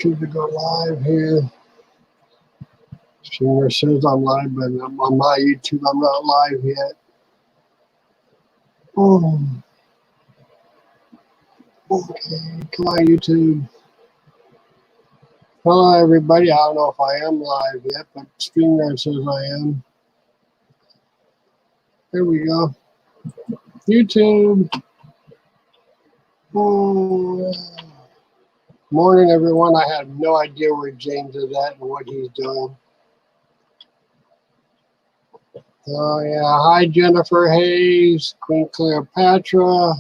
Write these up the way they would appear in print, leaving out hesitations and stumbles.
YouTube to go live here. Streamer says I'm live, but I'm on my YouTube. I'm not live yet. Oh, okay. Come on, YouTube. Hello, everybody. I don't know if I am live yet, but Streamer says I am. There we go. YouTube. Oh. Morning, everyone. I have no idea where James is at and what he's doing. Oh, yeah. Hi, Jennifer Hayes, Queen Cleopatra,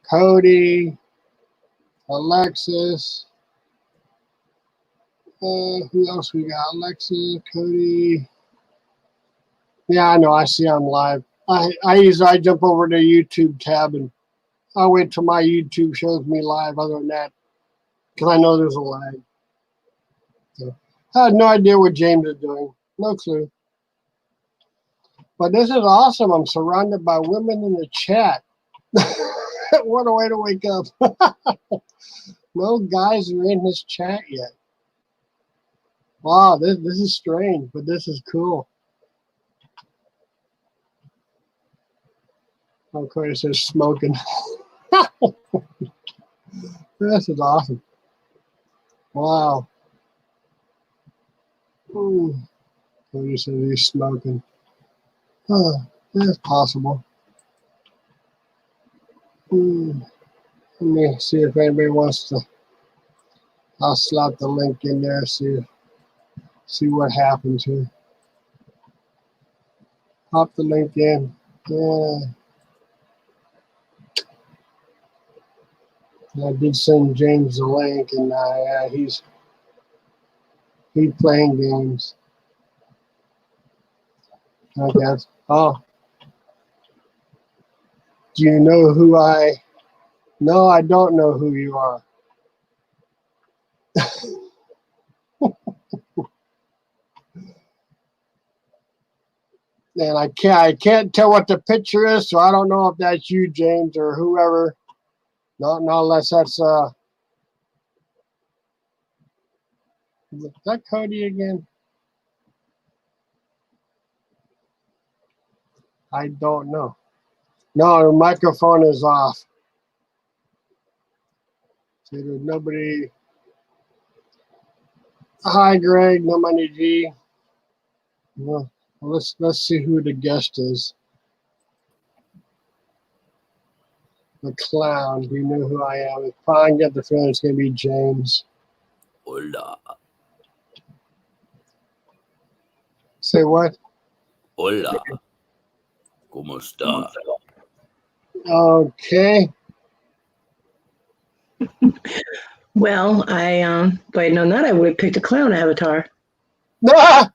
Cody, Alexis. Who else we got? Alexis, Cody. Yeah, I know. I see I'm live. I jump over to YouTube tab and I wait till my YouTube shows me live. Other than that, because I know there's a lag. So, I had no idea what James is doing. No clue. But this is awesome. I'm surrounded by women in the chat. What a way to wake up. No guys are in this chat yet. Wow, this is strange, but this is cool. Okay, it says smoking. This is awesome. Wow. Cody says he's smoking. That's possible. Let me see if anybody wants to. I'll slap the link in there, see what happens here. Pop the link in. Yeah. I did send James the link, and yeah, he's playing games. I guess. Oh. Do you know who I? No, I don't know who you are. And I can't tell what the picture is, so I don't know if that's you, James, or whoever. Not unless that's is that Cody again? I don't know. No, the microphone is off. See, there's nobody. Hi, Greg. No money, G. Well, let's see who the guest is. The clown. Do you know who I am? If I get the feeling it's going to be James. Hola. Say what? Hola. ¿Cómo está? Okay. Well, if I had known that, I would have picked a clown avatar. Ah!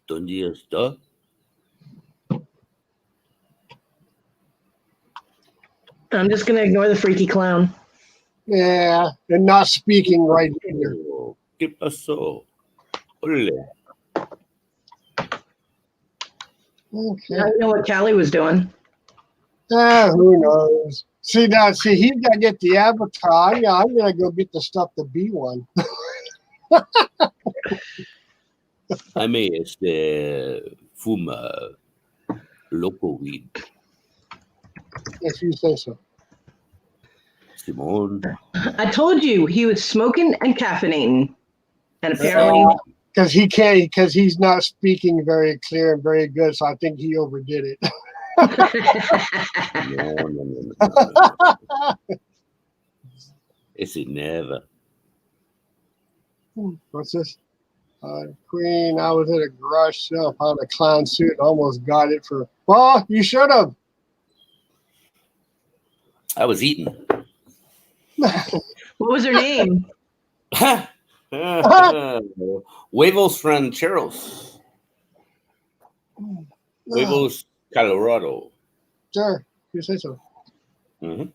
¿Dónde está? I'm just going to ignore the freaky clown. Yeah, and not speaking right here. ¿Qué pasó? Hola. Okay. I know what Callie was doing. Who knows? See, he's got to get the avatar. Yeah, I'm going to go get the stuff to be one. Jaime fuma loco weed. If you say so. Simón. I told you he was smoking and caffeinating. And apparently... Because he can't, because he's not speaking very clear and very good, so I think he overdid it. No. It's never. What's this? Queen, I was at a garage sale, found a clown suit, and almost got it for. Well, you should have. I was eating. What was her name? Huevos rancheros. Huevos Colorado. Sure, you say so. Mm-hmm.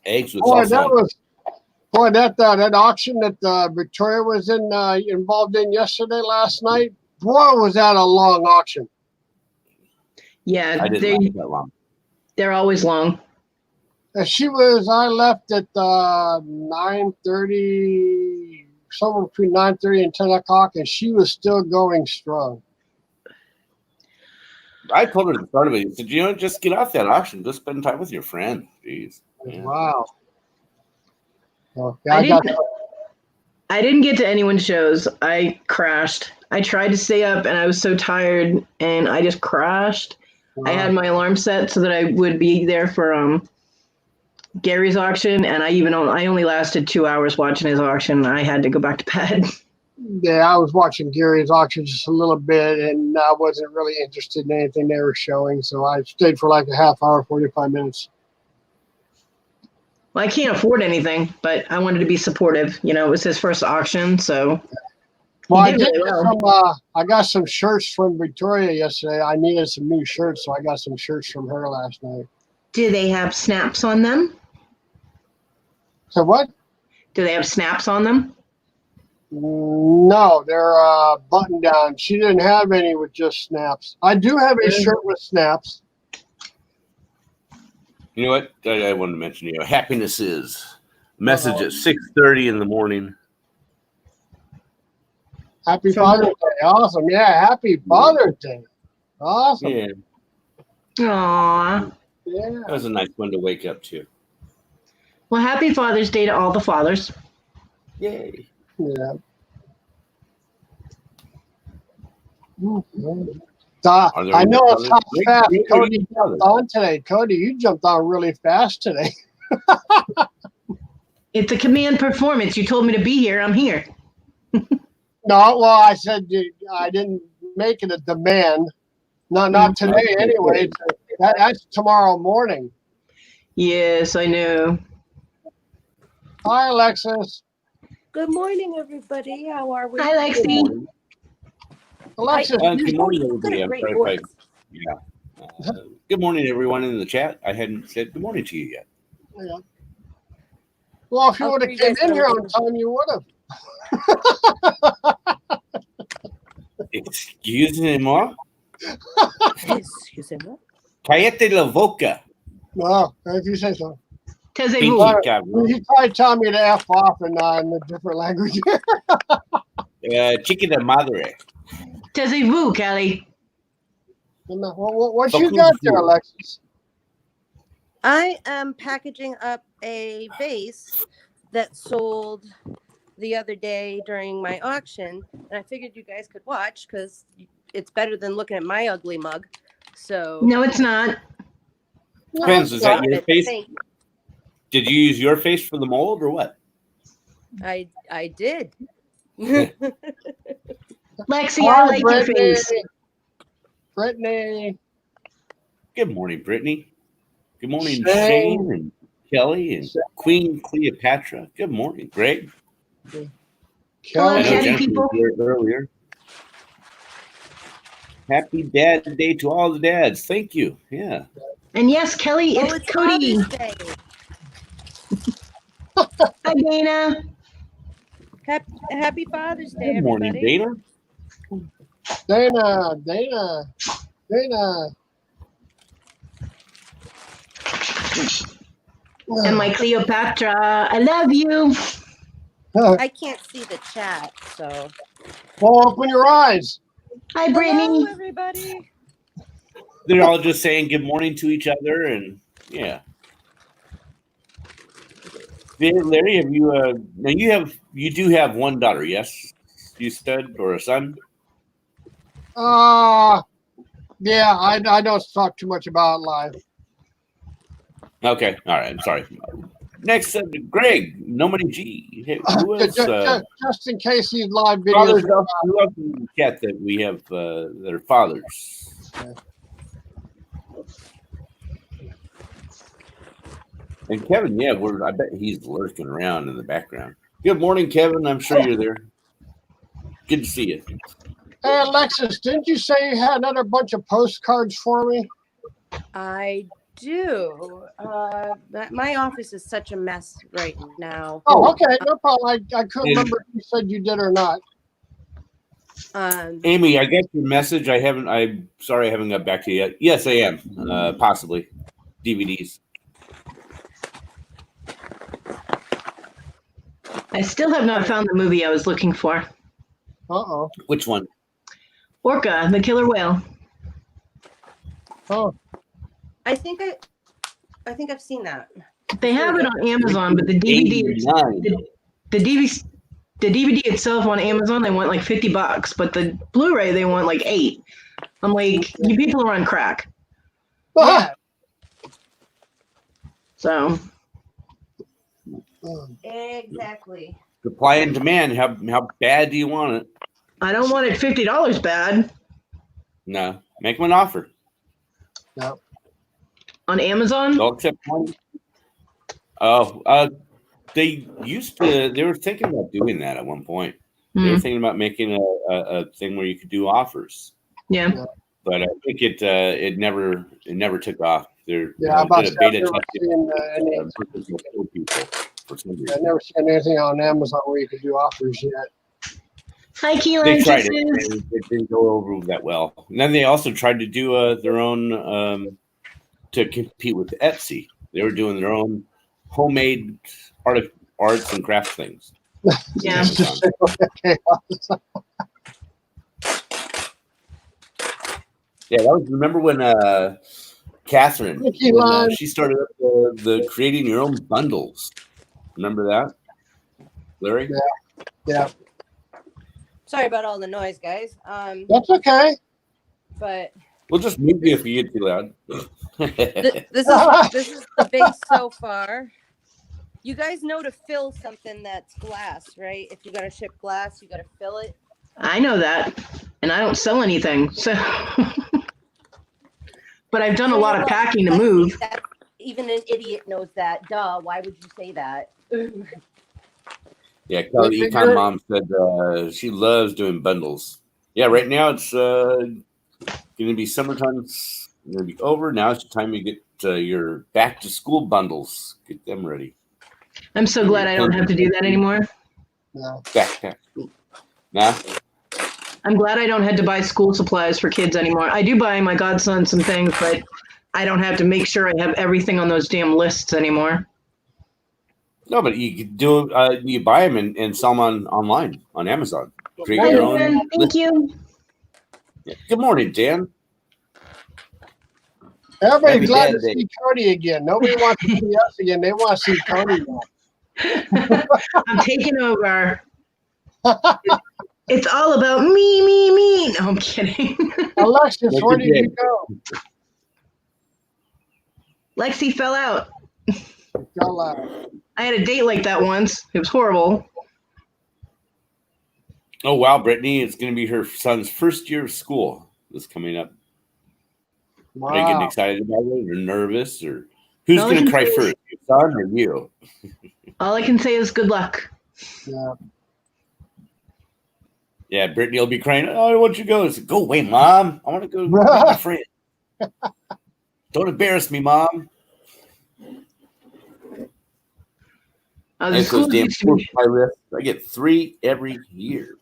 Eggs with Boy, sauce. That auction that Victoria was involved in last night. Boy, was that a long auction. Yeah, I didn't like that long. They're always long. I left at 9:30, somewhere between 9:30 and 10 o'clock, and she was still going strong. I told her at the start of it, I said, just get off that auction. Just spend time with your friend. Jeez. Yeah. Wow. Well, yeah, I didn't get to anyone's shows. I crashed. I tried to stay up and I was so tired and I just crashed. I had my alarm set so that I would be there for Gary's auction, and I only lasted 2 hours watching his auction. I had to go back to bed. Yeah, I was watching Gary's auction just a little bit, and I wasn't really interested in anything they were showing, so I stayed for like a half hour, 45 minutes. Well, I can't afford anything, but I wanted to be supportive. You know, it was his first auction, so. Well, I got some shirts from Victoria yesterday. I needed some new shirts, so I got some shirts from her last night. Do they have snaps on them? So what? Do they have snaps on them? No, they're button down. She didn't have any with just snaps. I do have a shirt with snaps. You know what? I wanted to mention happiness is message at 6:30 in the morning. Happy Father's Day. Awesome. Yeah, happy Father's Day. Awesome. Yeah. Aww. Yeah. That was a nice one to wake up to. Well, happy Father's Day to all the fathers. Yay. Yeah. I know it's how fast Cody jumped on today. Cody, you jumped on really fast today. It's a command performance. You told me to be here. I'm here. No, well, I said I didn't make it a demand. Not today anyway. That's tomorrow morning. Yes, I know. Hi, Alexis. Good morning, everybody. How are we? Hi, Lexi. Alexis, Good morning, everybody. I'm great sorry if voice. good morning, everyone in the chat. I hadn't said good morning to you yet. yeah. Well, if you would have came in here on time, you would have. Excusez-moi. Excusez-moi. Cállate la boca. Well, if you say so. Taisez-vous. Pinche cabrón. You probably tell me to F off in a different language. Chica de madre. Taisez-vous, Kelly. What you got there, Alexis? I am packaging up a vase that sold the other day during my auction, and I figured you guys could watch because it's better than looking at my ugly mug. So No, it's not. Depends. Is that your face? Thank you. Did you use your face for the mold or what? I did. Lexi, I like your face. Brittany. Good morning, Brittany. Good morning, Shane. Shane and Kelly and Queen Cleopatra. Good morning, Greg. Hello, I know Kelly Jennifer people. was here earlier. Happy Dad Day to all the dads. Thank you. Yeah. And yes, Kelly, it's Cody. Father's Day. Hi, Dana. Happy Father's Day, Good morning, everybody. Dana. Dana. And my Cleopatra. I love you. I can't see the chat, so. Well, open your eyes. Hi, Hello, Brittany. everybody. They're all just saying good morning to each other, and yeah. Larry, have you? Now you do have one daughter, yes? You said, or a son? Yeah, I don't talk too much about it live. Okay, all right. I'm sorry. Next, Greg, No Money G. Hey, who else? Just in case these live Fathers, videos. who else in the chat that we have that are fathers? Yeah. And Kevin, yeah, I bet he's lurking around in the background. Good morning, Kevin. I'm sure you're there. Good to see you. Hey, Alexis, didn't you say you had another bunch of postcards for me? I do. My office is such a mess right now. Oh, okay. No problem. I couldn't remember if you said you did or not. Amy, I got your message. I'm sorry I haven't got back to you yet. Yes, I am. Possibly. DVDs. I still have not found the movie I was looking for. Uh-oh. Which one? Orca, the killer whale. Oh, I think I've seen that. They have it on Amazon, but the DVD, 89. the DVD, the DVD itself on Amazon, they want like $50, but the Blu-ray they want like $8. I'm like, you people are on crack. Yeah, So exactly. Supply and demand. How bad do you want it? I don't want it $50 bad No. Make them an offer. no. on Amazon. They'll accept one. Oh, they were thinking about doing that at one point. They were thinking about making a thing where you could do offers. Yeah. But I think it never took off. They're Yeah, I'm did a about to say, beta I've never testing seen any. with people for some I've reason. never seen anything on Amazon where you can do offers yet. Hi, Keelan. They tried Kisses. it. It didn't go over that well. And then they also tried to do their own to compete with Etsy. They were doing their own homemade arts and crafts things. Yeah. Okay. Yeah, that was. Remember when Catherine Mickey when, Line. she started up the creating your own bundles. Remember that, Larry? Yeah, Sorry about all the noise, guys. that's okay. But We'll just mute you if you get too loud. this is the base so far. You guys know to fill something that's glass, right? If you gotta ship glass, you gotta fill it. I know that, and I don't sell anything. So, but I've done a lot of packing to move. Even an idiot knows that. Duh. Why would you say that? Yeah, Kelly Econ Mom said she loves doing bundles. Yeah, right now it's going to be summertime. It's going to be over. Now it's the time you get your back to school bundles. Get them ready. I'm so glad I don't have to do that anymore. No. Back. Nah. I'm glad I don't have to buy school supplies for kids anymore. I do buy my godson some things, but I don't have to make sure I have everything on those damn lists anymore. No, but you could do. You buy them and sell them online on Amazon. Create Hi, your own. Dan. Thank you. Yeah. Good morning, Dan. Everybody's Happy glad Dad to Day. see Cody again. Nobody wants to see us again. They want to see Cody again. I'm taking over. It's all about me. No, I'm kidding. Alexis, Look where at did you Jake. go? Lexi fell out. Go loud. I had a date like that once. It was horrible. Oh wow, Brittany! It's going to be her son's first year of school. This coming up. Are you getting Wow. excited about it, or nervous, or who's All I going to can cry say is- first, your son or you? All I can say is good luck. Yeah. Yeah, Brittany will be crying. Oh, I want you to go. I said, go away, Mom. I want to go meet my friend. Don't embarrass me, Mom. The And those schools, damn used to be, I list. I get 3 every year.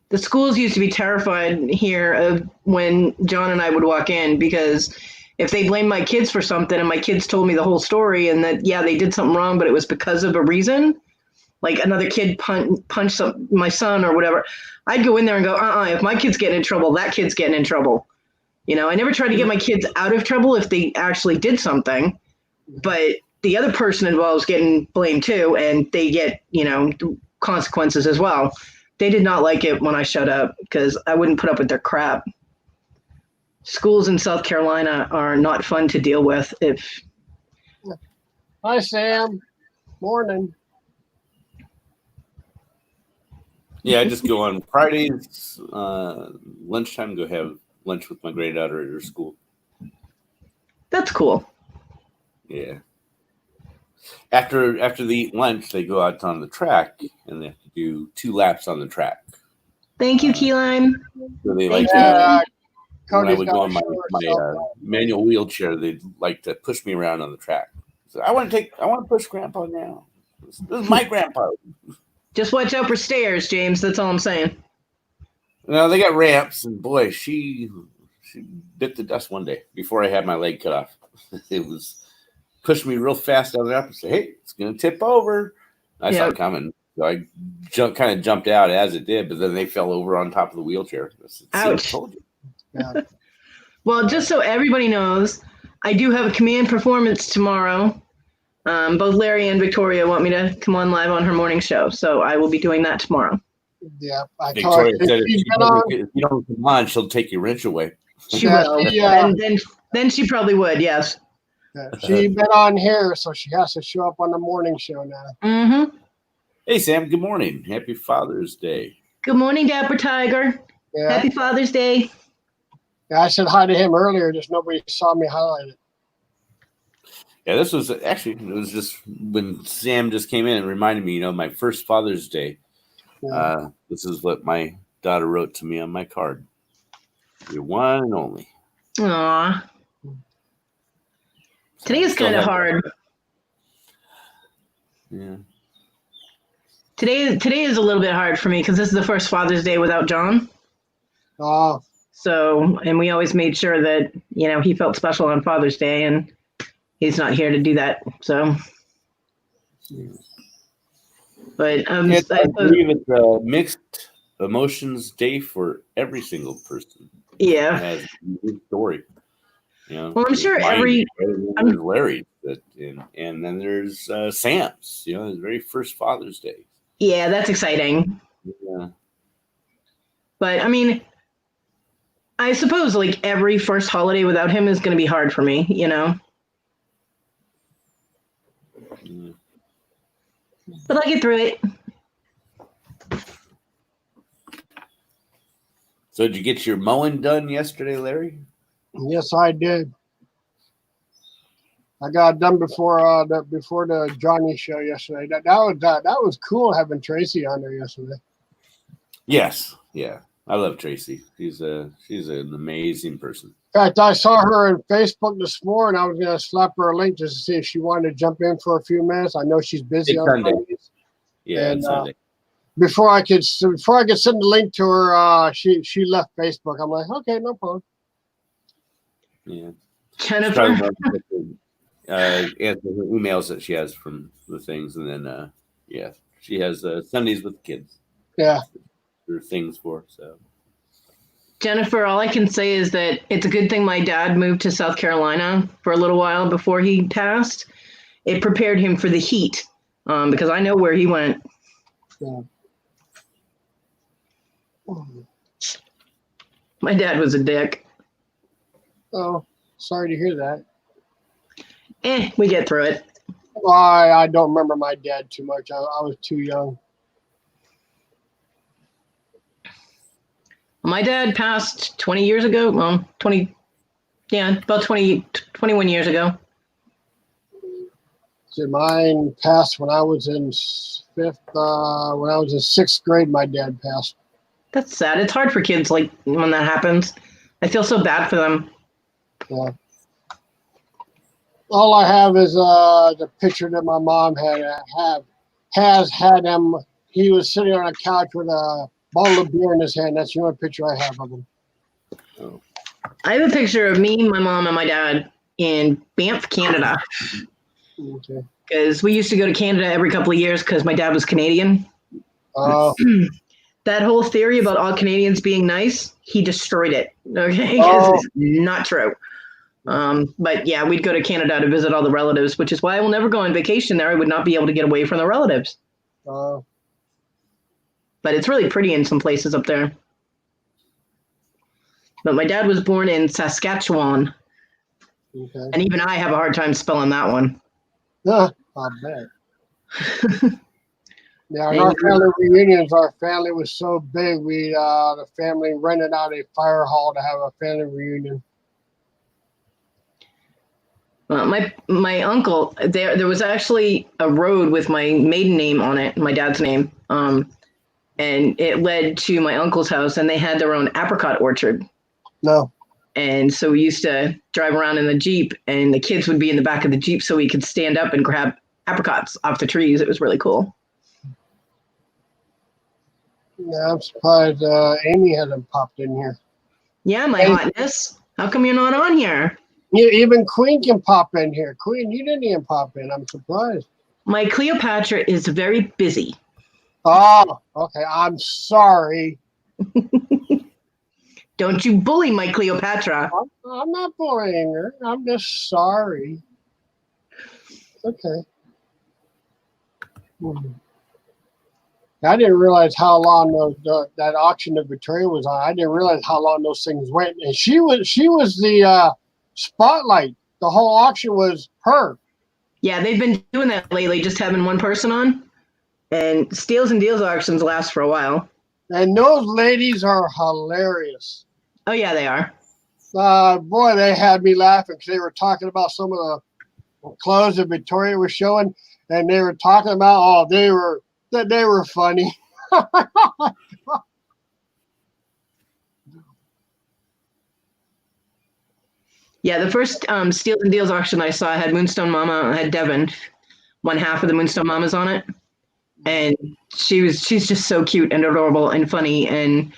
the schools used to be terrified here of when John and I would walk in, because if they blamed my kids for something and my kids told me the whole story and that, yeah, they did something wrong, but it was because of a reason, like another kid punched my son or whatever, I'd go in there and go, if my kid's getting in trouble, that kid's getting in trouble. You know, I never tried to get my kids out of trouble if they actually did something, but the other person involved is getting blamed too, and they get, consequences as well. They did not like it when I showed up because I wouldn't put up with their crap. Schools in South Carolina are not fun to deal with. Hi, Sam. Morning. Yeah, I just go on Fridays, lunchtime, go have lunch with my granddaughter at her school. That's cool. Yeah. After they eat lunch, they go out on the track and they have to do 2 laps on the track. Thank you, Key Lime. So they like Yeah. when I Cody's would got go to on my show herself. manual wheelchair, they'd like to push me around on the track. So I want to push Grandpa now. This is my grandpa. Just watch out for stairs, James. That's all I'm saying. No, they got ramps, and boy, she bit the dust one day before I had my leg cut off. It was pushed me real fast down the ramp and said, "Hey, it's gonna tip over." I saw it coming. So I kind of jumped out as it did, but then they fell over on top of the wheelchair. I said, "See, I Ouch. told you." Yeah. Well, just so everybody knows, I do have a command performance tomorrow. Both Larry and Victoria want me to come on live on her morning show, so I will be doing that tomorrow. Yeah, I told her Victoria said if you don't come on, she'll take your wrench away. She Yeah, will. she, And then she probably would, yes. she's been on here, so she has to show up on the morning show now. Mm-hmm. Hey, Sam, good morning. Happy Father's Day. Good morning, Dapper Tiger. Yeah. Happy Father's Day. Yeah, I said hi to him earlier, just nobody saw me highlight it. Yeah, this was actually, it was just when Sam just came in and reminded me, my first Father's Day. Yeah. This is what my daughter wrote to me on my card. Your one and only. Aw. Today is kind of hard. Yeah. Today is a little bit hard for me because this is the first Father's Day without John. Oh, So, and we always made sure that, he felt special on Father's Day, and he's not here to do that. So, but I believe it's a mixed emotions day for every single person. Yeah. It has a unique story. Well, I'm sure there's Larry, and then there's Sam's. His very first Father's Day. Yeah, that's exciting. Yeah. But I mean, I suppose like every first holiday without him is going to be hard for me, Yeah. But I'll get through it. So did you get your mowing done yesterday, Larry? yes, I did. I got it done before the Johnny show yesterday. That was cool having Tracy on there yesterday. Yes. Yeah. I love Tracy. She's an amazing person. In fact, I saw her on Facebook this morning. I was going to slap her a link just to see if she wanted to jump in for a few minutes. I know she's busy It's on Sunday. Sundays. Yeah, And, it's Sunday. Before I could send the link to her, she left Facebook. I'm like, okay, no problem. Yeah. Jennifer. Answer her emails that she has from the things, and then she has Sundays with the kids. Yeah. There are things for so. Jennifer, all I can say is that it's a good thing my dad moved to South Carolina for a little while before he passed. It prepared him for the heat, because I know where he went. Yeah. My dad was a dick. Oh, sorry to hear that. We get through it. Well, I don't remember my dad too much. I was too young. My dad passed 20 years ago. Well, 21 years ago. So mine passed when I was in sixth grade. My dad passed. That's sad. It's hard for kids like when that happens. I feel so bad for them. Yeah. All I have is the picture that my mom has had him. He was sitting on a couch with a bottle of beer in his hand. That's the only picture I have of him. Oh. I have a picture of me, my mom, and my dad in Banff, Canada. Okay. Because we used to go to Canada every couple of years because my dad was Canadian. Oh. That whole theory about all Canadians being nice, he destroyed it. Okay, because it's not true. But yeah, we'd go to Canada to visit all the relatives, which is why I will never go on vacation there. I would not be able to get away from the relatives. Oh. But it's really pretty in some places up there. But my dad was born in Saskatchewan. Okay. And even I have a hard time spelling that one. Yeah, I bet. Yeah, in our family reunions, our family was so big, the family rented out a fire hall to have a family reunion. My uncle, there was actually a road with my maiden name on it, my dad's name, and it led to my uncle's house, and they had their own apricot orchard. No. And so we used to drive around in the Jeep, and the kids would be in the back of the Jeep so we could stand up and grab apricots off the trees. It was really cool. Yeah, I'm surprised Amy hasn't popped in here. Yeah, my hotness. How come you're not on here? Yeah, even Queen can pop in here. Queen, you didn't even pop in. I'm surprised. My Cleopatra is very busy. Oh, okay. I'm sorry. Don't you bully my Cleopatra. I'm not bullying her. I'm just sorry. Okay. I didn't realize how long that auction of Victoria was on. I didn't realize how long those things went. And she was the spotlight. The whole auction was her. Yeah, they've been doing that lately, just having one person on. And Steals and Deals auctions last for a while. And those ladies are hilarious. Oh, yeah, they are. Boy, they had me laughing because they were talking about some of the clothes that Victoria was showing, and they were talking about they were funny. Yeah, the first Steals and Deals auction I saw had Moonstone Mama, had Devin, one half of the Moonstone Mamas on it, and she's just so cute and adorable and funny. And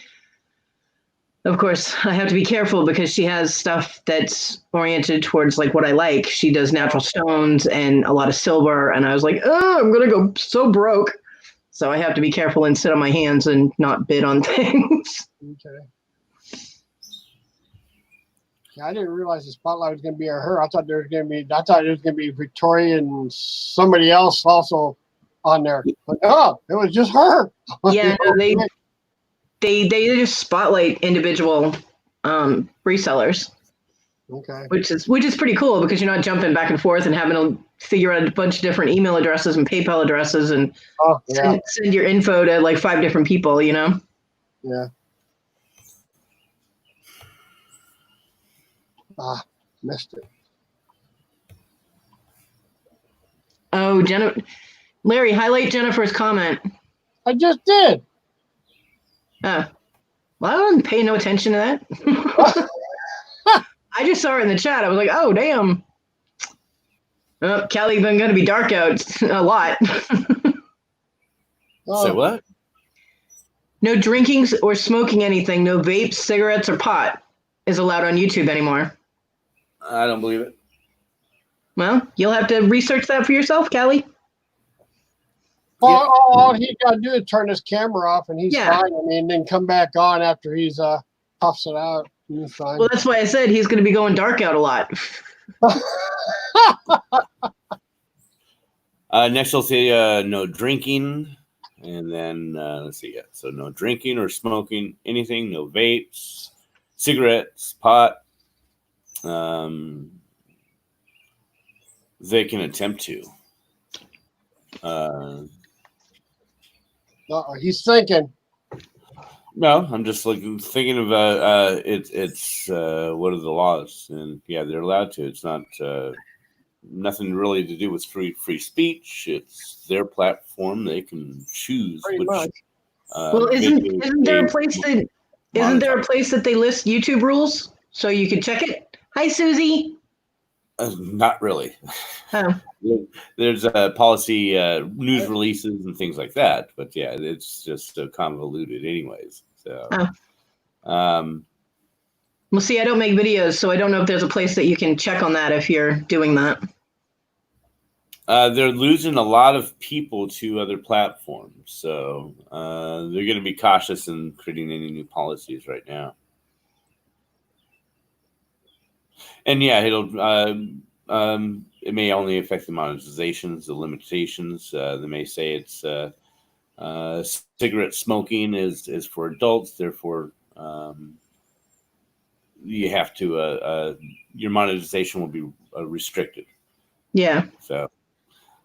of course, I have to be careful because she has stuff that's oriented towards like what I like. She does natural stones and a lot of silver, and I was like, oh, I'm gonna go so broke. So I have to be careful and sit on my hands and not bid on things. Okay. Yeah, I didn't realize the spotlight was going to be on her. I thought it was going to be Victoria and somebody else also on there. But no, it was just her. Yeah, no, they just spotlight individual resellers. Okay. Which is pretty cool because you're not jumping back and forth and having to figure out a bunch of different email addresses and PayPal addresses and send your info to like 5 different people, you know? Yeah. Missed it. Oh, Larry, highlight Jennifer's comment. I just did. Well, I wasn't paying no attention to that. I just saw her in the chat. I was like, oh, damn. Oh, Cali been going to be dark out a lot. Say what? No drinking or smoking anything. No vapes, cigarettes, or pot is allowed on YouTube anymore. I don't believe it. Well, you'll have to research that for yourself, Callie. All he's got to do is turn his camera off, and he's fine. I mean, then come back on after he's puffs it out. He's fine. Well, that's why I said he's going to be going dark out a lot. Next, I'll say no drinking, and then let's see. Yeah, so no drinking or smoking anything. No vapes, cigarettes, pot. They can attempt to. He's thinking. No, I'm just thinking of it's what are the laws, and yeah, they're allowed to. It's not nothing really to do with free speech. It's their platform; they can choose Pretty which. Much. Well, isn't there a place that they list YouTube rules so you can check it? Hi, Susie. Not really. Oh. There's policy news releases and things like that, but yeah, it's just so convoluted, anyways. So, well, see, I don't make videos, so I don't know if there's a place that you can check on that if you're doing that. They're losing a lot of people to other platforms, so they're going to be cautious in creating any new policies right now. And yeah, it may only affect the monetizations, the limitations. They may say it's cigarette smoking is for adults, therefore you have to your monetization will be restricted. Yeah. So.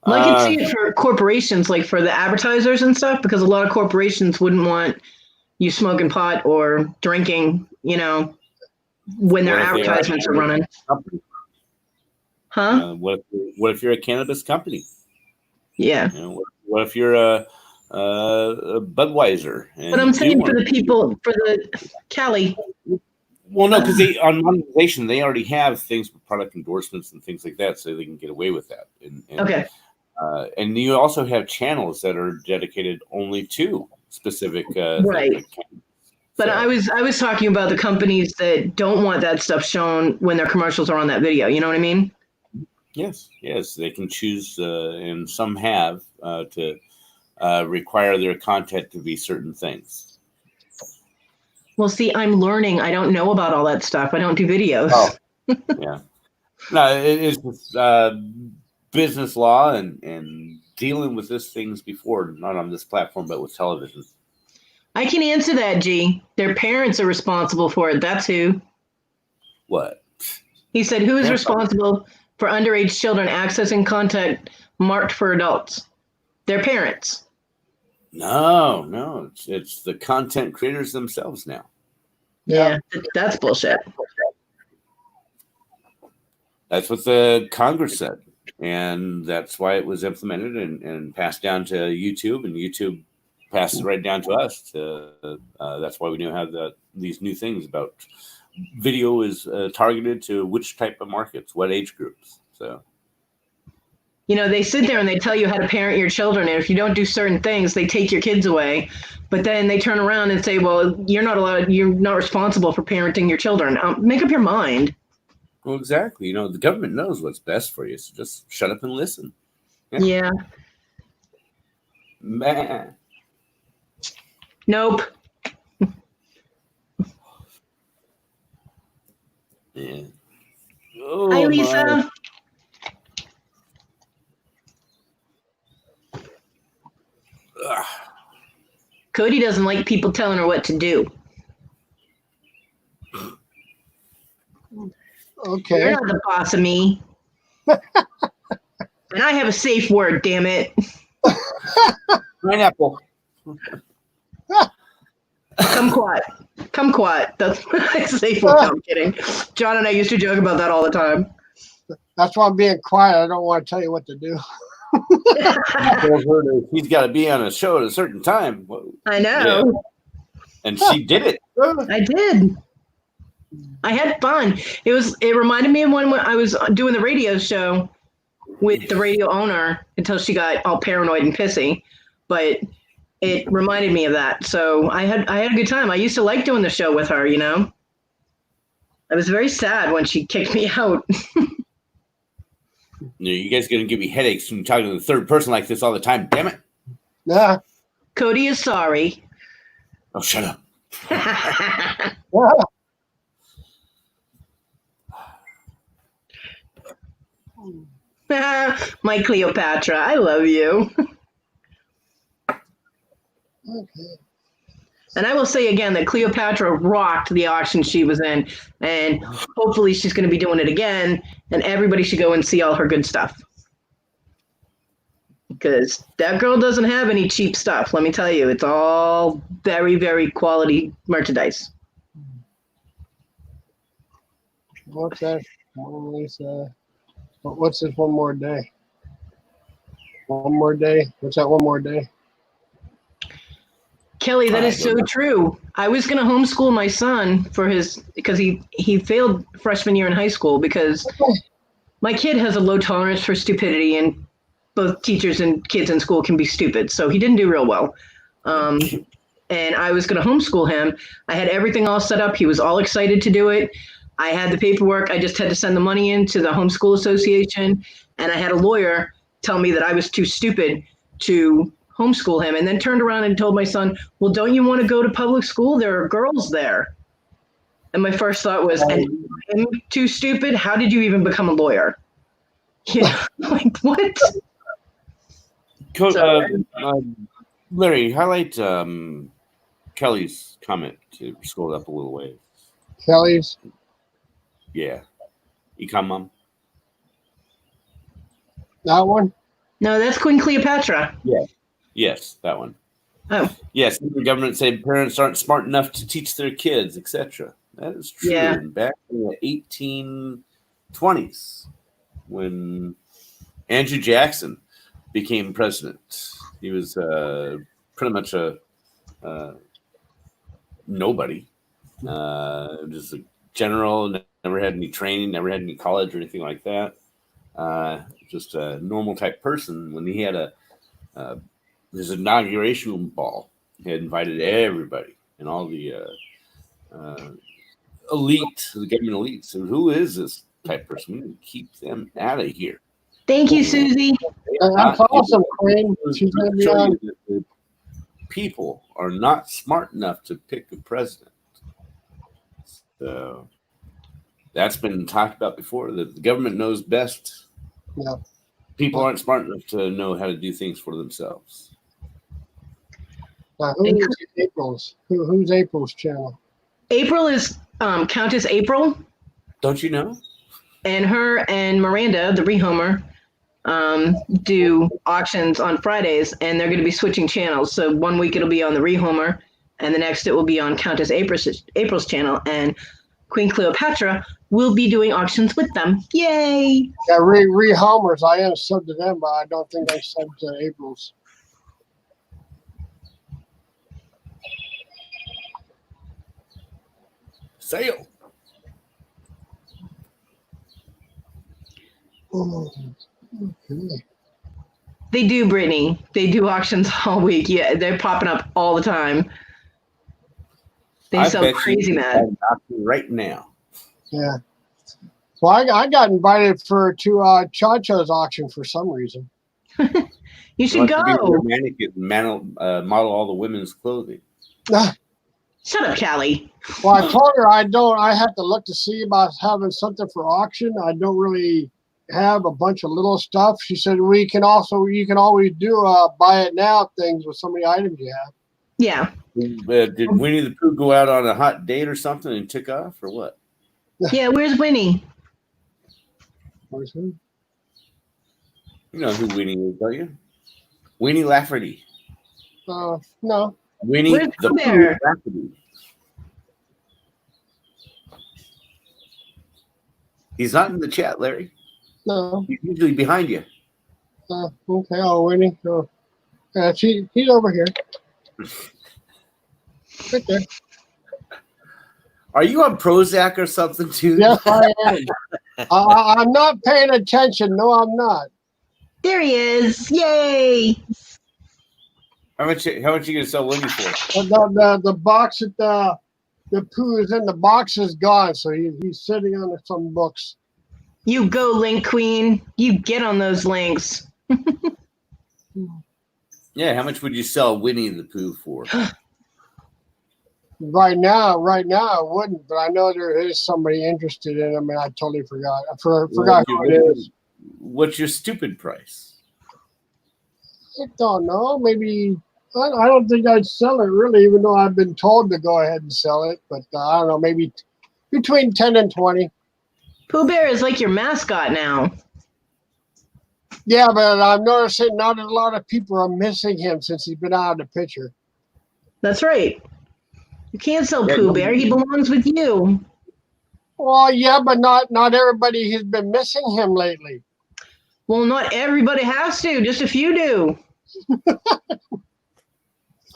Well, I can see it for corporations, like for the advertisers and stuff, because a lot of corporations wouldn't want you smoking pot or drinking, you know, when their advertisements are running. Huh? What if you're a cannabis company? Yeah. You know, what if you're a Budweiser? But I'm saying for the people, for the Cali. Well, no, because on monetization they already have things with product endorsements and things like that, so they can get away with that. And okay. And you also have channels that are dedicated only to specific right. Things like but I was talking about the companies that don't want that stuff shown when their commercials are on that video. You know what I mean? Yes, they can choose, and some have to require their content to be certain things. Well, see, I'm learning. I don't know about all that stuff. I don't do videos. Oh, yeah. No, it's just, business law and dealing with these things before, not on this platform, but with television. I can answer that, G. Their parents are responsible for it. That's who. What? He said, who is Yeah. responsible for underage children accessing content marked for adults? Their parents. No, it's the content creators themselves now. Yeah, that's bullshit. That's what the Congress said. And that's why it was implemented and passed down to YouTube, and YouTube passed it right down to us. That's why we now have these new things about video is targeted to which type of markets, what age groups. So, you know, they sit there and they tell you how to parent your children, and if you don't do certain things, they take your kids away. But then they turn around and say, well, you're not responsible for parenting your children. Make up your mind. well, exactly. You know, the government knows what's best for you, so just shut up and listen. Yeah. Man. Nope. Yeah. Oh, Hi, Lisa. my. Ugh. Cody doesn't like people telling her what to do. Okay. You're not the boss of me. And I have a safe word, damn it. Pineapple. Kumquat. Kumquat. That's my safe word. No, I'm kidding. John and I used to joke about that all the time. That's why I'm being quiet. I don't want to tell you what to do. He's got to be on a show at a certain time. I know. Yeah. And she did it. I did. I had fun. It reminded me of when I was doing the radio show with the radio owner until she got all paranoid and pissy. But it reminded me of that. So I had a good time. I used to like doing the show with her, you know. I was very sad when she kicked me out. You guys are going to give me headaches from talking to the third person like this all the time. Damn it. Yeah. Cody is sorry. Oh, shut up. My Cleopatra, I love you. Okay. And I will say again that Cleopatra rocked the auction she was in, and hopefully she's going to be doing it again, and everybody should go and see all her good stuff. Because that girl doesn't have any cheap stuff, let me tell you. It's all very, very quality merchandise. What's that? Lisa. What's this one more day? One more day? What's that one more day? Kelly, that is so true. I was going to homeschool my son because he failed freshman year in high school because my kid has a low tolerance for stupidity, and both teachers and kids in school can be stupid. So he didn't do real well. And I was going to homeschool him. I had everything all set up. He was all excited to do it. I had the paperwork. I just had to send the money in to the homeschool association. And I had a lawyer tell me that I was too stupid to homeschool him, and then turned around and told my son, well, don't you want to go to public school? There are girls there. And my first thought was, and I'm too stupid? How did you even become a lawyer? Yeah, like what? Larry, highlight Kelly's comment to scroll up a little way. Kelly's? Yeah. Econ Mom? That one? No, that's Queen Cleopatra. Yeah. Yes, that one. Oh. Yes, the government said parents aren't smart enough to teach their kids, etc. That is true. Yeah. Back in the 1820s, when Andrew Jackson became president, he was pretty much a nobody. Just a general, never had any training, never had any college or anything like that. Just a normal type person. When he had his inauguration ball, he had invited everybody and all the elite, the government elite. So who is this type person? We need to keep them out of here. Thank you, Susie. That's awesome, Queen. She's going to be Show on. you that the people are not smart enough to pick a president. So that's been talked about before. That the government knows best. Yeah. People aren't smart enough to know how to do things for themselves. Now, who is April's? Who's April's channel? April is Countess April, Don't you know? and her and Miranda, the rehomer, do auctions on Fridays, and they're going to be switching channels. So one week it'll be on the rehomer, and the next it will be on Countess April's channel, and Queen Cleopatra will be doing auctions with them. Yay! Yeah, rehomers. I am subbed to them, but I don't think I subbed to April's. Sale. Oh, okay. They do, Brittany. They do auctions all week. Yeah, they're popping up all the time. They I sell bet crazy you mad. have an option right now. Yeah. Well, I got invited to Cha-Cha's auction for some reason. You should To be go. their mannequin, model all the women's clothing. Shut up, Callie. Well, I told her I have to look to see about having something for auction. I don't really have a bunch of little stuff. She said you can always do buy it now things with some of the items you have. Yeah. Did Winnie the Pooh go out on a hot date or something and took off or what? Yeah, where's Winnie? Where's who? You know who Winnie is, don't you? Winnie Lafferty. No. Winnie Where's the Pooh Pooh Bear? Lafferty. He's not in the chat, Larry. No. He's usually behind you. Okay. Oh, Winnie. Oh. Yeah, he's over here. Right there. Are you on Prozac or something too? Yes, I am. I'm not paying attention. No, I'm not. There he is. Yay. How much you gonna sell Winnie for? The box that the Pooh is in the box is gone, so he's sitting on some books. You go, Link Queen. You get on those links. Yeah, how much would you sell Winnie the Pooh for? Right now, I wouldn't, but I know there is somebody interested in him, and I totally forgot. I forgot who it is. What's your stupid price? I don't know. Maybe I don't think I'd sell it really, even though I've been told to go ahead and sell it. But I don't know. Maybe between 10 and 20. Pooh Bear is like your mascot now. Yeah, but I'm noticing not a lot of people are missing him since he's been out of the picture. That's right. You can't sell Yeah, Pooh no, Bear. He belongs with you. Well, yeah, but not everybody has been missing him lately. Well, not everybody has to. Just a few do.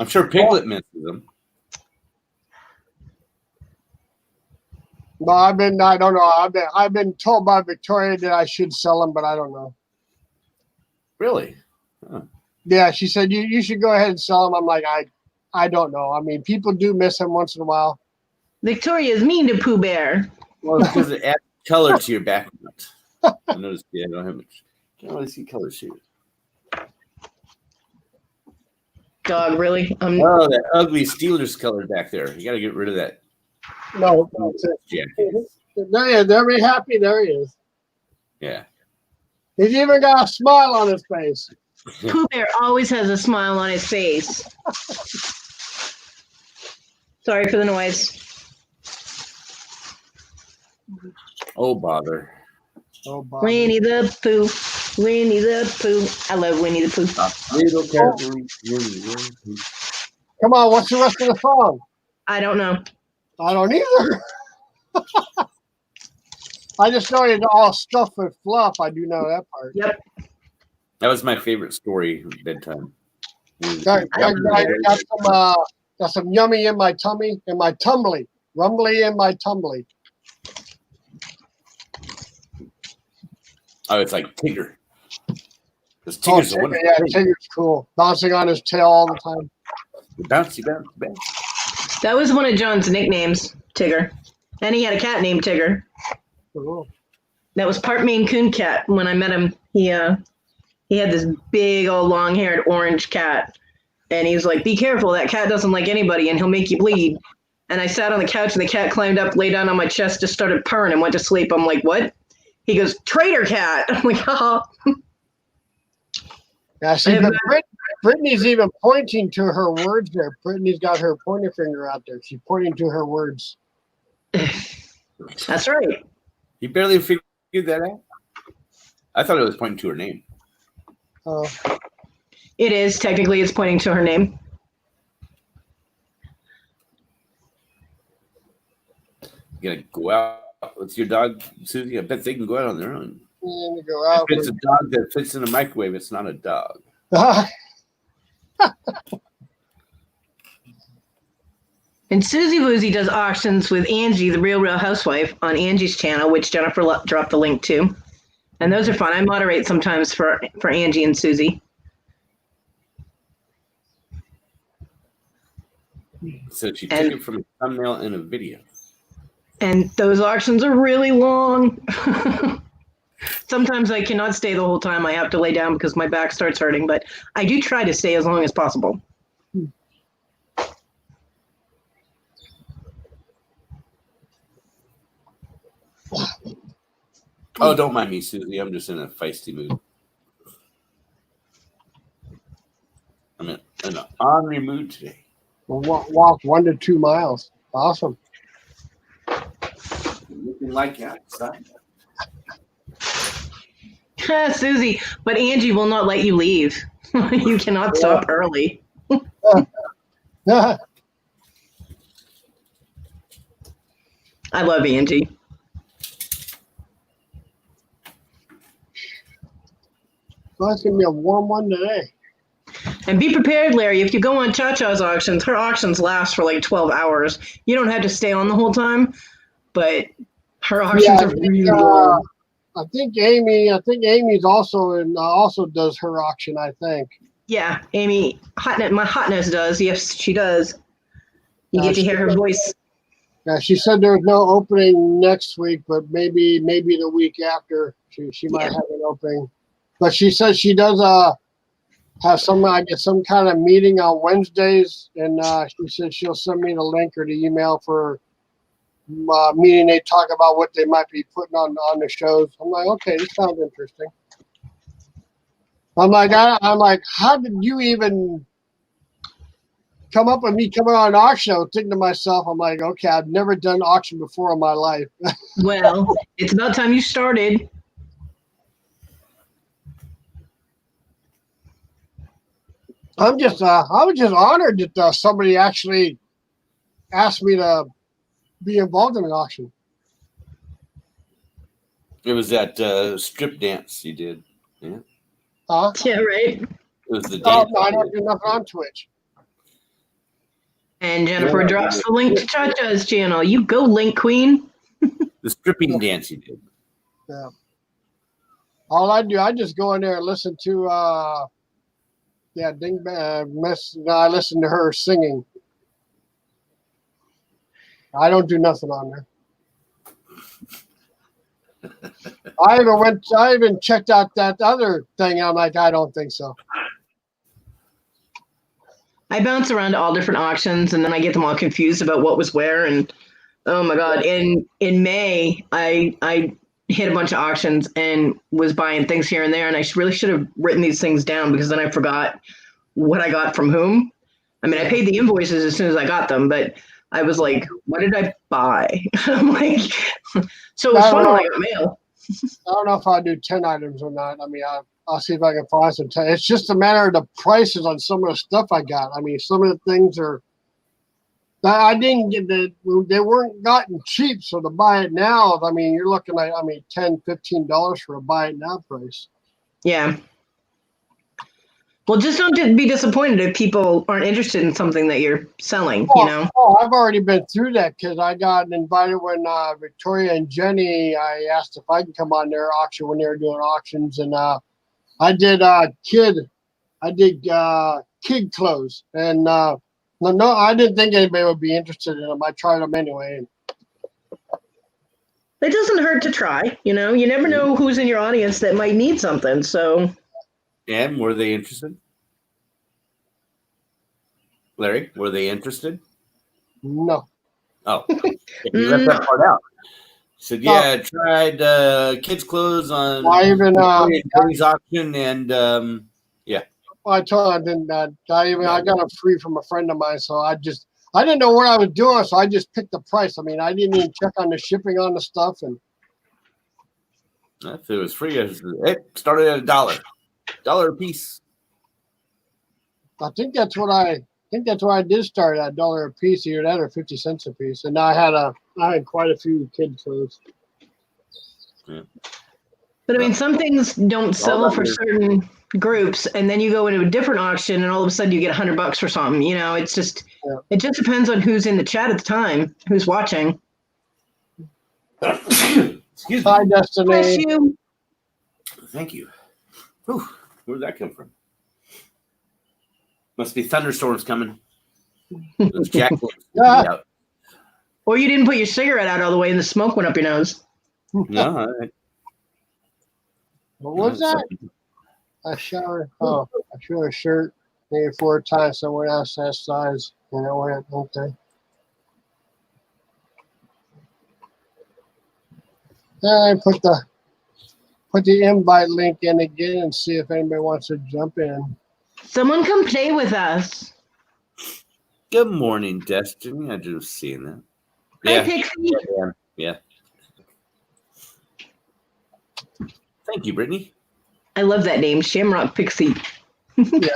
I'm sure Piglet misses him. Well, I don't know. I've been told by Victoria that I should sell him, but I don't know. Really? Huh. Yeah, she said you should go ahead and sell him. I'm like, I don't know. I mean, people do miss him once in a while. Victoria is mean to Pooh Bear. Well, it's because it adds color to your background. I noticed. Yeah, I don't have much. Can't really see colors here. God, really? Oh, that ugly Steelers color back there. You got to get rid of that. No, Yeah. there he happy. There he is. Yeah. He's even got a smile on his face. Pooh Bear always has a smile on his face. Sorry for the noise. Oh, bother. Oh, Bob. Winnie the Pooh. Winnie the Pooh. I love Winnie the Pooh. Little carefully, Winnie the Pooh. Come on, what's the rest of the song? I don't know. I don't either. I just know it's all stuffed with fluff. I do know that part. Yep. That was my favorite story at bedtime. Got some yummy in my tummy, in my tumbly. Rumbly in my tumbly. Oh, it's like Tigger. Because Tigger's a Tigger, wonderful yeah, thing. Tigger's cool. Bouncing on his tail all the time. Bouncy, bouncy, bouncy. That was one of John's nicknames, Tigger. And he had a cat named Tigger. Cool. That was part Maine Coon cat. When I met him, he had this big old long-haired orange cat, and he was like, "Be careful, that cat doesn't like anybody, and he'll make you bleed." And I sat on the couch, and the cat climbed up, lay down on my chest, just started purring, and went to sleep. I'm like, "What?" He goes, "Traitor cat." I'm like, "Haha." Yeah, see, but Brittany's even pointing to her words there. Brittany's got her pointer finger out there. She's pointing to her words. That's right. You barely figured that out? I thought it was pointing to her name. Oh, It is. Technically, it's pointing to her name. You gotta go out. What's your dog, Susie? I bet they can go out on their own. and go out. If it's a dog that fits in a microwave, it's not a dog. And Susie Woozy does auctions with Angie, the Real Housewife, on Angie's channel, which Jennifer dropped the link to. And those are fun. I moderate sometimes for Angie and Susie. So she took it from a thumbnail in a video. And those auctions are really long. Sometimes I cannot stay the whole time. I have to lay down because my back starts hurting, but I do try to stay as long as possible. Oh, don't mind me, Susie. I'm just in a feisty mood. I'm in an ornery mood today. We'll walk 1 to 2 miles. Awesome. Looking like outside. Susie, but Angie will not let you leave. You cannot stop early. I love Angie. Well, it's going to be a warm one today. And be prepared, Larry. If you go on Cha-Cha's auctions, her auctions last for like 12 hours. You don't have to stay on the whole time, but her auctions are really long. I think Amy's also also does her auction, I think. Yeah, Amy, my Hotness does. Yes, she does. You get to hear her voice. Yeah, she said there's no opening next week, but maybe the week after she might have an opening. But she says she does have some kind of meeting on Wednesdays, and she said she'll send me the link or the email for meeting. They talk about what they might be putting on the shows. I'm like, okay, this sounds interesting. I'm like, how did you even come up with me coming on an auction? I was thinking to myself, I'm like, okay, I've never done auction before in my life. Well, it's about time you started. I was just honored that somebody actually asked me to be involved in an auction. It was that strip dance you did. Yeah. Huh? Yeah, right. It was the Oh, dance. no, I don't do nothing on Twitch. And Jennifer drops the link to Cha-Cha's channel. You go, Link Queen. The stripping dance you did. Yeah. All I do, I just go in there and listen to I listen to her singing. I don't do nothing on there. I even checked out that other thing. I'm like, I don't think so. I bounce around to all different auctions, and then I get them all confused about what was where. And oh my god! In May, I hit a bunch of auctions and was buying things here and there, and I really should have written these things down because then I forgot what I got from whom. I mean, I paid the invoices as soon as I got them, but I was like, what did I buy? I'm like, so it was fun when I got mail. I don't know if I do 10 items or not. I mean, I'll see if I can find some 10. It's just a matter of the prices on some of the stuff I got. I mean, some of the things are, I didn't get they weren't gotten cheap. So to buy it now, I mean, you're looking at, $10, $15 for a buy it now price. Yeah. Well, just don't be disappointed if people aren't interested in something that you're selling, you know? Oh, I've already been through that because I got invited when Victoria and Jenny, I asked if I could come on their auction when they were doing auctions. And I did kid clothes. And no, I didn't think anybody would be interested in them. I tried them anyway. It doesn't hurt to try. You never know who's in your audience that might need something. So, And were they interested? Larry, were they interested? No. Oh, you left that part out. Said, yeah, I tried kids' clothes on I even Cody's auction, and I told him I didn't. I got it free from a friend of mine, so I didn't know what I was doing, so I just picked the price. I mean, I didn't even check on the shipping on the stuff, and if it was free, it started at $1 a piece. I think that's what I did start at $1 a piece, either that or 50 cents a piece. And I had quite a few kid clothes. Yeah. But I mean, some things don't sell for certain groups, and then you go into a different auction, and all of a sudden you get $100 for something. It's just it just depends on who's in the chat at the time, who's watching. Excuse me. Hi, Destiny. Bless you. Thank you. Whew, where did that come from? Must be thunderstorms coming. Those jackals. Yeah. Or you didn't put your cigarette out all the way, and the smoke went up your nose. No. What was that? I showered a shirt maybe 4 times. Someone else that size, and I went, okay. I put the invite link in again and see if anybody wants to jump in. Someone come play with us. Good morning, Destiny. I just seen that. Hi, Pixie. Yeah. Thank you, Brittany. I love that name, Shamrock Pixie. Yeah.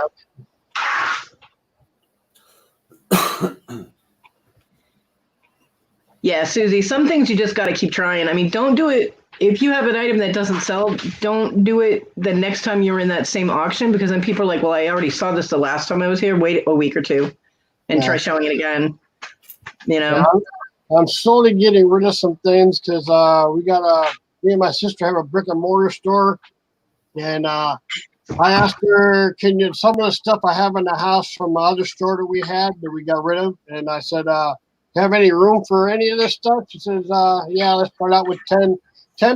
Yeah, Susie, some things you just got to keep trying. I mean, don't do it. If you have an item that doesn't sell, don't do it the next time you're in that same auction, because then people are like, well, I already saw this the last time I was here. Wait a week or two and try showing it again. Yeah, I'm slowly getting rid of some things because me and my sister have a brick and mortar store. And I asked her, some of the stuff I have in the house from my other store that we had that we got rid of. And I said, have any room for any of this stuff? She says, yeah, let's start out with 10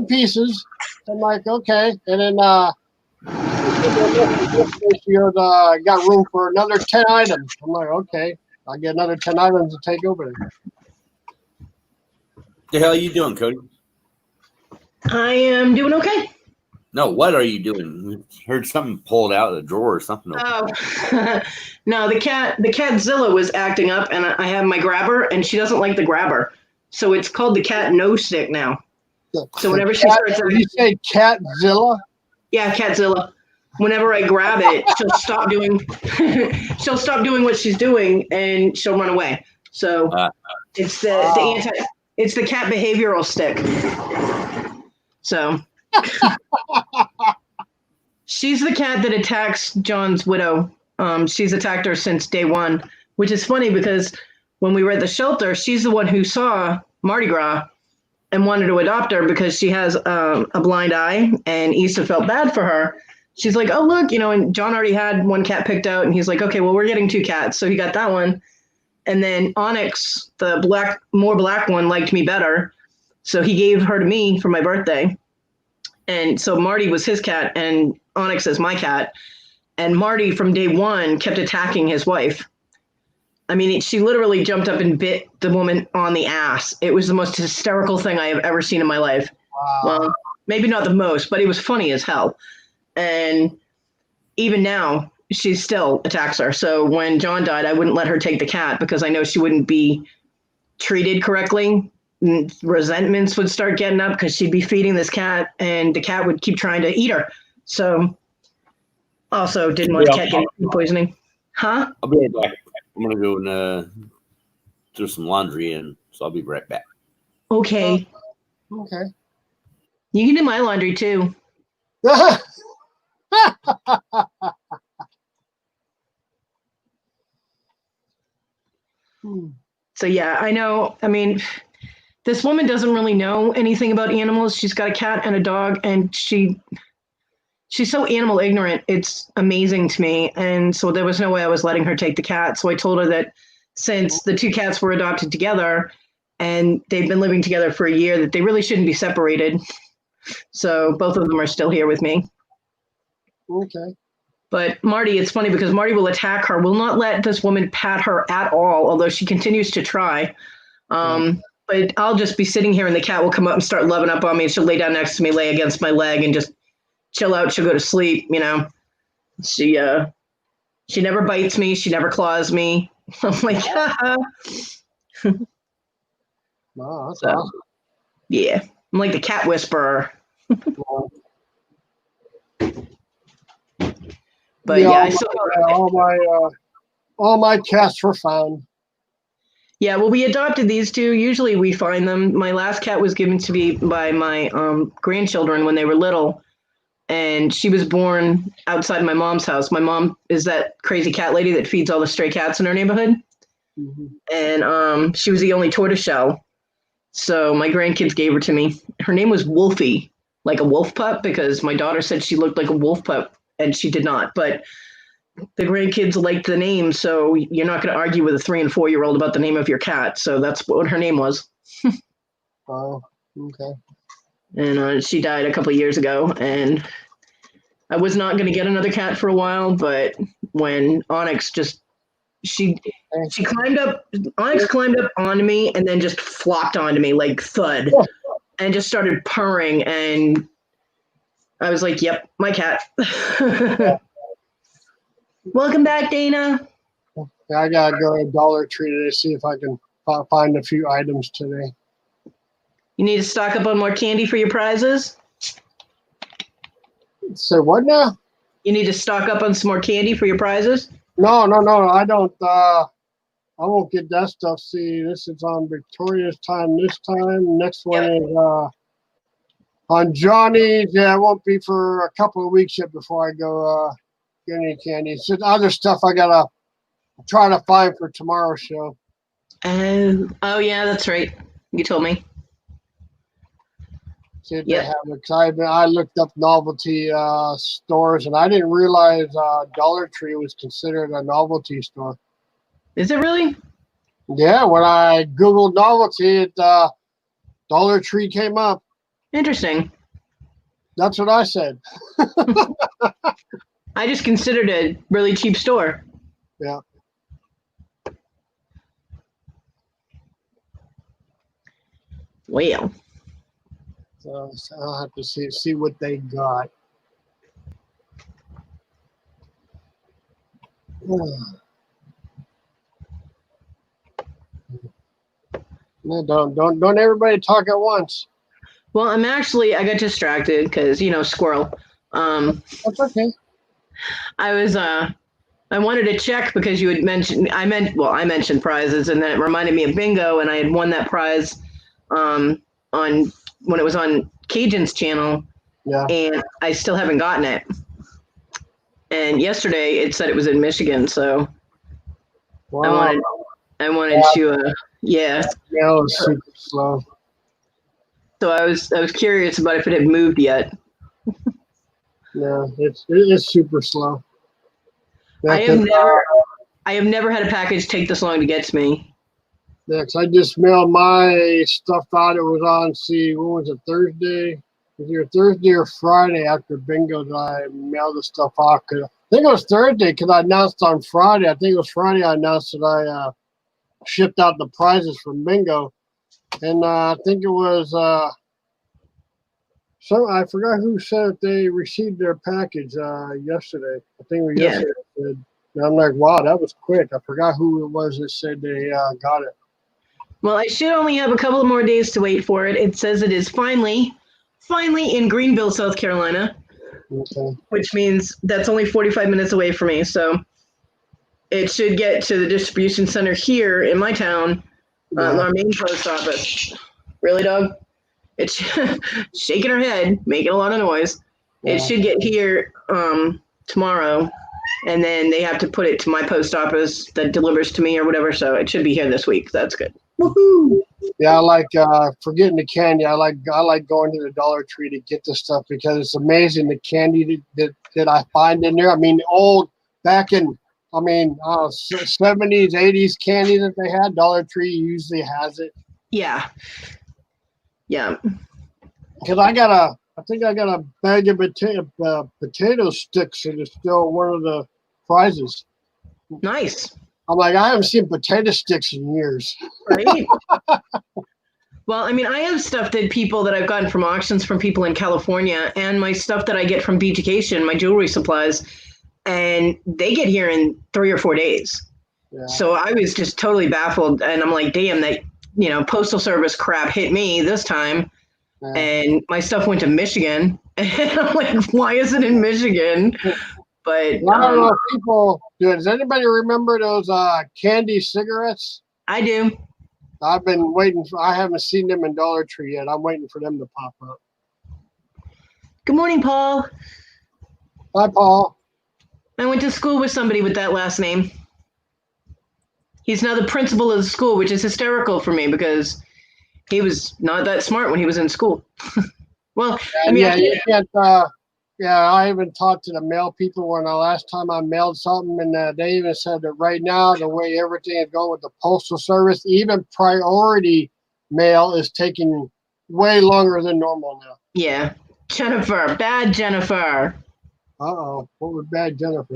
pieces. I'm like, okay. And then she goes, got room for another 10 items. I'm like, okay, I'll get another 10 items to take over there. The hell are you doing, Cody? I am doing okay. No, what are you doing? Heard something pulled out of the drawer or something. Oh, no, the Catzilla was acting up, and I have my grabber, and she doesn't like the grabber. So it's called the cat no stick now. So whenever she starts... Did you say Catzilla? Yeah, Catzilla. Whenever I grab it, she'll stop doing what she's doing, and she'll run away. So it's it's the cat behavioral stick. So she's the cat that attacks John's widow. She's attacked her since day one, which is funny because when we were at the shelter, she's the one who saw Mardi Gras and wanted to adopt her because she has a blind eye, and Issa felt bad for her. She's like, oh, look, and John already had one cat picked out, and he's like, okay, well, we're getting 2 cats. So he got that one. And then Onyx, the more black one, liked me better. So he gave her to me for my birthday. And so Marty was his cat and Onyx is my cat. And Marty from day one kept attacking his wife. I mean, she literally jumped up and bit the woman on the ass. It was the most hysterical thing I have ever seen in my life. Wow. Well, maybe not the most, but it was funny as hell. And even now, she still attacks her. So when John died, I wouldn't let her take the cat because I know she wouldn't be treated correctly. Resentments would start getting up because she'd be feeding this cat and the cat would keep trying to eat her. So also didn't want the cat getting food poisoning. Huh? I'll be right back. I'm going to go and do some laundry, and so I'll be right back. Okay. Okay. You can do my laundry too. So yeah, I know. I mean, this woman doesn't really know anything about animals. She's got a cat and a dog, and she's so animal ignorant. It's amazing to me. And so there was no way I was letting her take the cat. So I told her that since the 2 cats were adopted together, and they've been living together for a year, that they really shouldn't be separated. So both of them are still here with me. Okay. But Marty, it's funny because Marty will attack her, will not let this woman pat her at all, although she continues to try. But I'll just be sitting here and the cat will come up and start loving up on me. She'll lay down next to me, lay against my leg, and just chill out. She'll go to sleep, you know. She never bites me. She never claws me. I'm like, Wow, that's So, awesome. yeah. I'm like the cat whisperer. But yeah, I still all my cats were found. Yeah, well, we adopted these two. Usually we find them. My last cat was given to me by my grandchildren when they were little. And she was born outside my mom's house. My mom is that crazy cat lady that feeds all the stray cats in her neighborhood. Mm-hmm. And she was the only tortoiseshell. So my grandkids gave her to me. Her name was Wolfie, like a wolf pup, because my daughter said she looked like a wolf pup, and she did not. But the grandkids liked the name, so you're not going to argue with a 3 and 4-year-old about the name of your cat. So that's what her name was. Oh, okay. And she died a couple of years ago, and I was not going to get another cat for a while, but when Onyx she climbed up, Onyx climbed up onto me and then just flopped onto me like thud and just started purring, and I was like, yep, my cat. Welcome back, Dana. Yeah, I gotta go to Dollar Tree today, see if I can find a few items today. You need to stock up on more candy for your prizes? So what now? You need to stock up on some more candy for your prizes? No, I don't. I won't get that stuff. See, this is on Victoria's time this time. Next one is on Johnny's. Yeah, it won't be for a couple of weeks yet before I go get any candy. It's just other stuff I gotta try to find for tomorrow's show. Oh yeah, that's right. You told me. See if they have it. 'Cause I looked up novelty stores, and I didn't realize Dollar Tree was considered a novelty store. Is it really? Yeah, when I Googled novelty, Dollar Tree came up. Interesting. That's what I said. I just considered it a really cheap store. Yeah. Well. So I'll have to see what they got. No, don't everybody talk at once. Well, I got distracted because, squirrel. That's okay. I wanted to check because you had mentioned, I mentioned prizes, and then it reminded me of bingo, and I had won that prize on when it was on Cajun's channel. Yeah. And I still haven't gotten it. And yesterday it said it was in Michigan, so Wow. I wanted to Yeah, it was super slow. So I was curious about if it had moved yet. No, it is super slow. Yeah, I have never had a package take this long to get to me. Yeah, 'cause I just mailed my stuff out. It was on, what was it, Thursday? It was either Thursday or Friday after bingo that I mailed the stuff out. I think it was Thursday because I announced on Friday. I think it was Friday I announced that I shipped out the prizes from bingo. And I think it was, I forgot who said they received their package yesterday. I think it was yesterday. And I'm like, wow, that was quick. I forgot who it was that said they got it. Well, I should only have a couple of more days to wait for it. It says it is finally in Greenville, South Carolina, Okay. which means that's only 45 minutes away from me. So it should get to the distribution center here in my town, our main post office. Really, dog? It's shaking her head, making a lot of noise. Yeah. It should get here tomorrow, and then they have to put it to my post office that delivers to me or whatever. So it should be here this week. That's good. Woohoo! Yeah, I like forgetting the candy. I like going to the Dollar Tree to get this stuff because it's amazing the candy that I find in there. I mean, back in 70s, 80s candy that they had. Dollar Tree usually has it. Yeah. Yeah. Because I think I got a bag of potato sticks, and it's still one of the prizes. Nice. I'm like, I haven't seen potato sticks in years. Right? Well, I mean, I have stuff that I've gotten from auctions from people in California, and my stuff that I get from Beachucation, my jewelry supplies, and they get here in 3 or 4 days. Yeah. So I was just totally baffled, and I'm like, damn, that postal service crap hit me this time, Yeah. and my stuff went to Michigan, and I'm like, why is it in Michigan? But Well, I don't know if people. Does anybody remember those candy cigarettes? I do. I've been waiting for. I haven't seen them in Dollar Tree yet. I'm waiting for them to pop up. Good morning, Paul. Hi, Paul. I went to school with somebody with that last name. He's now the principal of the school, which is hysterical for me because he was not that smart when he was in school. Well, I mean, yeah, you can't. Yeah, I even talked to the mail people when the last time I mailed something, and they even said that right now, the way everything is going with the postal service, even priority mail is taking way longer than normal now. yeah, Jennifer, bad Jennifer. Uh-oh, what was bad, Jennifer?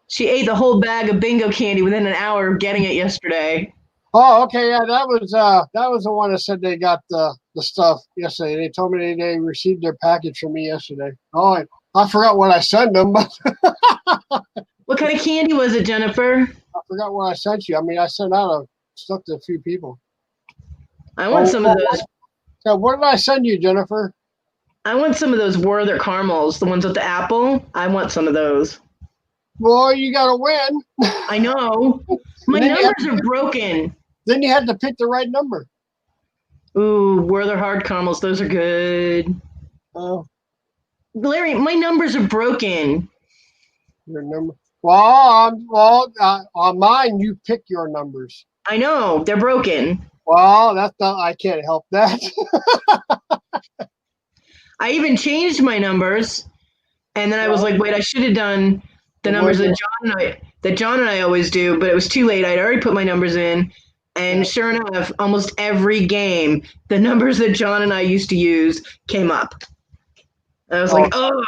She ate the whole bag of bingo candy within an hour of getting it yesterday. Oh, okay, yeah, that was the one that said they got the stuff yesterday. They told me they received their package from me yesterday. Oh, I forgot what I sent them, but What kind of candy was it, Jennifer? I forgot what I sent you. I mean, I sent out stuff to a few people. I want some of those. So what did I send you, Jennifer? I want some of those Werther caramels, the ones with the apple. I want some of those. Well, you got to win. I know. My numbers are broken. Then you had to pick the right number. Ooh, Werther hard caramels. Those are good. Oh, Larry, my numbers are broken. your number. Well, on mine, you pick your numbers. I know. They're broken. Well, that's not. I can't help that. I even changed my numbers, and then I was like, wait, I should have done the numbers that John and I always do, but it was too late. I'd already put my numbers in, and sure enough, almost every game, the numbers that John and I used to use came up. And I was like, oh,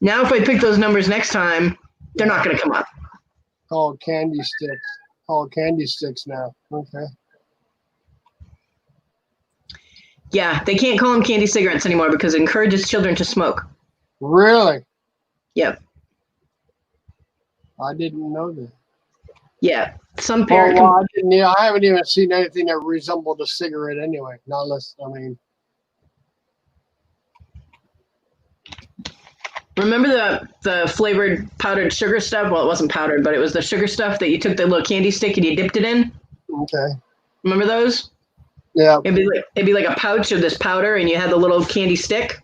now if I pick those numbers next time, they're not going to come up. Called candy sticks. Called candy sticks now. Okay. Yeah, they can't call them candy cigarettes anymore because it encourages children to smoke. Really? Yep. I didn't know that. Yeah. Some parent. I haven't even seen anything that resembled a cigarette anyway. Not unless, I mean. Remember the flavored powdered sugar stuff? Well, it wasn't powdered, but it was the sugar stuff that you took the little candy stick and you dipped it in. Okay. Remember those? Yeah. It'd be like a pouch of this powder, and you had the little candy stick,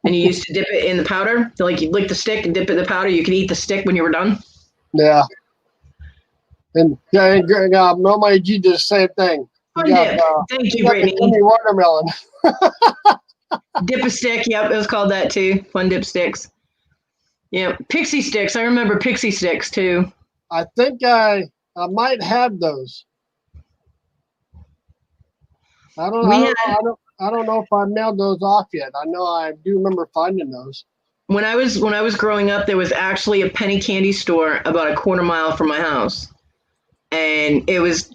and you used to dip it in the powder. So like you lick the stick and dip it in the powder. You could eat the stick when you were done. Yeah. And nobody did the same thing. Fun dip. Thank you, Brittany. Watermelon. Dip a stick. Yep, it was called that too. Fun dip sticks. Yeah, pixie sticks. I remember pixie sticks too. I think I might have those. I don't know if I mailed those off yet. I know I do remember finding those. When I was growing up, there was actually a penny candy store about a quarter mile from my house, and it was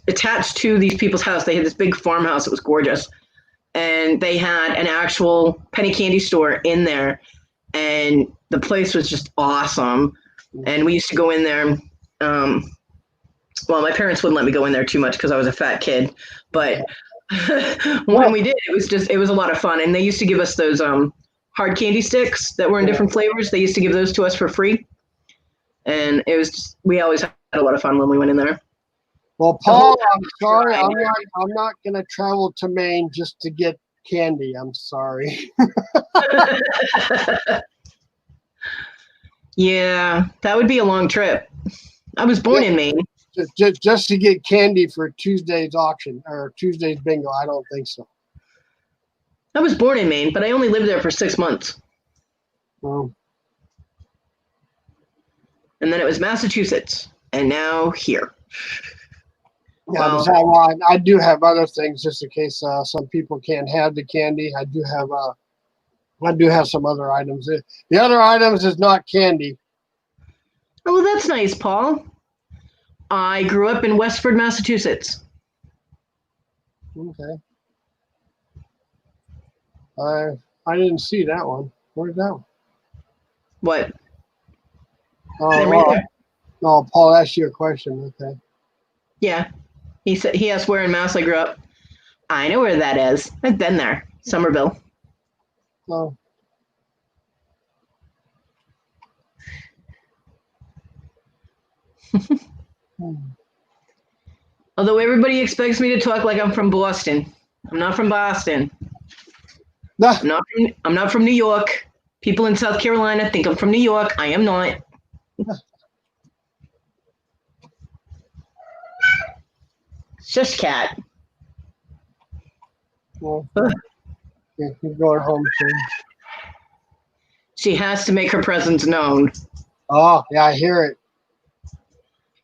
attached to these people's house. They had this big farmhouse. It was gorgeous, and they had an actual penny candy store in there, and the place was just awesome. And we used to go in there. Well, my parents wouldn't let me go in there too much because I was a fat kid, but when we did, it was a lot of fun. And they used to give us those hard candy sticks that were in different flavors. They used to give those to us for free, and we always had a lot of fun when we went in there. Well, Paul, I'm sorry, I'm not gonna travel to Maine just to get candy. I'm sorry. Yeah, that would be a long trip. I was born in Maine. Just to get candy for Tuesday's auction or Tuesday's bingo. I don't think so. I was born in Maine, but I only lived there for 6 months. Well, And then it was Massachusetts, and now here. Yeah, Well, I do have other things just in case some people can't have the candy. I do have some other items. The other items is not candy. oh, that's nice, Paul. I grew up in Westford, Massachusetts. Okay. I didn't see that one. Where's that one? What? Oh, Right there. no, Paul asked you a question. Okay. Yeah. He asked where in Mass I grew up. I know where that is. I've been there. Somerville. Oh. Although everybody expects me to talk like I'm from Boston. I'm not from Boston. Nah. I'm not from New York. People in South Carolina think I'm from New York. I am not. Shush, cat. Well, yeah, he's going home soon. She has to make her presence known. Oh, yeah, I hear it.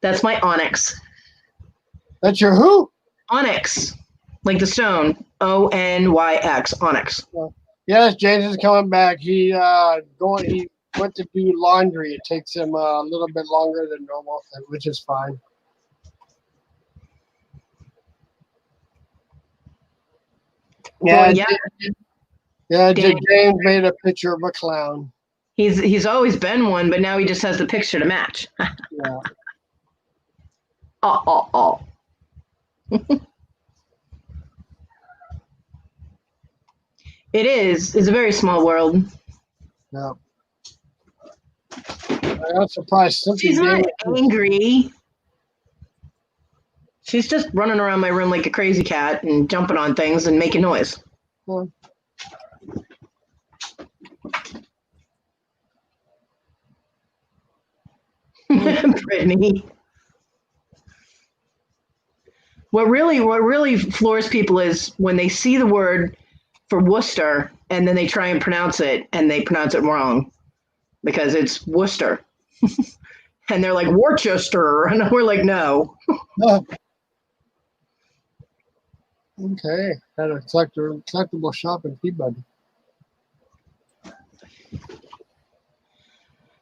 That's my onyx. That's your who? Onyx. Like the stone. Onyx. Onyx. Yes, Jason's coming back. He went to do laundry. It takes him a little bit longer than normal, which is fine. Well, Yeah, Dang. James made a picture of a clown. He's always been one, but now he just has the picture to match. Yeah. Oh. It is. It's a very small world. Yeah. I'm not surprised. She's not angry. She's just running around my room like a crazy cat and jumping on things and making noise. Well, Brittany. What really floors people is when they see the word for Worcester and then they try and pronounce it and they pronounce it wrong because it's Worcester. And they're like Worcester, and we're like, no. okay. Had a collectible shop in Peabody.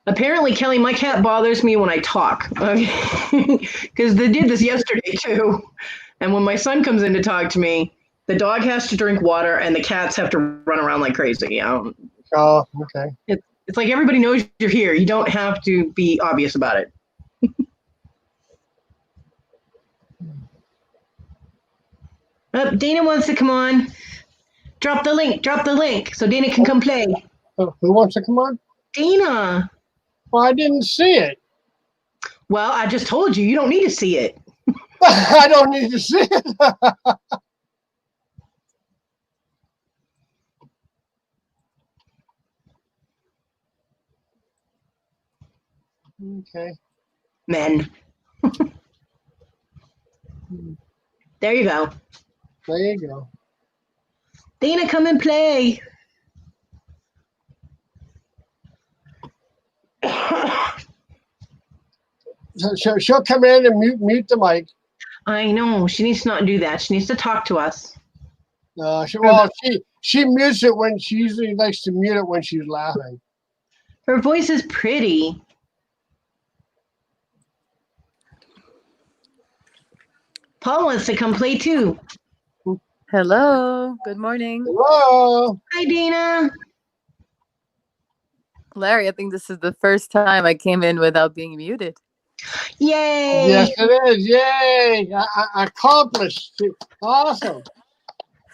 Apparently, Kelly, my cat bothers me when I talk. Because they did this yesterday too. And when my son comes in to talk to me, the dog has to drink water and the cats have to run around like crazy. Oh, okay. It's like everybody knows you're here. You don't have to be obvious about it. Dana wants to come on. Drop the link so Dana can come play. Who wants to come on? Dana. Well, I didn't see it. Well, I just told you don't need to see it. I don't need to see it. Okay. Men. There you go. There you go. Dana, come and play. She'll come in and mute the mic. I know. She needs to not do that. She needs to talk to us. She mutes it when she usually likes to mute it when she's laughing. Her voice is pretty. Paul wants to come play too. Hello. Good morning. Hello. Hi, Dana. Larry, I think this is the first time I came in without being muted. Yay. Yes, it is. Yay. I accomplished. Awesome.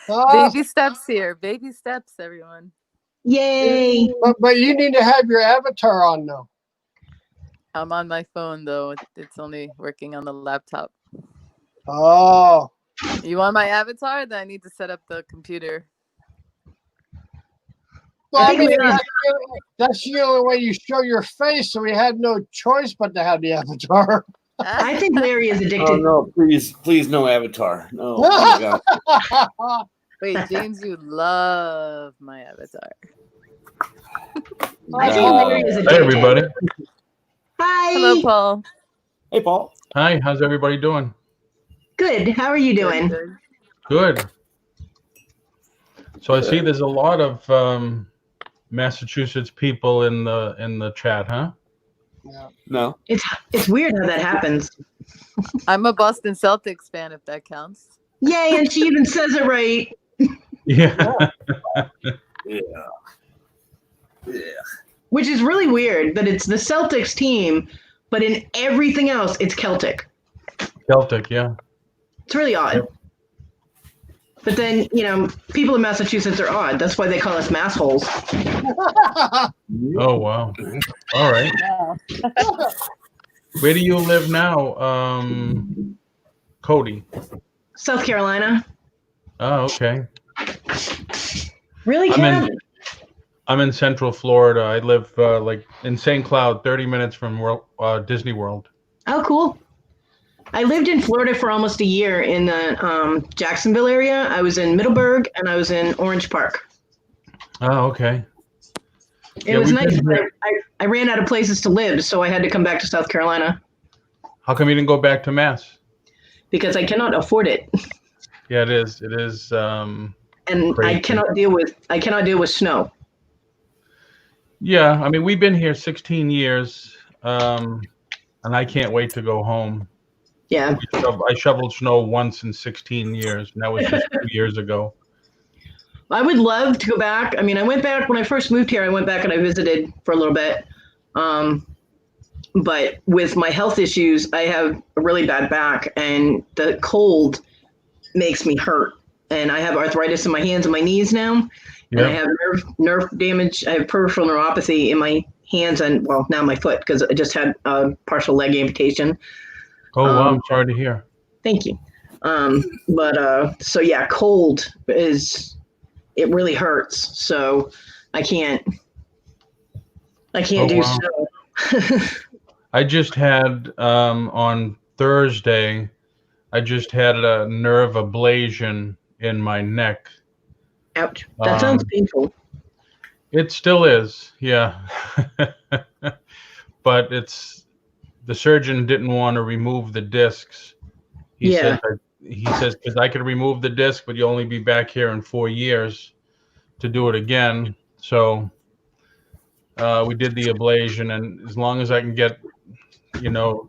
Baby steps here. Baby steps, everyone. Yay. But you need to have your avatar on now. I'm on my phone, though. It's only working on the laptop. Oh. You want my avatar? Then I need to set up the computer. Well, I mean, that's the only way you show your face, so we had no choice but to have the avatar. I think Larry is addicted. Oh no! Please, no avatar. No. Oh my God. Wait, James, you love my avatar. I think Larry is addicted. Hey, everybody. Hi. Hello, Paul. Hey, Paul. Hi, how's everybody doing? Good. How are you doing? Good. Good. So I see there's a lot of Massachusetts people in the chat, huh? Yeah. No. It's weird how that happens. I'm a Boston Celtics fan, if that counts. Yay, and she even says it right. Yeah. Yeah. Yeah. Which is really weird that it's the Celtics team, but in everything else, it's Celtic. Celtic, yeah. It's really odd. Yep. But then, people in Massachusetts are odd. That's why they call us massholes. Oh wow. All right. Where do you live now, Cody? South Carolina. Oh, okay. Really, Kat? I'm in Central Florida. I live like in St. Cloud, 30 minutes from Disney World. Oh, cool. I lived in Florida for almost a year in the Jacksonville area. I was in Middleburg and I was in Orange Park. Oh, okay. It was nice. I ran out of places to live, so I had to come back to South Carolina. How come you didn't go back to Mass? Because I cannot afford it. Yeah, it is. It is. And crazy. I cannot deal with snow. Yeah, I mean, we've been here 16 years, and I can't wait to go home. Yeah. I shoveled snow once in 16 years, and that was just 2 years ago. I would love to go back. I mean, I went back when I first moved here. I went back and I visited for a little bit. But with my health issues, I have a really bad back, and the cold makes me hurt. And I have arthritis in my hands and my knees now. Yeah. And I have nerve damage. I have peripheral neuropathy in my hands and, well, now my foot, because I just had a partial leg amputation. Oh, wow. I'm sorry to hear. Thank you. So yeah, cold it really hurts. So I can't do wow. snow. I just had, on Thursday, I just had a nerve ablation in my neck. Ouch. That sounds painful. It still is, yeah. But the surgeon didn't want to remove the discs. He says because I could remove the disc, but you'll only be back here in 4 years to do it again. So we did the ablation, and as long as I can get,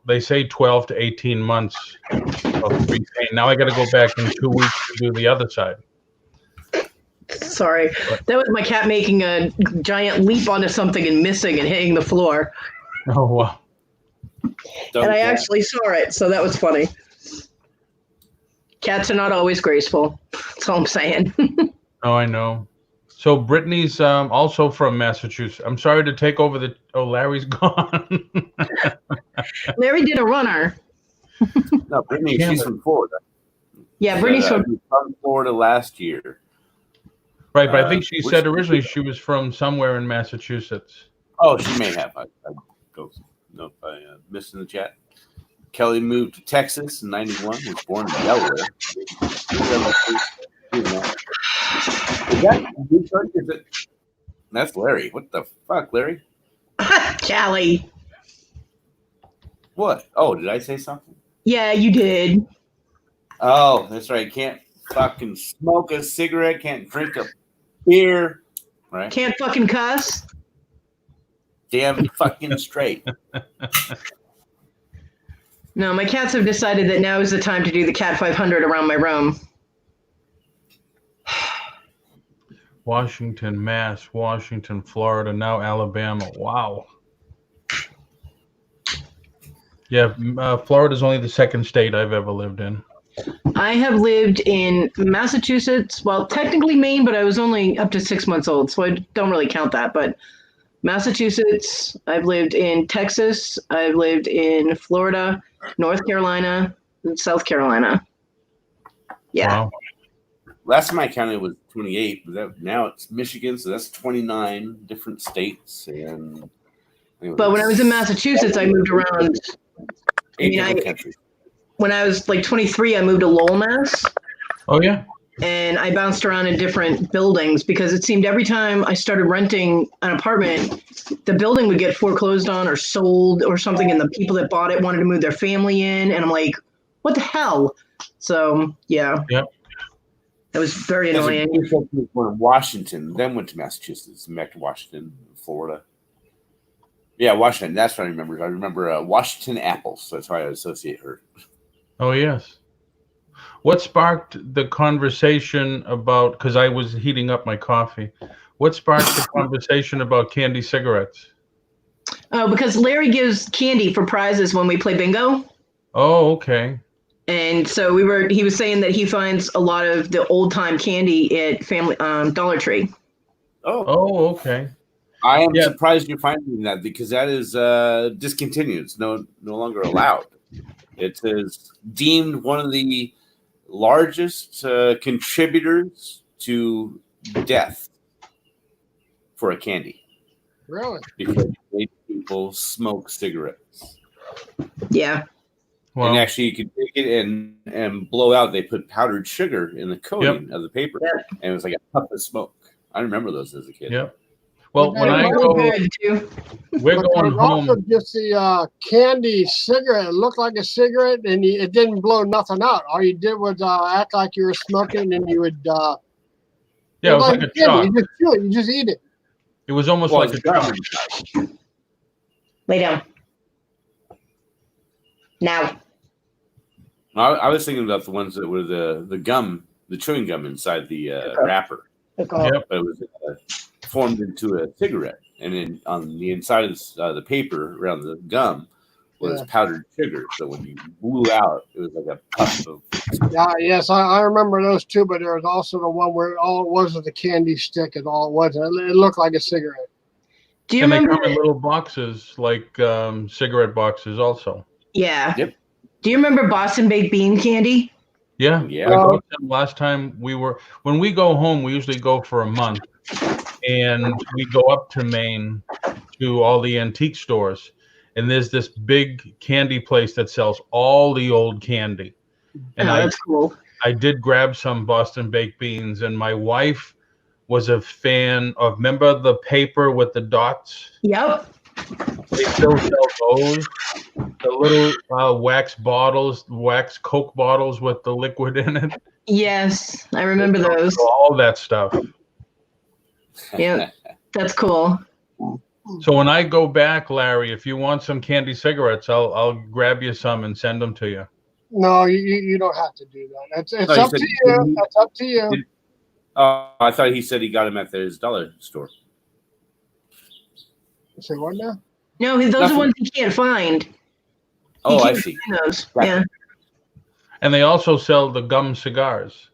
they say 12 to 18 months of free pain. Now I got to go back in 2 weeks to do the other side. Sorry. That was my cat making a giant leap onto something and missing and hitting the floor. Oh, wow. And I actually saw it, so that was funny. Cats are not always graceful. That's all I'm saying. Oh, I know. So Brittany's also from Massachusetts. I'm sorry to take over Larry's gone. Larry did a runner. No, Brittany, she's from Florida. Yeah, Brittany's from Florida last year. Right, but I think she said originally she was from somewhere in Massachusetts. Oh, she may have. I don't know if I missed in the chat. Kelly moved to Texas in '91. Was born in Delaware. That's Larry. What the fuck, Larry? Callie. What? Oh, did I say something? Yeah, you did. Oh, that's right. Can't fucking smoke a cigarette. Can't drink a beer. Right? Can't fucking cuss. Damn fucking straight. No, my cats have decided that now is the time to do the Cat 500 around my room. Washington, Mass, Washington, Florida, now Alabama. Wow. Yeah, Florida's only the second state I've ever lived in. I have lived in Massachusetts, well, technically Maine, but I was only up to 6 months old, so I don't really count that. But Massachusetts, I've lived in Texas, I've lived in Florida, North Carolina, and South Carolina. Yeah. Wow. Last time I counted was 28, but now it's Michigan, so that's 29 different states. And but when I was in Massachusetts, I moved around. When I was like 23, I moved to Lowell, Mass. Oh, yeah? And I bounced around in different buildings because it seemed every time I started renting an apartment, the building would get foreclosed on or sold or something, and the people that bought it wanted to move their family in. And I'm like, what the hell? So yeah, Yep. that was very Because annoying. we were in Washington, then went to Massachusetts, and back to Washington, Florida. Yeah, Washington. That's what I remember. I remember Washington apples. That's why I associate her. Oh, yes. What sparked the conversation about, because I was heating up my coffee, what sparked the conversation about candy cigarettes? Oh, because Larry gives candy for prizes when we play bingo. Oh, okay. And so he was saying that he finds a lot of the old time candy at Family Dollar Tree. Oh, okay. I am Yeah. surprised you're finding that because that is discontinued. It's no longer allowed. It is deemed one of the largest contributors to death for a candy Really? because people smoke cigarettes. Yeah. Well, And actually, you could take it and blow out. They put powdered sugar in the coating of the paper, and it was like a puff of smoke. I remember those as a kid. yep. Well, But when they I were go, Good too. we're But going there's also home. just the candy cigarette. It looked like a cigarette, and it didn't blow nothing out. All you did was act like you were smoking, and you would. Yeah, it was like a chalk. You just chew it. You just eat it. It was almost Well, like a chalk. Lay down. Now. I was thinking about the ones that were the gum, the chewing gum inside the wrapper, Yep. but it was formed into a cigarette, and then on the inside of the paper around the gum was powdered sugar. So when you blew out, it was like a puff of. Yeah, yes, I remember those too. But there was also the one where all it was a candy stick, and all it was. It looked like a cigarette. Do you And they remember? come in little boxes, like cigarette boxes also. Yeah. Yep. Do you remember Boston baked bean candy? Yeah. Yeah. I got them last time when we go home, we usually go for a month. And we go up to Maine to all the antique stores. And there's this big candy place that sells all the old candy. And that's cool. I did grab some Boston baked beans, and my wife was a fan of, remember the paper with the dots? Yep. They still sell those. The little wax Coke bottles with the liquid in it. Yes, I remember those. All that stuff. Yeah, that's cool. So when I go back, Larry, if you want some candy cigarettes, I'll grab you some and send them to you. No, you don't have to do that. It's No, up to you. That's up to you. I thought he said he got him at his dollar store. Say what now? No, those Nothing. are ones you can't find. Oh, I can't see. find those. Gotcha. Yeah. And they also sell the gum cigars.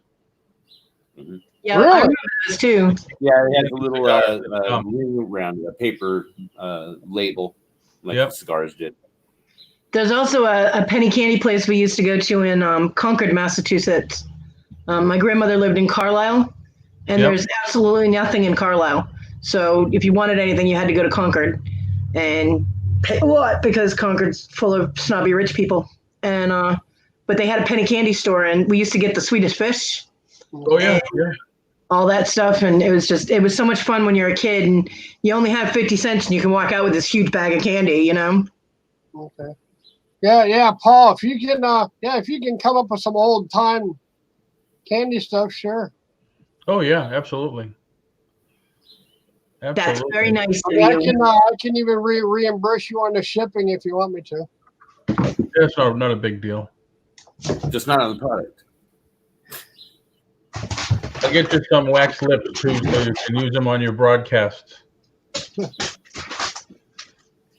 Mm-hmm. Yeah, Really? I remember those too. Yeah, it has a little ring around a paper label, like the cigars did. There's also a penny candy place we used to go to in Concord, Massachusetts. My grandmother lived in Carlisle, and there's absolutely nothing in Carlisle. So if you wanted anything, you had to go to Concord and pay a lot because Concord's full of snobby rich people. And but they had a penny candy store, and we used to get the Swedish fish. Oh yeah, all that stuff, and it was so much fun when you're a kid and you only have 50 cents and you can walk out with this huge bag of candy, you know. Okay. Yeah, Paul, if you can come up with some old time candy stuff, sure. Oh yeah, absolutely. That's very nice of I you. I can even reimburse you on the shipping if you want me to. That's not a big deal. Just not on the product. I'll get you some wax lips too, so you can use them on your broadcasts.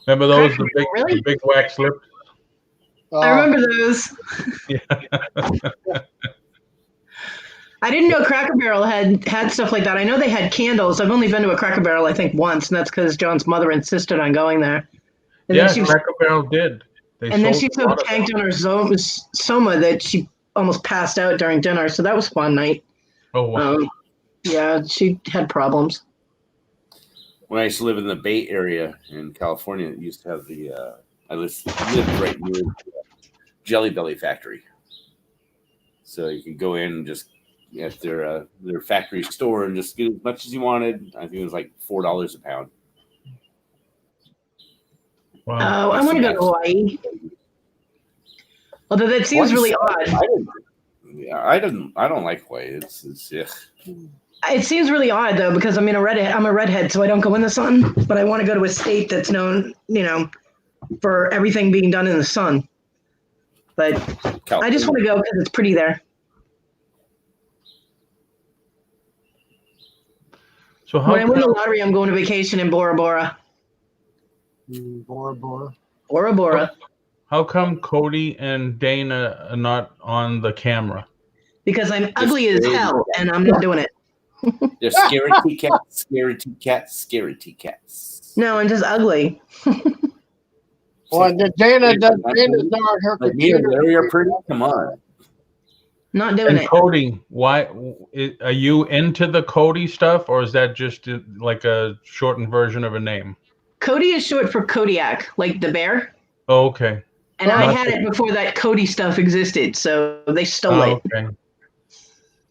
Remember those, the big wax lips? I remember those. Yeah. I didn't know Cracker Barrel had stuff like that. I know they had candles. I've only been to a Cracker Barrel, I think, once, and that's because John's mother insisted on going there. And Yeah, Cracker Barrel did. And then she so tanked on her soma that she almost passed out during dinner. So that was a fun night. Oh, wow. Yeah, she had problems. When I used to live in the Bay Area in California, it used to have I lived right near the Jelly Belly factory. So you could go in and just at their factory store and just get as much as you wanted. I think it was like $4 a pound. Wow. I want to go to Hawaii. Although that seems really odd. Yeah, I don't like white. It's yeah. It seems really odd though, because I'm a redhead, so I don't go in the sun. But I want to go to a state that's known, for everything being done in the sun. But I just want to go because it's pretty there. So When I win the lottery, I'm going to vacation in Bora Bora. Bora Bora. Bora Bora. How come Cody and Dana are not on the camera? Because I'm ugly as hell, and I'm not doing it. They're scaredy cats, scaredy cats, scaredy cats. No, I'm just ugly. Well, Dana's not her Like me and computer. Larry are pretty. Come on. Not doing And it. Cody, why are you into the Cody stuff, or is that just like a shortened version of a name? Cody is short for Kodiak, like the bear. Oh, okay. And I had it before that Cody stuff existed, so they stole it. Okay.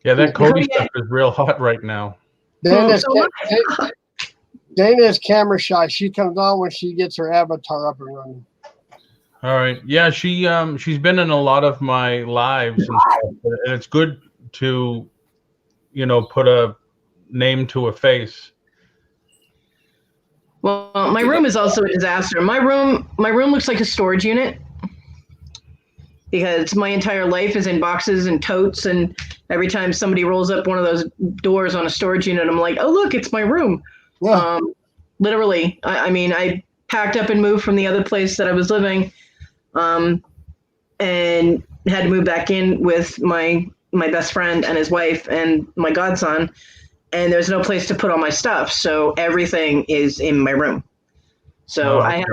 Yeah, that Cody stuff is real hot right now. Dana's camera shy. She comes on when she gets her avatar up and running. All right. Yeah, she's been in a lot of my lives and stuff, and it's good to, put a name to a face. Well, my room is also a disaster. My room looks like a storage unit because my entire life is in boxes and totes, and every time somebody rolls up one of those doors on a storage unit, I'm like, oh, look, it's my room. Yeah. Literally. I packed up and moved from the other place that I was living, and had to move back in with my best friend and his wife and my godson, and there's no place to put all my stuff, so everything is in my room. So I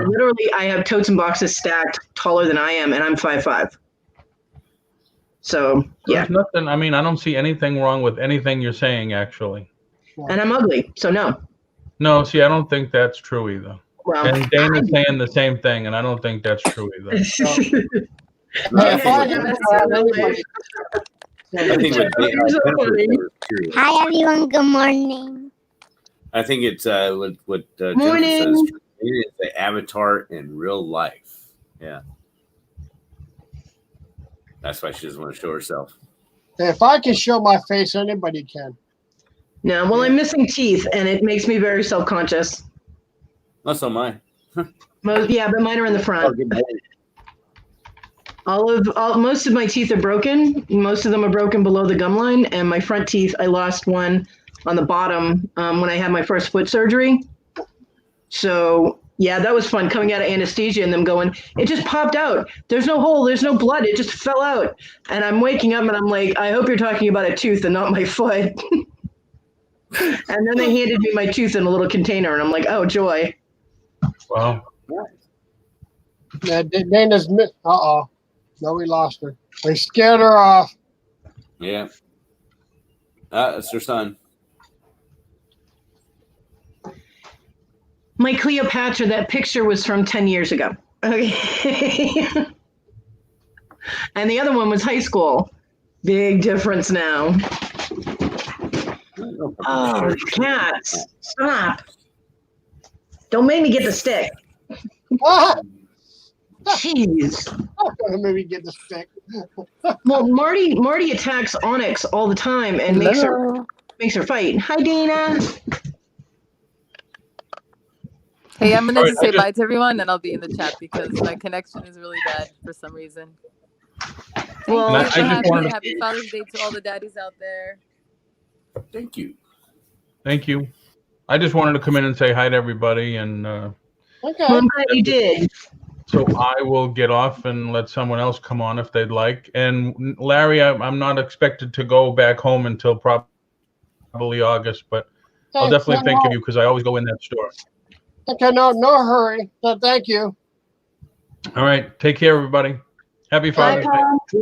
have totes and boxes stacked taller than I am, and I'm 5'5". So yeah. There's nothing. I don't see anything wrong with anything you're saying, actually. And I'm ugly, so no. No, see, I don't think that's true either. Well, And Dana's saying the same thing, and I don't think that's true either. I think Hi everyone, good morning. I think it's what Jennifer Morning. says. It's the avatar in real life. Yeah. That's why she doesn't want to show herself. If I can show my face, anybody can. No, well, I'm missing teeth, and it makes me very self-conscious. Not so mine. But mine are in the Oh, front. good night. Most of my teeth are broken. Most of them are broken below the gum line, and my front teeth, I lost one on the bottom when I had my first foot surgery. So yeah, that was fun coming out of anesthesia and them going, it just popped out. There's no hole. There's no blood. It just fell out. And I'm waking up and I'm like, I hope you're talking about a tooth and not my foot. And then they handed me my tooth in a little container, and I'm like, oh, joy. Wow. Yeah, Dana's no, we lost her. They scared her off. Yeah. It's her son. My Cleopatra, that picture was from 10 years ago. Okay. And the other one was high school. Big difference now. Oh, cats. Stop. Don't make me get the stick. Jeez. Maybe get the stick. Well, Marty attacks Onyx all the time and makes her fight. Hi, Dana. Hey, I'm gonna just say bye to everyone, and I'll be in the chat because my connection is really bad for some reason. Well, I just wanted Happy Father's Day to all the daddies out there. Thank you. Thank you. I just wanted to come in and say hi to everybody, and Okay. Well, I'm glad you did. so I will get off and let someone else come on if they'd like. And Larry, I'm not expected to go back home until probably August, but I'll definitely think of you because I always go in that store. Okay, no hurry. So thank you. All right. Take care, everybody. Happy Father's Day.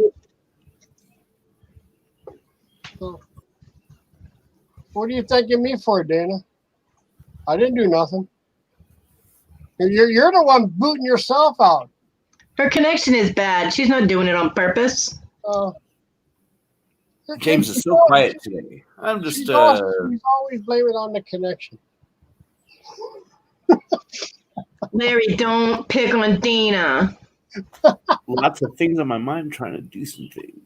What are you thanking me for, Dana? I didn't do nothing. You're the one booting yourself out. Her connection is bad. She's not doing it on purpose. James is so quiet today. I'm just He's always blaming on the connection. Larry, don't pick on Dana. lots of things on my mind trying to do some things.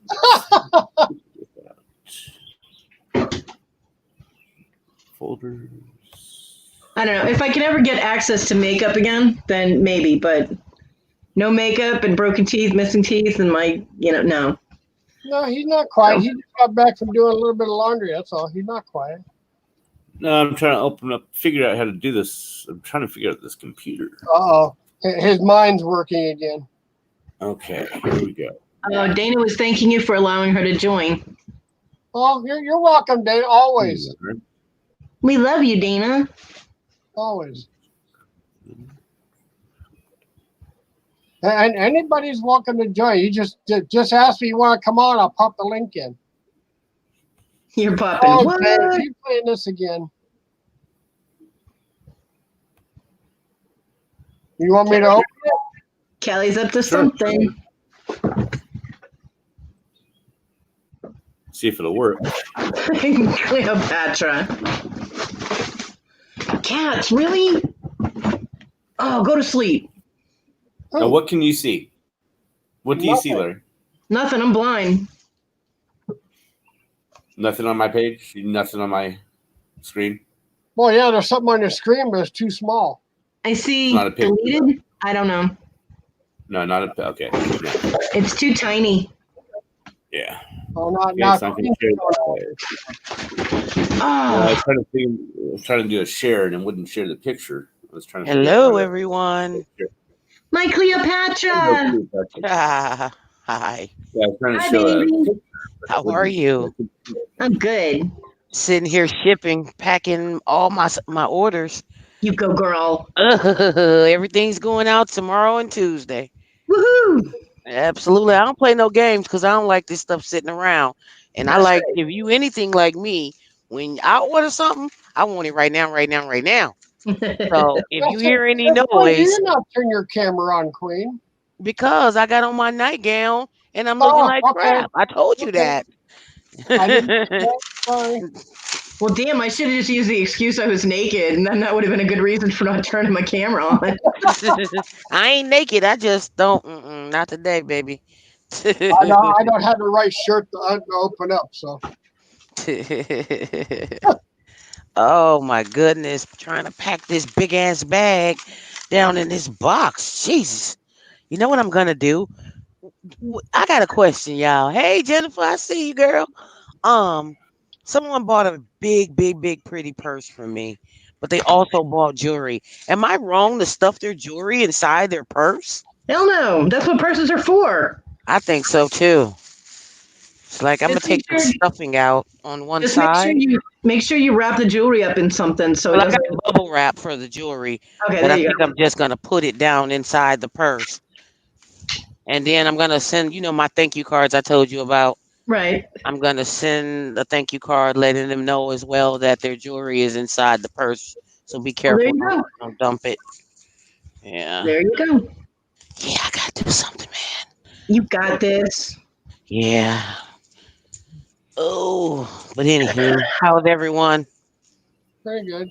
Folders. I don't know. If I can ever get access to makeup again, then maybe. But no makeup and broken teeth, missing teeth, and no. No, he's not quiet. He just got back from doing a little bit of laundry. That's all. He's not quiet. No, I'm trying to figure out how to do this. I'm trying to figure out this computer. Uh-oh. His mind's working again. Okay, here we go. Dana was thanking you for allowing her to join. Oh, you're welcome, Dave. Always. We love you, Dana. Always. And anybody's welcome to join. You just ask me you want to come on. I'll pop the link in. You're popping. Oh, What? Dave, you playing this again? You want me to open it? Kelly's up to something. See if it'll work. Cleopatra. Cats, really? Oh, go to sleep. Now, what can you see? What do you see, Larry? Nothing. I'm blind. Nothing on my page? Nothing on my screen? Well, yeah, there's something on your screen, but it's too small. I see Not a picture, deleted. I don't know. No, not a. Okay. No. It's too tiny. Yeah. Oh, not. Okay, so I can share that. I was trying to do a share and it wouldn't share the picture. I was trying to. Hello, everyone. My Cleopatra. Hi. Yeah, I was trying to Hi, show baby. How are you? I'm good. Sitting here shipping, packing all my orders. You go, girl. Everything's going out tomorrow and Tuesday. Woohoo! Absolutely. I don't play no games because I don't like this stuff sitting around. And I That's like, right. if you anything like me, when I order something, I want it right now, right now, right now. So if you hear any Why do noise, you not turn your camera on, Queen? because I got on my nightgown and I'm looking like crap. I told you that. I didn't. Sorry. Well, damn, I should have just used the excuse I was naked, and then that would have been a good reason for not turning my camera on. I ain't naked. I just don't. Not today, baby. I don't have the right shirt to open up, so. Oh my goodness! Trying to pack this big ass bag down in this box. Jesus. You know what I'm gonna do? I got a question, y'all. Hey, Jennifer, I see you, girl. Someone bought a big, pretty purse for me, but they also bought jewelry. Am I wrong to stuff their jewelry inside their purse? Hell no. That's what purses are for. I think so too. It's like I'm gonna Just take the stuffing out on one Just side. make sure you wrap the jewelry up in something so Well, it I doesn't. got bubble wrap for the jewelry, Okay, but there I you think go. I'm just gonna put it down inside the purse, and then I'm gonna send my thank you cards I told you about. Right. I'm gonna send a thank you card, letting them know as well that their jewelry is inside the purse. So be Well, there careful, you go. don't dump it. Yeah. There you go. Yeah, I gotta do something, man. You got this. Yeah. Oh, but anywho, how's everyone? Very good.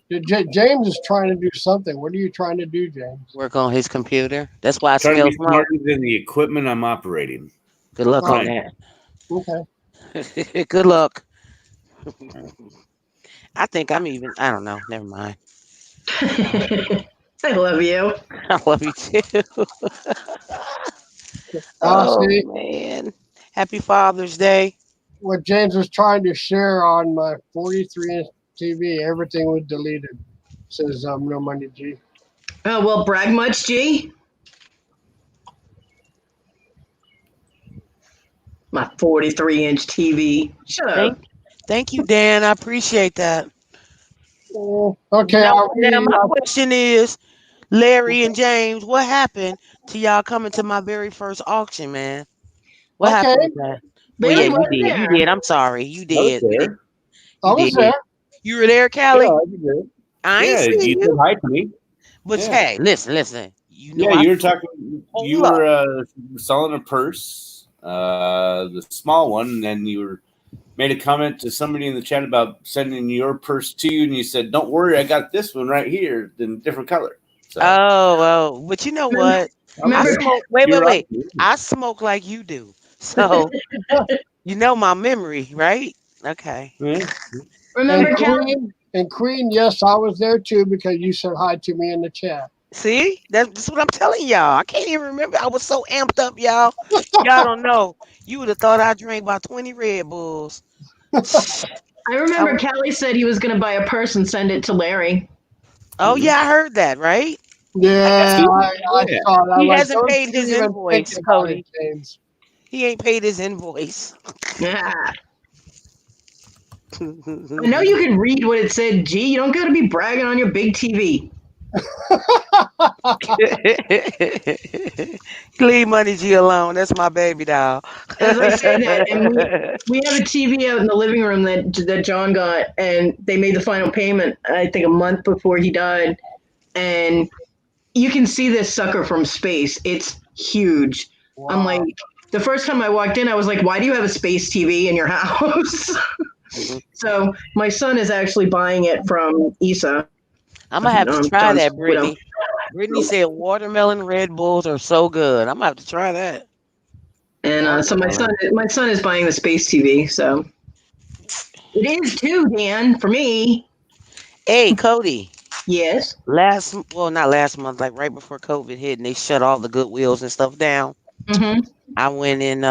James is trying to do something. What are you trying to do, James? Work on his computer. That's why I Trying to smell be smoke. smarter than the equipment I'm operating. Good luck on Fine. Okay. that. Good luck. I think I don't know. Never mind. I love you. I love you too. Oh, man. Happy Father's Day. What James was trying to share on my 43-inch TV, everything was deleted. It says no money, G. Oh, well, brag much, G? My 43-inch TV. Shut up. Thank you, Dan. I appreciate that. Okay. Now my question is, Larry and James, what happened to y'all coming to my very first auction, man? What happened with that? Well, yeah, you did. You did. I'm sorry. You did. I was there. You were there, Callie? Yeah, I was there. I ain't see you said hi to me. But hey, listen. You know, you were talking. You were selling a purse, the small one, and then you made a comment to somebody in the chat about sending your purse to you, and you said, "Don't worry, I got this one right here in different color." So, oh, but you know what? I smoke. Wait. I smoke like you do. So You know my memory, right? Okay. Yeah. Remember, Kelly? And Queen, yes, I was there too because you said hi to me in the chat. See, that's what I'm telling y'all. I can't even remember. I was so amped up, y'all. Y'all don't know. You would have thought I drank about 20 Red Bulls. I I remember was, Kelly said he was going to buy a purse and send it to Larry. oh yeah, I heard that, right? I got, Yeah, See? I Yeah. saw that. I'm he like, hasn't don't paid you his even think invoice, about it, Cody. James. He ain't paid his invoice. Yeah. I know you can read what it said. Gee, you don't got to be bragging on your big TV. Leave Money G alone. That's my baby doll. As I say that, and we have a TV out in the living room that John got, and they made the final payment. I think a month before he died, and you can see this sucker from space. It's huge. I'm like, Wow. the first time I walked in, I was like, why do you have a space TV in your house? Mhm. So my son is actually buying it from Isa, I'm gonna have to try John's that, widow. Brittany. Brittany said watermelon Red Bulls are so good. I'm gonna have to try that. And so Watermelon. my son is buying the space TV. So it is too, Dan, for me. Hey, Cody. Yes. Well, not last month, like right before COVID hit, and they shut all the Goodwills and stuff down. Mm-hmm. I went in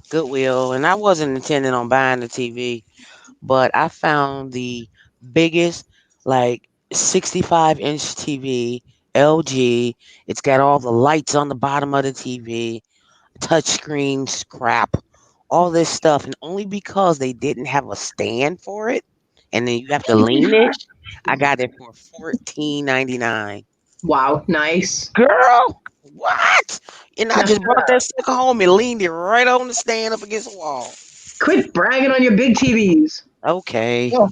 Goodwill, and I wasn't intending on buying the TV, but I found the biggest, like 65-inch TV, LG. It's got all the lights on the bottom of the TV, touchscreens, crap, all this stuff, and only because they didn't have a stand for it, and then you have to lean it. I got it for $14.99. Wow, nice. Girl, what? And I Now, just brought that sucker home and leaned it right on the stand up against the wall. quit bragging on your big TVs. Okay. Yeah.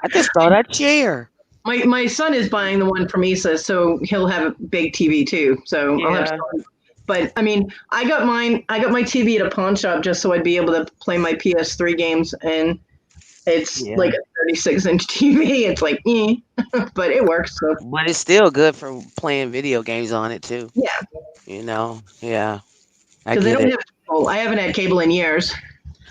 I just thought I'd share. My son is buying the one from Isa, so he'll have a big TV too. So I'll have Yeah. some. But I mean, I got mine. I got my TV at a pawn shop just so I'd be able to play my PS3 games, and it's Yeah. like a 36-inch TV. It's like, but it works. So But it's still good for playing video games on it too. yeah, Yeah. I because they get don't it. have cable. I haven't had cable in years.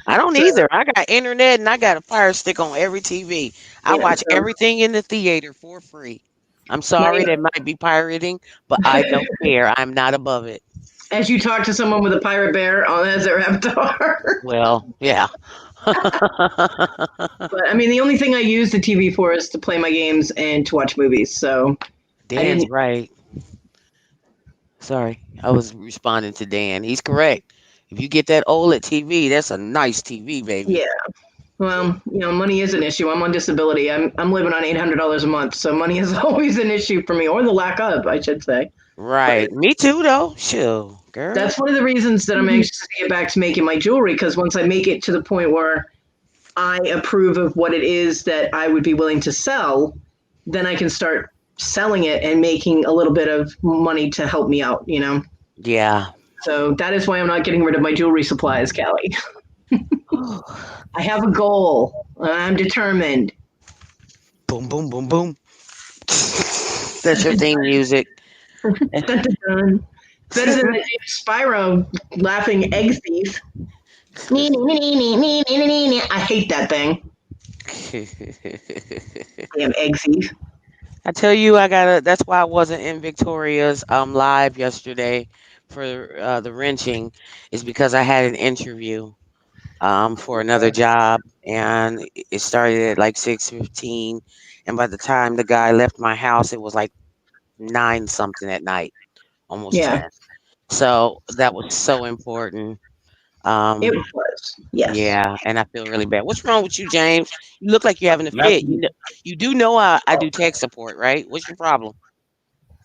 I don't So either. I got internet and I got a Fire Stick on every TV. I yeah, watch so everything in the theater for free. I'm sorry my that might be pirating, but I don't care. I'm not above it. as you talk to someone with a pirate bear on as their avatar. Well, yeah. But I mean, the only thing I use the TV for is to play my games and to watch movies. So I Dan's didn't. right. Sorry, I was responding to Dan. He's correct. If you get that OLED TV, that's a nice TV, baby. Yeah. Well, money is an issue. I'm on disability. I'm living on $800 a month, so money is always an issue for me, or the lack of, I should say. But Right. Me too, though. Sure, girl. that's one of the reasons that I'm anxious to get back to making my jewelry, because once I make it to the point where I approve of what it is that I would be willing to sell, then I can start selling it and making a little bit of money to help me out. Yeah. So that is why I'm not getting rid of my jewelry supplies, Callie. I have a goal. I'm determined. Boom, boom, boom, boom. That's your theme music. Dun, dun, dun. Better than the Spyro laughing egg thief. I hate that thing. Damn egg thief. I tell you, I gotta. That's why I wasn't in Victoria's live yesterday for the wrenching, is because I had an interview for another job, and it started at like 6:15, and by the time the guy left my house, it was like 9 something at night, almost Yeah, 10. So that was so important. it Um, was. Yes. yeah, and I feel really bad. What's wrong with you, James? You look like you're having a fit. Nothing. You do know I do tech support, right? What's your problem?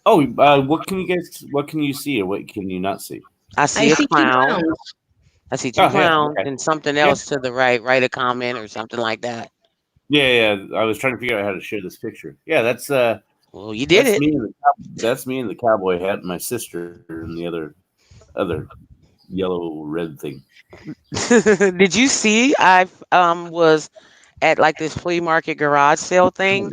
Oh, what can you guys? What can you see, or what can you not see? I I see a see two clown. clowns. I see 2 Oh, yeah. clowns Okay. and something Yeah. else to the right. Write a comment or something like that. Yeah. I was trying to figure out how to share this picture. Yeah, that's Well, you did that's it. me. That's me in the cowboy hat, and my sister and the other yellow red thing. Did you see? I was at like this flea market garage sale thing,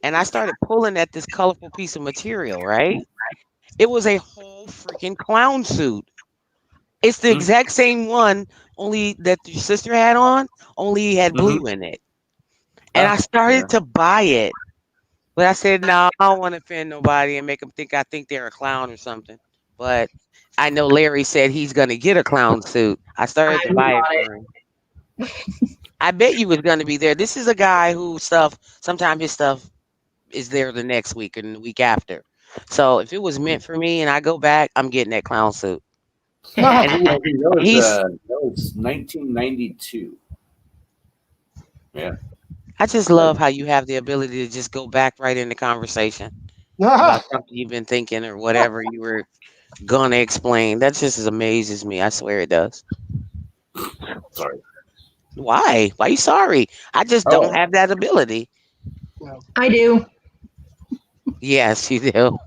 and I started pulling at this colorful piece of material. Right? It was a whole freaking clown suit. It's the Hmm? exact same one only that your sister had on, only had blue in it. And I started to buy it. But I said, no, I don't want to offend nobody and make them think I think they're a clown or something. But I know Larry said he's going to get a clown suit. I started to buy it for him. I bet you was going to be there. This is a guy who sometimes his stuff is there the next week and the week after. So if it was meant for me and I go back, I'm getting that clown suit. that was 1992. Yeah. I just love how you have the ability to just go back right into conversation about something you've been thinking or whatever you were gonna explain. That just amazes me. I swear it does. Sorry. Why? Why are you sorry? I just don't have that ability. I do. Yes, you do.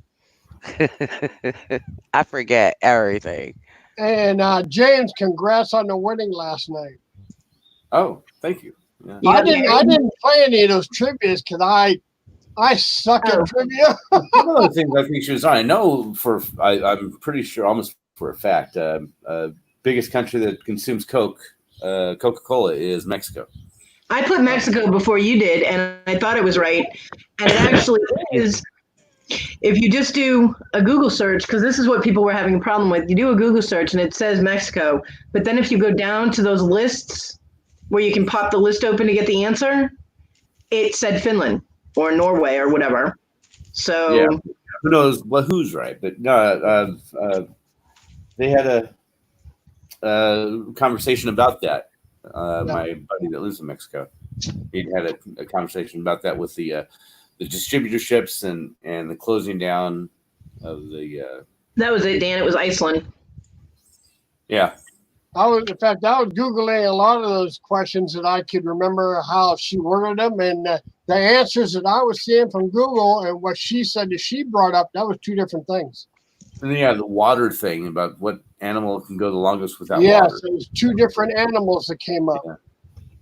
I forget everything. And James, congrats on the winning last night. Oh, thank you. Yeah. I didn't play any of those trivias because I suck at trivia. One of the things I think she was on. I know I'm pretty sure, almost for a fact, biggest country that consumes Coca-Cola is Mexico. I put Mexico before you did, and I thought it was right. And it actually is. If you just do a Google search, because this is what people were having a problem with, you do a Google search and it says Mexico. But then if you go down to those lists where you can pop the list open to get the answer, it said Finland or Norway or whatever. So yeah, who knows who's right? But no, they had a conversation about that. My buddy that lives in Mexico, he had a conversation about that with the distributorships and the closing down of the. That was it, Dan. It was Iceland. Yeah. I was Googling a lot of those questions that I could remember how she worded them, and the answers that I was seeing from Google and what she said that she brought up, that was two different things. And then the water thing about what animal can go the longest without water. Yes, it was two different animals that came up.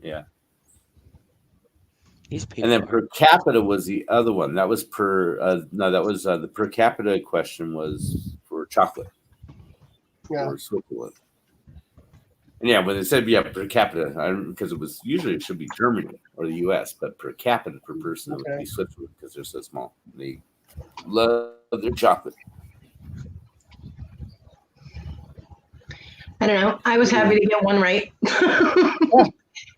Yeah. And then per capita was the other one. That was the per capita question was for chocolate. Yeah. For Switzerland. And when they said per capita, because it should be Germany or the U.S., but per capita per person it would be Switzerland because they're so small. They love their chocolate. I don't know. I was happy to get one right.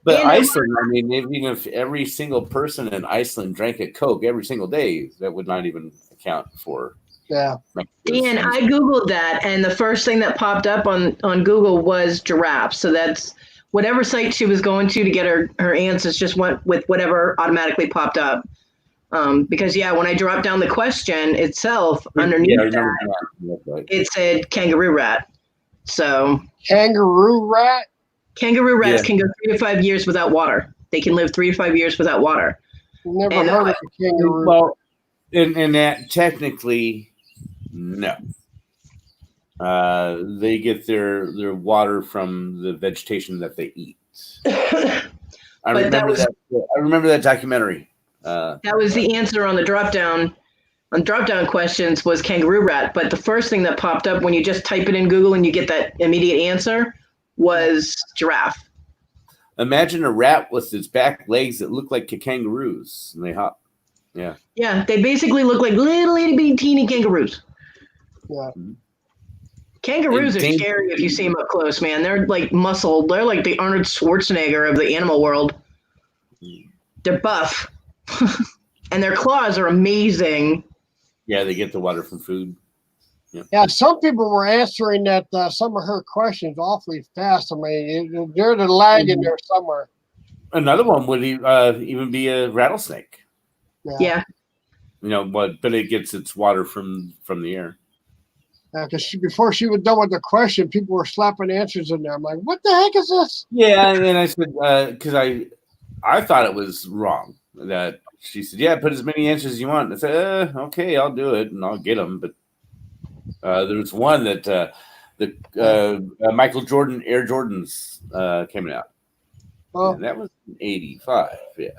But Iceland, even if every single person in Iceland drank a Coke every single day, that would not even account for. Yeah. Dan, I Googled that, and the first thing that popped up on Google was giraffes. So that's whatever site she was going to get her answers just went with whatever automatically popped up. Because, when I dropped down the question itself, underneath that, it said kangaroo rat. So kangaroo rat? Kangaroo rats can go 3 to 5 years without water. They can live 3 to 5 years without water. Never heard of a kangaroo. Well, and that technically, no. They get their water from the vegetation that they eat. I remember that documentary. That was the answer on the drop down. On drop down questions was kangaroo rat, but the first thing that popped up when you just type it in Google and you get that immediate answer was giraffe. Imagine a rat with its back legs that look like kangaroos, and they hop. Yeah. Yeah, they basically look like little itty bitty teeny kangaroos. Yeah. Kangaroos are scary if you see them up close, man. They're like muscled. They're like the Arnold Schwarzenegger of the animal world. They're buff. And their claws are amazing. Yeah, they get the water from food. Yeah, some people were answering that some of her questions awfully fast. I mean, there's a lag in there somewhere. Another one would even be a rattlesnake. Yeah. But it gets its water from the air. Yeah, because before she was done with the question, people were slapping answers in there. I'm like, what the heck is this? Yeah, and I said, because I thought it was wrong. That she said, yeah, put as many answers as you want. I said, okay, I'll do it, and I'll get them. But there was one that Michael Jordan Air Jordans came out. Oh. And that was 85, yeah.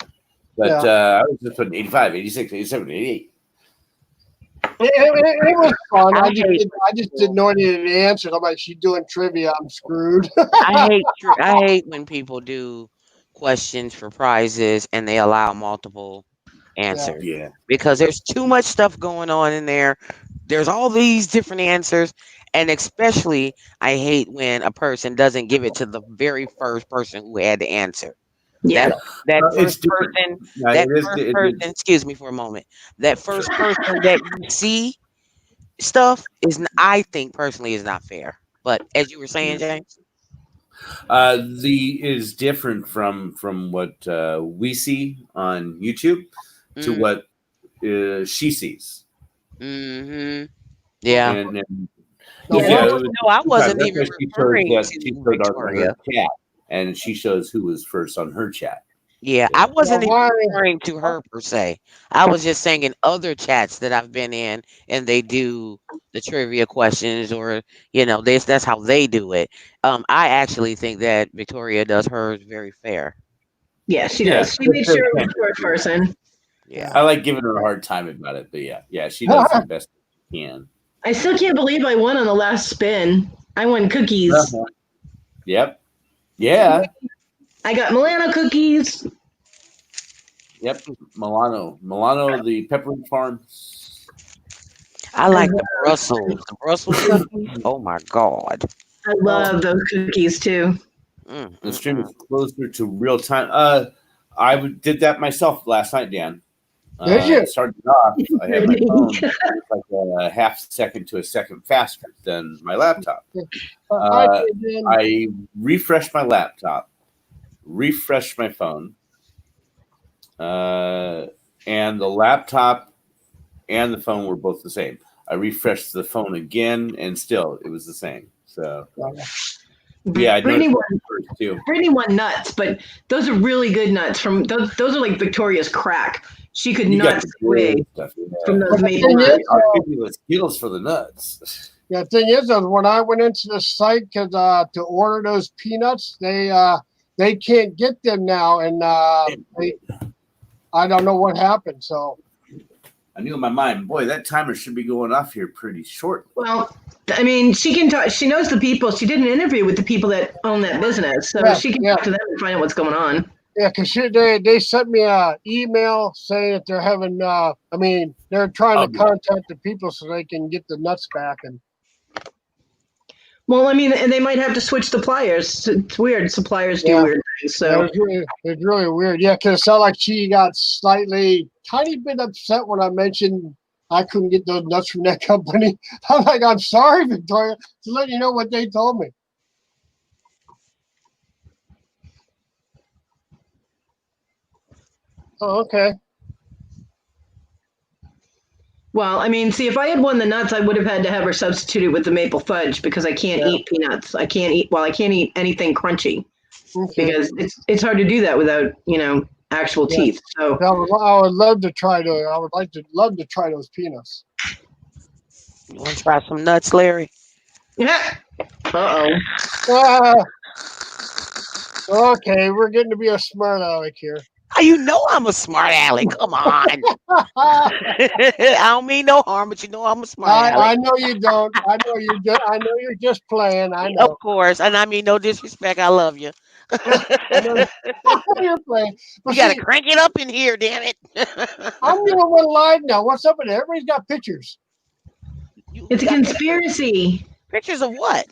But I was just putting 85, 86, 87, 88. It was fun. I hate I just didn't know any of the answers. I'm like, she's doing trivia. I'm screwed. I hate when people do questions for prizes and they allow multiple Yeah. answers Yeah. because there's too much stuff going on in there. There's all these different answers, and especially I hate when a person doesn't give it to the very first person who had the answer. Yeah. That that It's first different. person, Yeah, that it is. first person, excuse me for a moment. That first person that you see stuff I think personally is not fair. But as you were saying, James. The is different from what we see on YouTube to Mm, what she sees, mm-hmm. Yeah. and Now, Yeah. yeah, Well, it was no, I 2 times. wasn't That's even why she shows referring that she to showed on her Victoria. chat, and she shows who was first on her chat. Yeah, I Yeah. wasn't even why? referring to her per se. I was just saying in other chats that I've been in and they do the trivia questions or that's how they do it. I actually think that Victoria does hers very fair. Yeah, she Yeah, does. She made that's sure it was the first fantastic. person. Yeah. I like giving her a hard time about it, but yeah, she does the best she can. I still can't believe I won on the last spin. I won cookies. Uh-huh. Yep. Yeah. I got Milano cookies. Yep. Milano, the peppermint farm. I like the Brussels cookies. Oh my God. I love those cookies too. The stream Mm. is closer to real time. Did that myself last night, Dan. Did you? Started off, I had my phone like a half second to a second faster than my laptop. I refreshed my laptop, refreshed my phone, and the laptop and the phone were both the same. I refreshed the phone again, and still it was the same. So yeah, I Brittany noticed won. that first too. Brittany won nuts, but those are really good nuts. From those are like Victoria's crack. She could You got not the sway good stuff. from Yeah. those maple thing nuts. is, I'll give you the Skittles for the nuts. Yeah, thing is, when I went into the site to order those peanuts, they can't get them now, and I don't know what happened. So I knew in my mind, boy, that timer should be going off here pretty shortly. Well, I mean, she can talk. She knows the people. She did an interview with the people that own that business, so she can talk to them and find out what's going on. yeah, because they sent me a email saying that they're having. They're trying to contact the people so they can get the nuts back. And well, I mean, and they might have to switch suppliers. It's weird. Suppliers do weird things. So it's really weird. Yeah, because it sounded like she got tiny bit upset when I mentioned I couldn't get those nuts from that company. I'm like, I'm sorry, Victoria, to let you know what they told me. Oh, okay. well, I mean, see, if I had won the nuts, I would have had to have her substituted with the maple fudge because I can't eat peanuts. I can't eat anything crunchy because it's hard to do that without actual teeth. So I would love to try those. I would love to try those peanuts. You want to try some nuts, Larry? yeah. Uh-oh. Okay, we're getting to be a smart aleck here. You know I'm a smart aleck. Come on. I don't mean no harm, but you know I'm a smart aleck. I know you don't. I know you're just playing. I know. Of course, and I mean no disrespect. I love you. I know you're playing. But You gotta crank it up in here, damn it. I'm the one live now. What's up with it? Everybody's got pictures. It's a conspiracy. Pictures of what?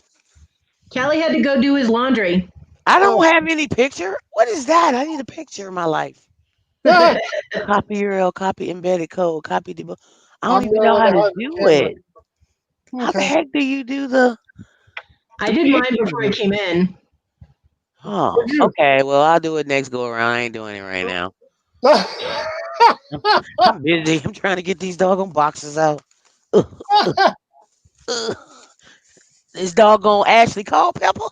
Callie had to go do his laundry. I don't have any picture. What is that? I need a picture of my life. Copy URL, copy embedded code, copy the. I don't even know how to do it. How the heck do you do the? I did mine before I came in. Oh, okay. Well, I'll do it next go around. I ain't doing it right now. I'm busy. I'm trying to get these doggone boxes out. This doggone Ashley Culpepper.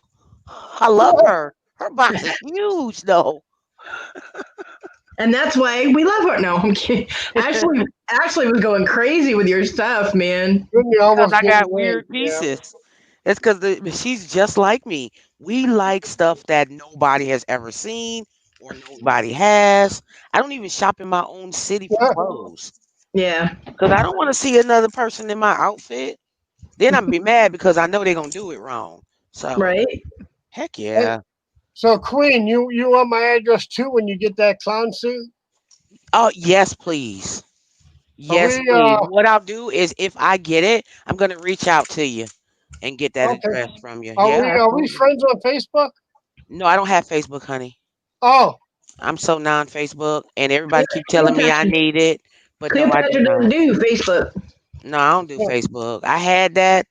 I love her. Her box is huge, though. And that's why we love her. No, I'm kidding. Ashley was going crazy with your stuff, man. Because I got weird pieces. It's because she's just like me. We like stuff that nobody has ever seen or nobody has. I don't even shop in my own city for clothes. Yeah. Because I don't want to see another person in my outfit. Then I'm be mad because I know they're gonna do it wrong. So Right. heck Hey, yeah. so Queen, you want my address too when you get that clown suit? Oh yes, please. Are Yes, we please. What I'll do is if I get it, I'm gonna reach out to you and get that okay? address from you. Are Yeah, we absolutely. friends on Facebook? No, I don't have Facebook, honey. Oh, I'm so non-Facebook, and everybody keep telling me I Cleopatra, need it, but no, I do Cleopatra doesn't not. do Facebook. No, I don't do yeah. Facebook. I had that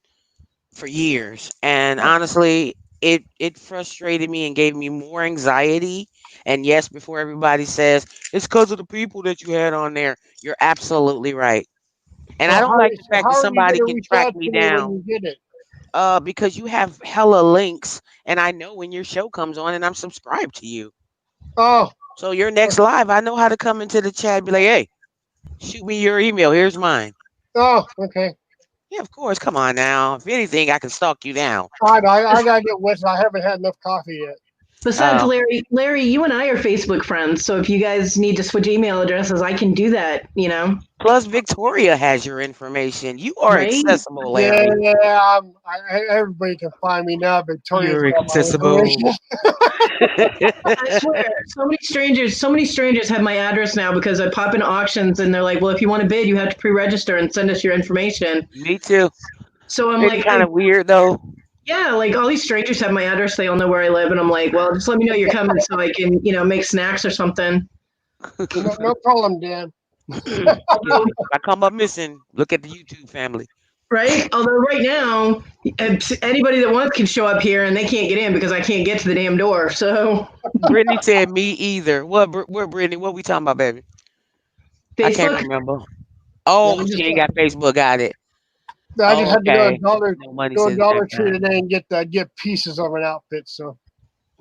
for years, and honestly, it frustrated me and gave me more anxiety. And yes, before everybody says it's because of the people that you had on there, you're absolutely right. And I don't like the fact How that are you somebody gonna can reach track out me to me when down. you get it? Because you have hella links, and I know when your show comes on, and I'm subscribed to you. Oh, So your next live, I know how to come into the chat and be like, hey, shoot me your email. Here's mine. oh, okay. Yeah, of course. Come on now. If anything, I can stalk you down. All right, I gotta get with it. I haven't had enough coffee yet. Besides, Oh, Larry, you and I are Facebook friends. So if you guys need to switch email addresses, I can do that. plus Victoria has your information. You are Right? accessible, Yeah, Larry. yeah. Everybody can find me now. Victoria's You're got my accessible. information. I swear, so many strangers have my address now because I pop in auctions and they're like, "Well, if you want to bid, you have to pre-register and send us your information." Me too. So I'm It's like, kind of weird though. yeah, like all these strangers have my address. They all know where I live, and I'm like, well, just let me know you're coming so I can, make snacks or something. No problem, Dan. Although, If I come up missing, look at the YouTube family. right? Although right now, anybody that wants can show up here, and they can't get in because I can't get to the damn door. So Brittany said me either. What Brittany? What we talking about, baby? I can't Facebook. remember. Yeah, Oh, she ain't got Facebook. Got it. I just Oh, had to go to okay. No money says Dollar that Tree guy. today and get pieces of an outfit. So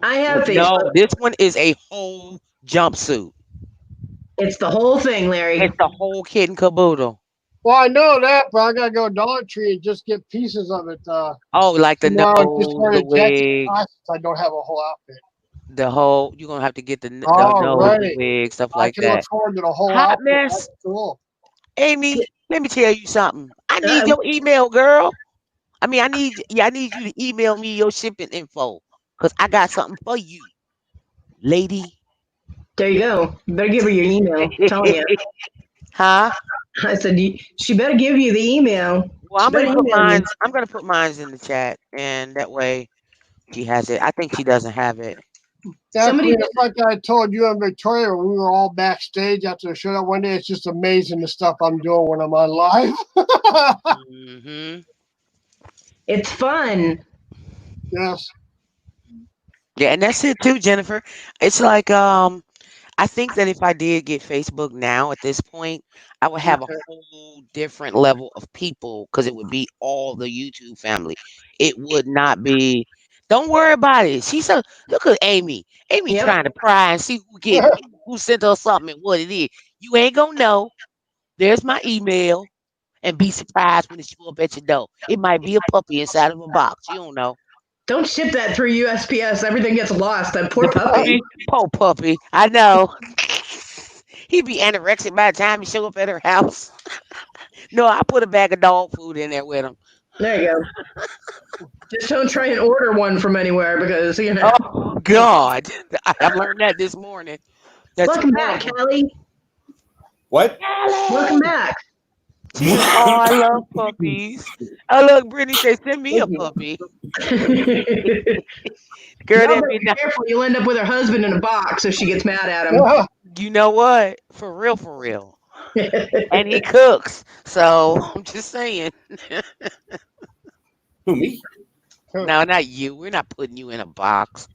I have No, Facebook. this one is a whole jumpsuit. It's the whole thing, Larry. It's the whole kit and caboodle. well, I know that, but I gotta go to Dollar Tree and just get pieces of it. Oh, like the Tomorrow, just nose, wear the a jacket wig, and since I don't have a whole outfit. the whole. You're gonna have to get the All nose, the right, wig, stuff I like can look that. forward to the whole Hot outfit. That's mess, cool. Amy. Let me tell you something. I need Uh, your email, girl. I mean, I need you to email me your shipping info because I got something for you, lady. there you go. You better give her your email. I'm telling you. Huh? I said she better give you the email. Well, She I'm better gonna put email you. mines. I'm gonna put mines in the chat, and that way she has it. I think she doesn't have it. Yeah, Somebody Queen, it's like I told you and Victoria when we were all backstage after the show that one day. It's just amazing the stuff I'm doing when I'm on live. Hmm. It's fun. Yes. Yeah, and that's it too, Jennifer. It's like I think that if I did get Facebook now at this point, I would have a Okay. whole different level of people because it would be all the YouTube family. It would not be. Don't worry about it. She's a look at Amy. Amy Yep. trying to pry and see who sent her something and what it is. You ain't gonna know. There's my email, and be surprised when it show up at your door. It might be a puppy inside of a box. You don't know. Don't ship that through USPS. Everything gets lost. That The poor puppy. puppy, poor puppy. I know. He'd be anorexic by the time he show up at her house. No, I put a bag of dog food in there with him. There you go. Just don't try and order one from anywhere because Oh God, I learned that this morning. That's Welcome back, horrible. Callie. What? Welcome Callie. back. She says, "Oh, I love puppies." Oh, look, Brittany says, "Send me a puppy." Girl, Y'all that better be be not. careful. You'll end up with her husband in a box if she gets mad at him. You know what? For real, for real. And he cooks, so I'm just saying. Who, me? No, not you. We're not putting you in a box.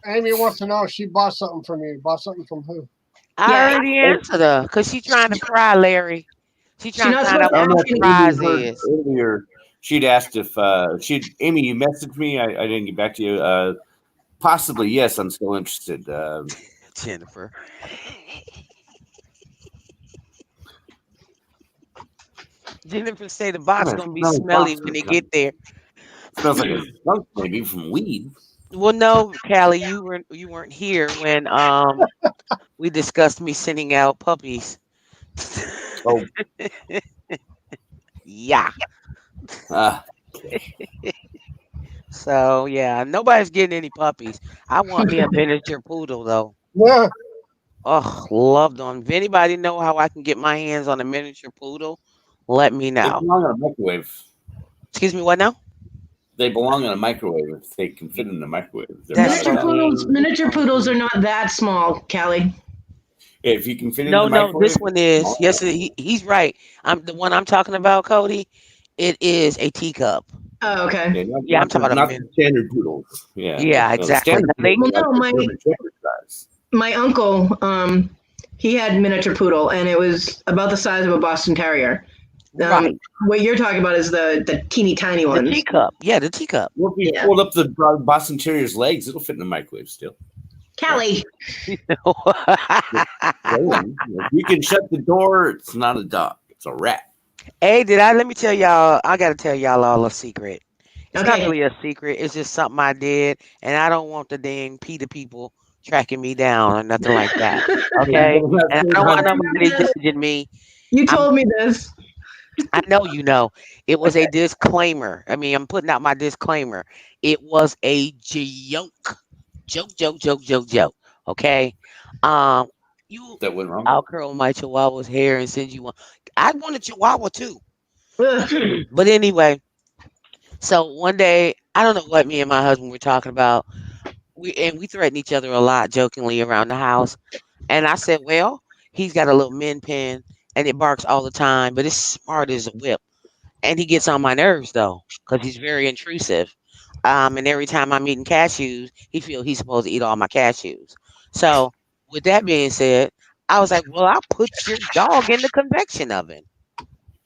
Amy wants to know if she bought something from you. Bought something from who? I Yeah, already answered her because she's trying to pry, Larry. She's she's trying to not find supposed out to I what don't the know ask if you. Amy surprise heard is. earlier. She'd asked if Amy, you messaged me. I didn't get back to you. Possibly, yes. I'm still interested. Jennifer. Jennifer say the box Kind of gonna be smelly smelly box when or they get something. there. Smells like a skunk, maybe from weed. Well, no, Callie, you weren't here when we discussed me sending out puppies. Oh, Yeah. ah, So yeah, nobody's getting any puppies. I want me a miniature poodle though. Yeah. Oh, love them. If anybody know how I can get my hands on a miniature poodle, let me they know. belong in a microwave. Excuse me, what now? They belong in a microwave if they can fit in the microwave. They're That's not a Miniature so dog. poodles. mean. Miniature poodles are not that small, Callie. If you can fit in the No, no, this microwave, one it's is. small. Yes, he's right. I'm the one I'm talking about, Cody. It is a teacup. Oh, okay. Yeah, not, Yeah, I'm not talking the about a not the min. standard poodles. Yeah, Yeah, no, the exactly. standard Now they, poodles Well, are like no, the my German Shepherd size. my uncle, he had miniature poodle, and it was about the size of a Boston Terrier. right. What you're talking about is the teeny tiny The ones. teacup. Yeah, the teacup. Well, if you Yeah, fold up the Boston Terrier's legs, it'll fit in the microwave still. Callie. Just saying, if you can shut the door, it's not a dog. It's a rat. Hey, let me tell y'all, I gotta tell y'all all a secret. It's not Okay. really a secret, it's just something I did, and I don't want the dang PETA people tracking me down or nothing like that. Hey, you Okay? better not And say I don't want hi. nobody judging me. You I'm told me this. I know you know. It was a disclaimer. I mean, I'm putting out my disclaimer. It was a joke. Joke. Okay. Um, you That went wrong. I'll curl my chihuahua's hair and send you one. I want a chihuahua too. Ugh. But anyway, so one day, I don't know what me and my husband were talking about. We threaten each other a lot jokingly around the house. And I said, well, he's got a little min pin and it barks all the time, but it's smart as a whip. And he gets on my nerves though, because he's very intrusive. And every time I'm eating cashews, he feels he's supposed to eat all my cashews. So with that being said, I was like, well, I'll put your dog in the convection oven.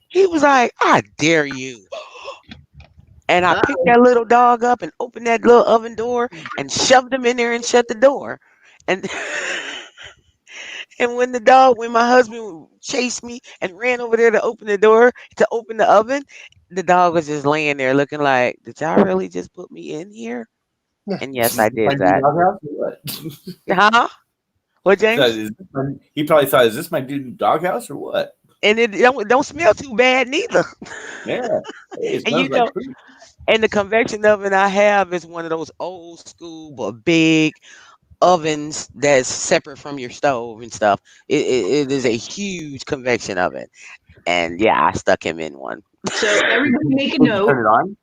He was like, I dare you. And I picked that little dog up and opened that little oven door and shoved him in there and shut the door. And and when my husband chased me and ran over there to open the door to open the oven, the dog was just laying there looking like, did y'all really just put me in here? And yes, I My did new that. doghouse or what? Huh? What, James? He probably thought, is this my new doghouse or what? And it don't smell too bad neither. Yeah. Hey, it And you smells like know, food. and the convection oven I have is one of those old school but big ovens that's separate from your stove and stuff. It is a huge convection oven. And yeah, I stuck him in one. So everybody make a Would you note. turn it on?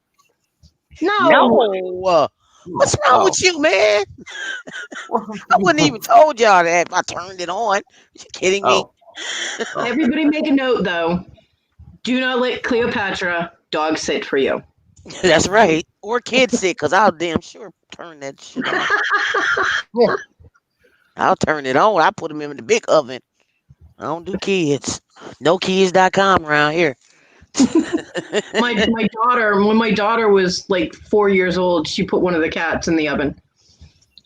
No. No. What's wrong Oh. with you, man? I wouldn't even Oh. told y'all that if I turned it on. You kidding me? Oh. Everybody make a note though. Do not let Cleopatra dog sit for you. That's right. Or kids sick, because I'll damn sure turn that shit on. I'll turn it on. I put them in the big oven. I don't do kids. NoKids.com around here. My daughter, when my daughter was like 4 years old, she put one of the cats in the oven.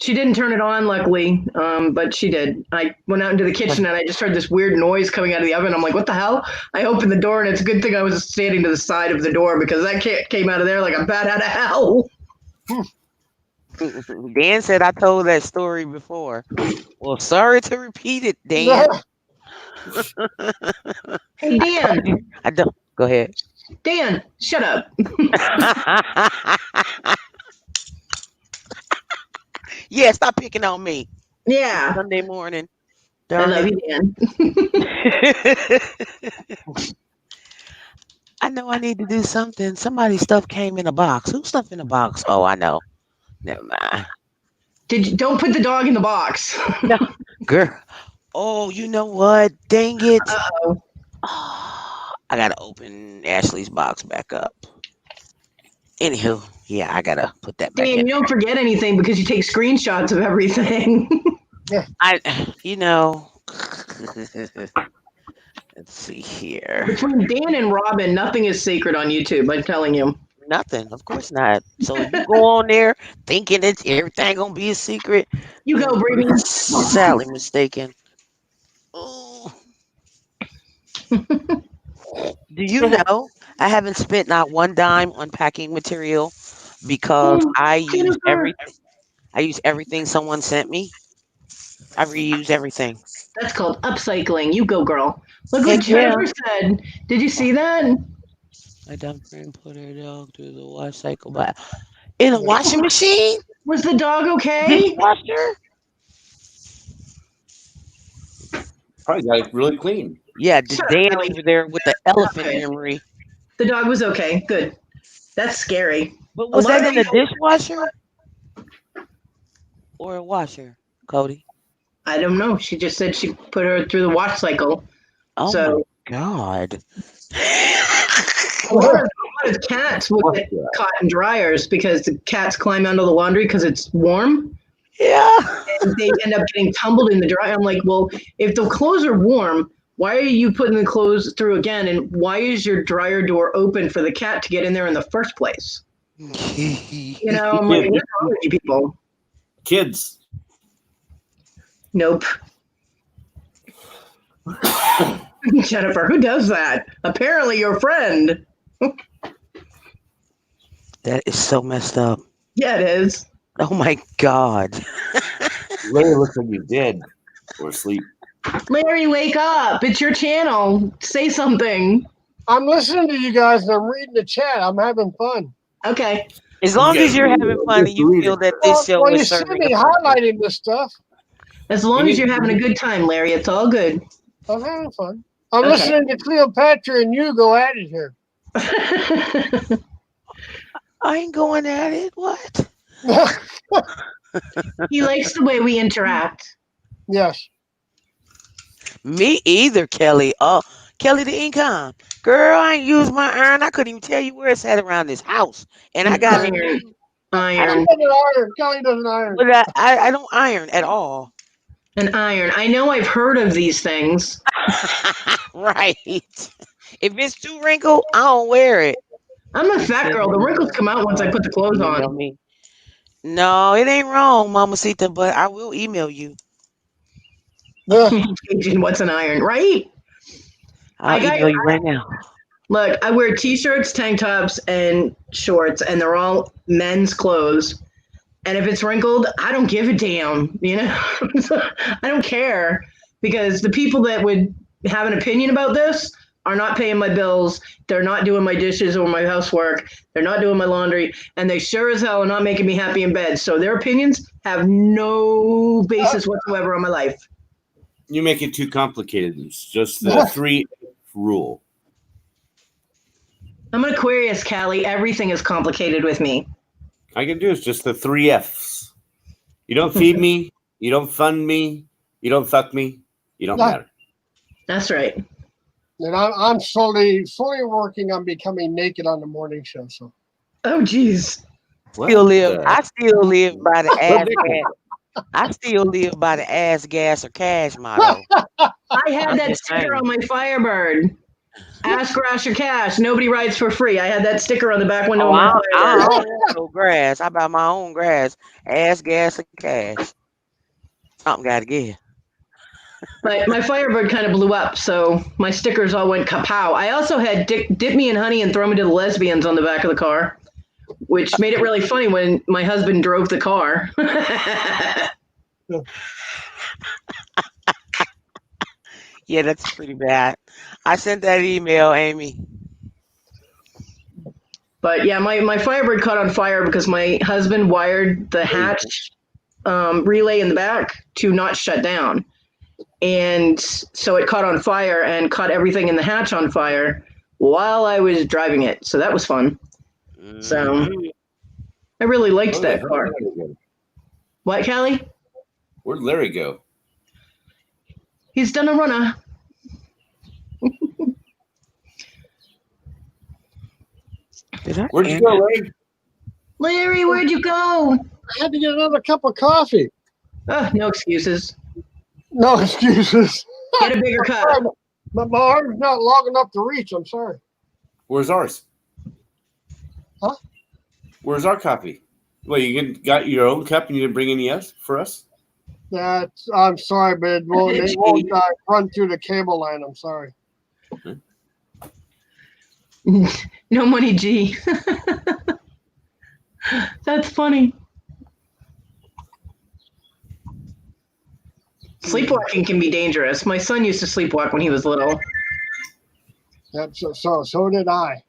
She didn't turn it on, luckily, but she did. I went out into the kitchen and I just heard this weird noise coming out of the oven. I'm like, what the hell? I opened the door and it's a good thing I was standing to the side of the door because that cat came out of there like a bat out of hell. Dan said I told that story before. Well, sorry to repeat it, Dan. Hey, Dan. I don't. Go ahead. Dan, shut up. Yeah, stop picking on me. Yeah. Sunday morning. I Darn love it. you, Dan. I know I need to do something. Somebody's stuff came in a box. Whose stuff in a box? Oh, I know. Never mind. Don't put the dog in the box. No, girl. Oh, you know what? Dang it. Uh-oh. Oh, I gotta open Ashley's box back up. Anywho, yeah, I gotta put that back Dan, in. you don't forget anything because you take screenshots of everything. You know. Let's see here. Between Dan and Robin, nothing is sacred on YouTube, I'm telling you. Nothing, of course not. So if you go on there thinking that everything gonna be a secret, You go, Brady. sadly mistaken. Oh. Do you know I haven't spent not one dime on packing material because I use Jennifer. everything someone sent me. I reuse everything. That's called upcycling. You go, girl. Look what Heck yeah. Jennifer said. Did you see that? My dumb friend put her dog through the wash cycle, but in a washing machine? Was the dog okay? Dishwasher? Probably got it really clean. Yeah, Shut up, Dan Kelly. over there with the elephant Okay. memory. The dog was okay. Good. That's scary. But A was lot that of in a people- dishwasher? Or a washer, Cody? I don't know. She just said she put her through the wash cycle. Oh So- my God. A lot of cats would get caught in dryers because the cats climb onto the laundry because it's warm. Yeah. And they end up getting tumbled in the dryer. I'm like, well, if the clothes are warm, why are you putting the clothes through again? And why is your dryer door open for the cat to get in there in the first place? You know, I'm like, what's wrong with you people? Kids. Nope. Jennifer, who does that? Apparently your friend. That is so messed up. Yeah, it is. Oh my God. Larry looks like he's dead or asleep. Larry, wake up. It's your channel. Say something. I'm listening to you guys and I'm reading the chat. I'm having fun. Okay. As long as you're having fun and you feel that this show you is see serving me a purpose. highlighting this stuff. As long as you're having a good time, Larry, it's all good. I'm having fun. I'm Okay. listening to Cleopatra and you go at it here. I ain't going at it. What? He likes the way we interact. Yes. Me either, Kelly. Oh, Kelly the income. Girl, I ain't used my iron. I couldn't even tell you where it's at around this house. And I got Iron. She Iron. doesn't iron. Kelly doesn't iron. But I don't iron at all. An iron. I know I've heard of these things. Right. If it's too wrinkled, I don't wear it. I'm a fat girl. The wrinkles come out once I put the clothes Email on. me. No, it ain't wrong, Mamacita, but I will email you. Agent, what's an iron, right? I'll email you right now. Look, I wear t-shirts, tank tops, and shorts, and they're all men's clothes. And if it's wrinkled, I don't give a damn, you know? I don't care because the people that would have an opinion about this are not paying my bills. They're not doing my dishes or my housework. They're not doing my laundry. And they sure as hell are not making me happy in bed. So their opinions have no basis whatsoever on my life. You make it too complicated. It's just the 3F rule. I'm an Aquarius, Callie. Everything is complicated with me. All I can do is just the 3 Fs. You don't feed me. You don't fund me. You don't fuck me. You don't matter. That's right. And I'm fully working on becoming naked on the morning show. So. Oh, geez. I still live by the ass gas. I still live by the ass gas or cash motto. I had that sticker on my Firebird. Ask, grass, or cash. Nobody rides for free. I had that sticker on the back window of my I Firebird. don't want no grass. I buy my own grass. Ass, gas, or cash. Something got to give. But my Firebird kind of blew up, so my stickers all went kapow. I also had dip me in honey and throw me to the lesbians on the back of the car, which made it really funny when my husband drove the car. Yeah, that's pretty bad. I sent that email, Amy. But yeah, my Firebird caught on fire because my husband wired the hatch relay in the back to not shut down. And so it caught on fire and caught everything in the hatch on fire while I was driving it. So that was fun. So I really liked that car. What, Callie? Where'd Larry go? He's done a runner. Where'd you go, Larry? Larry, where'd you go? I had to get another cup of coffee. No excuses. No excuses. Get a bigger cup. My arm's not long enough to reach. I'm sorry. Where's ours? Huh? Where's our coffee? Well, you got your own cup and you didn't bring any else for us? I'm sorry, but it won't run through the cable line. I'm sorry. Okay. No money, G. That's funny. Sleepwalking can be dangerous. My son used to sleepwalk when he was little. That's so did I.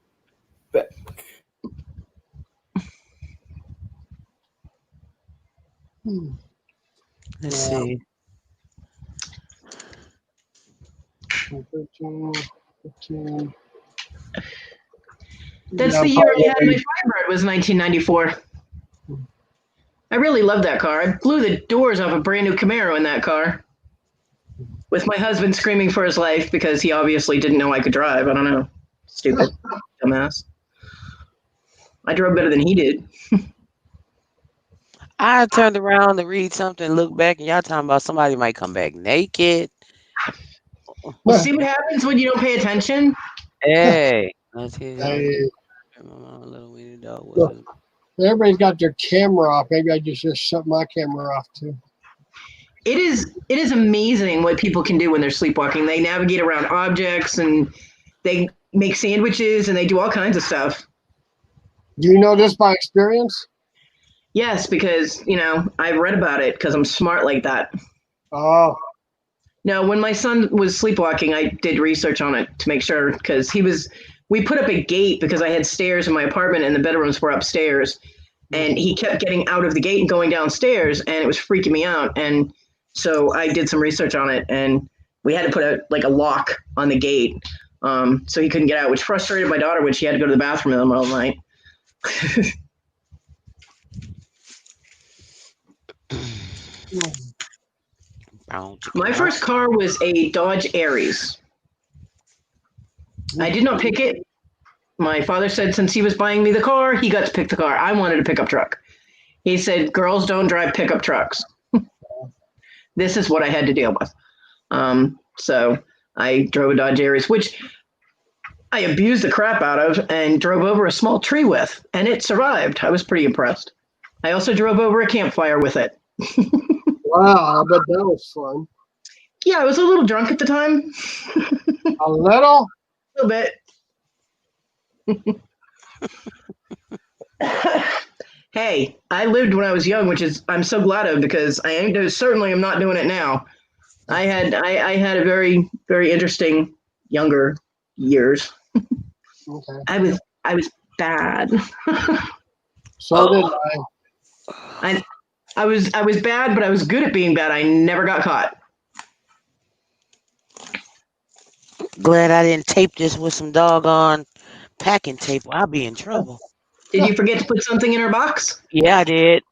Let's see. 13, 15. That's Yeah, the year I had my probably. Firebird, was 1994. I really loved that car. I blew the doors off a brand new Camaro in that car. With my husband screaming for his life because he obviously didn't know I could drive. I don't know. Stupid. Dumbass. I drove better than he did. I turned around to read something, look back, and y'all talking about somebody might come back naked. Well, see what happens when you don't pay attention? Hey, let's see. Hey, Little weenie dog look, was. everybody's got their camera off. Maybe I just shut my camera off too. It is amazing what people can do when they're sleepwalking. They navigate around objects and they make sandwiches and they do all kinds of stuff. Do you know this by experience? Yes, because, I've read about it because I'm smart like that. Oh, No, when my son was sleepwalking, I did research on it to make sure because we put up a gate because I had stairs in my apartment and the bedrooms were upstairs. And he kept getting out of the gate and going downstairs and it was freaking me out. And so I did some research on it and we had to put a lock on the gate so he couldn't get out, which frustrated my daughter when she had to go to the bathroom in the middle of the night. My first car was a Dodge Aries. I did not pick it. My father said since he was buying me the car, he got to pick the car. I wanted a pickup truck. He said, girls don't drive pickup trucks. This is what I had to deal with. So I drove a Dodge Aries, which I abused the crap out of and drove over a small tree with, and it survived. I was pretty impressed. I also drove over a campfire with it. wow, I bet that was fun. Yeah, I was a little drunk at the time. A little? A little bit. Hey, I lived when I was young, which is I'm so glad of because I certainly am not doing it now. I had a very, very interesting younger years. Okay. I was bad. So did I. I was bad, but I was good at being bad. I never got caught. Glad I didn't tape this with some doggone packing tape. I'll be in trouble. Did you forget to put something in her box? Yeah, I did.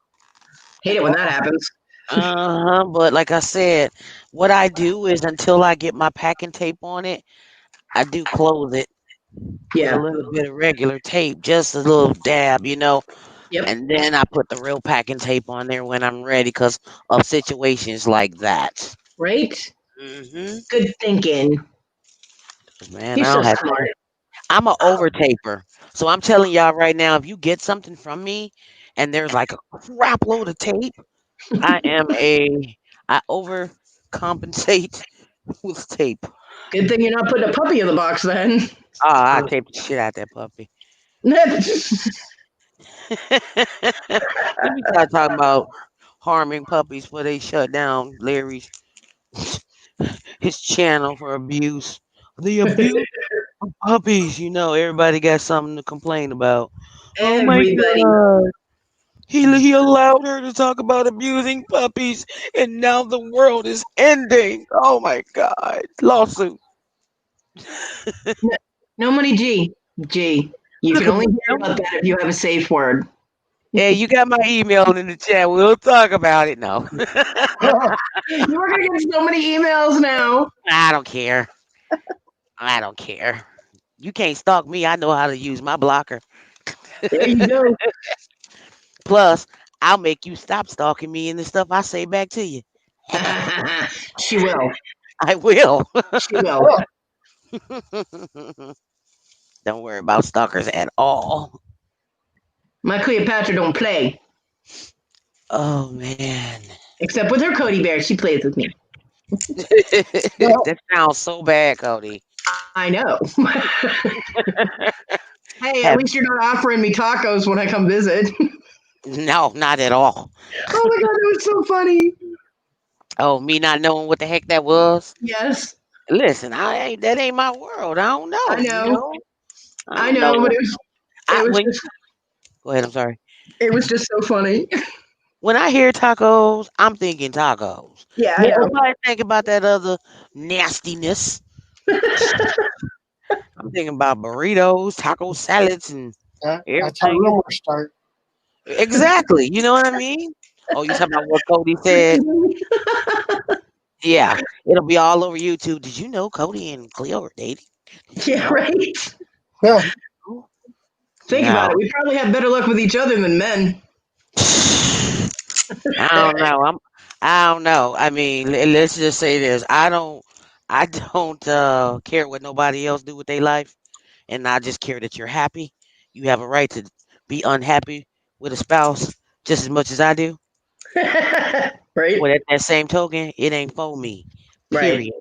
Hate it when that happens. But like I said, what I do is until I get my packing tape on it, I do close it with a Yeah. little bit of regular tape, just a little dab, Yep. and then I put the real packing tape on there when I'm ready because of situations like that. Right? hmm Good thinking. Man, You're I so don't have. smart. I'm an over taper, so I'm telling y'all right now, if you get something from me, and there's like a crap load of tape, I overcompensate with tape. Good thing you're not putting a puppy in the box then. I taped the shit out that puppy. Yep. Let me start talking about harming puppies before they shut down Larry's his channel for abuse. The abuse of puppies. Everybody got something to complain about. Oh my Everybody. god. He allowed her to talk about abusing puppies, and now the world is ending. Oh my god. Lawsuit. No money, G. G. You Look can at only me. hear about that if you have a safe word. Hey, you got my email in the chat. We'll talk about it. No. You are going to get so many emails now. I don't care. I don't care. You can't stalk me. I know how to use my blocker. There you go. Plus, I'll make you stop stalking me and the stuff I say back to you. She will. I will. She will. Don't worry about stalkers at all. My Cleopatra don't play. Oh man. Except with her Cody Bear. She plays with me. That sounds so bad, Cody. I know. Hey, at Have- least you're not offering me tacos when I come visit. No, not at all. Oh my god, that was so funny. Oh, me not knowing what the heck that was. Yes, Listen, that ain't my world. I don't I know. know, I I don't know, but know. it was When just go ahead. I'm sorry. it was just so funny. When I hear tacos, I'm thinking tacos. Yeah, I Don't know. nobody think about that other nastiness. I'm thinking about burritos, taco salads, and That's how everything. rumors start. Exactly. You know what I mean? Oh, you talking about what Cody said? Yeah, it'll be all over YouTube. Did you know Cody and Cleo are dating? Did you Yeah, know? right. Yeah. Think about it. No. We probably have better luck with each other than men. I don't know. I don't know. I mean, let's just say this. I don't care what nobody else do with their life, and I just care that you're happy. You have a right to be unhappy with a spouse just as much as I do. Right? But at that same token, it ain't for me. Right. Period.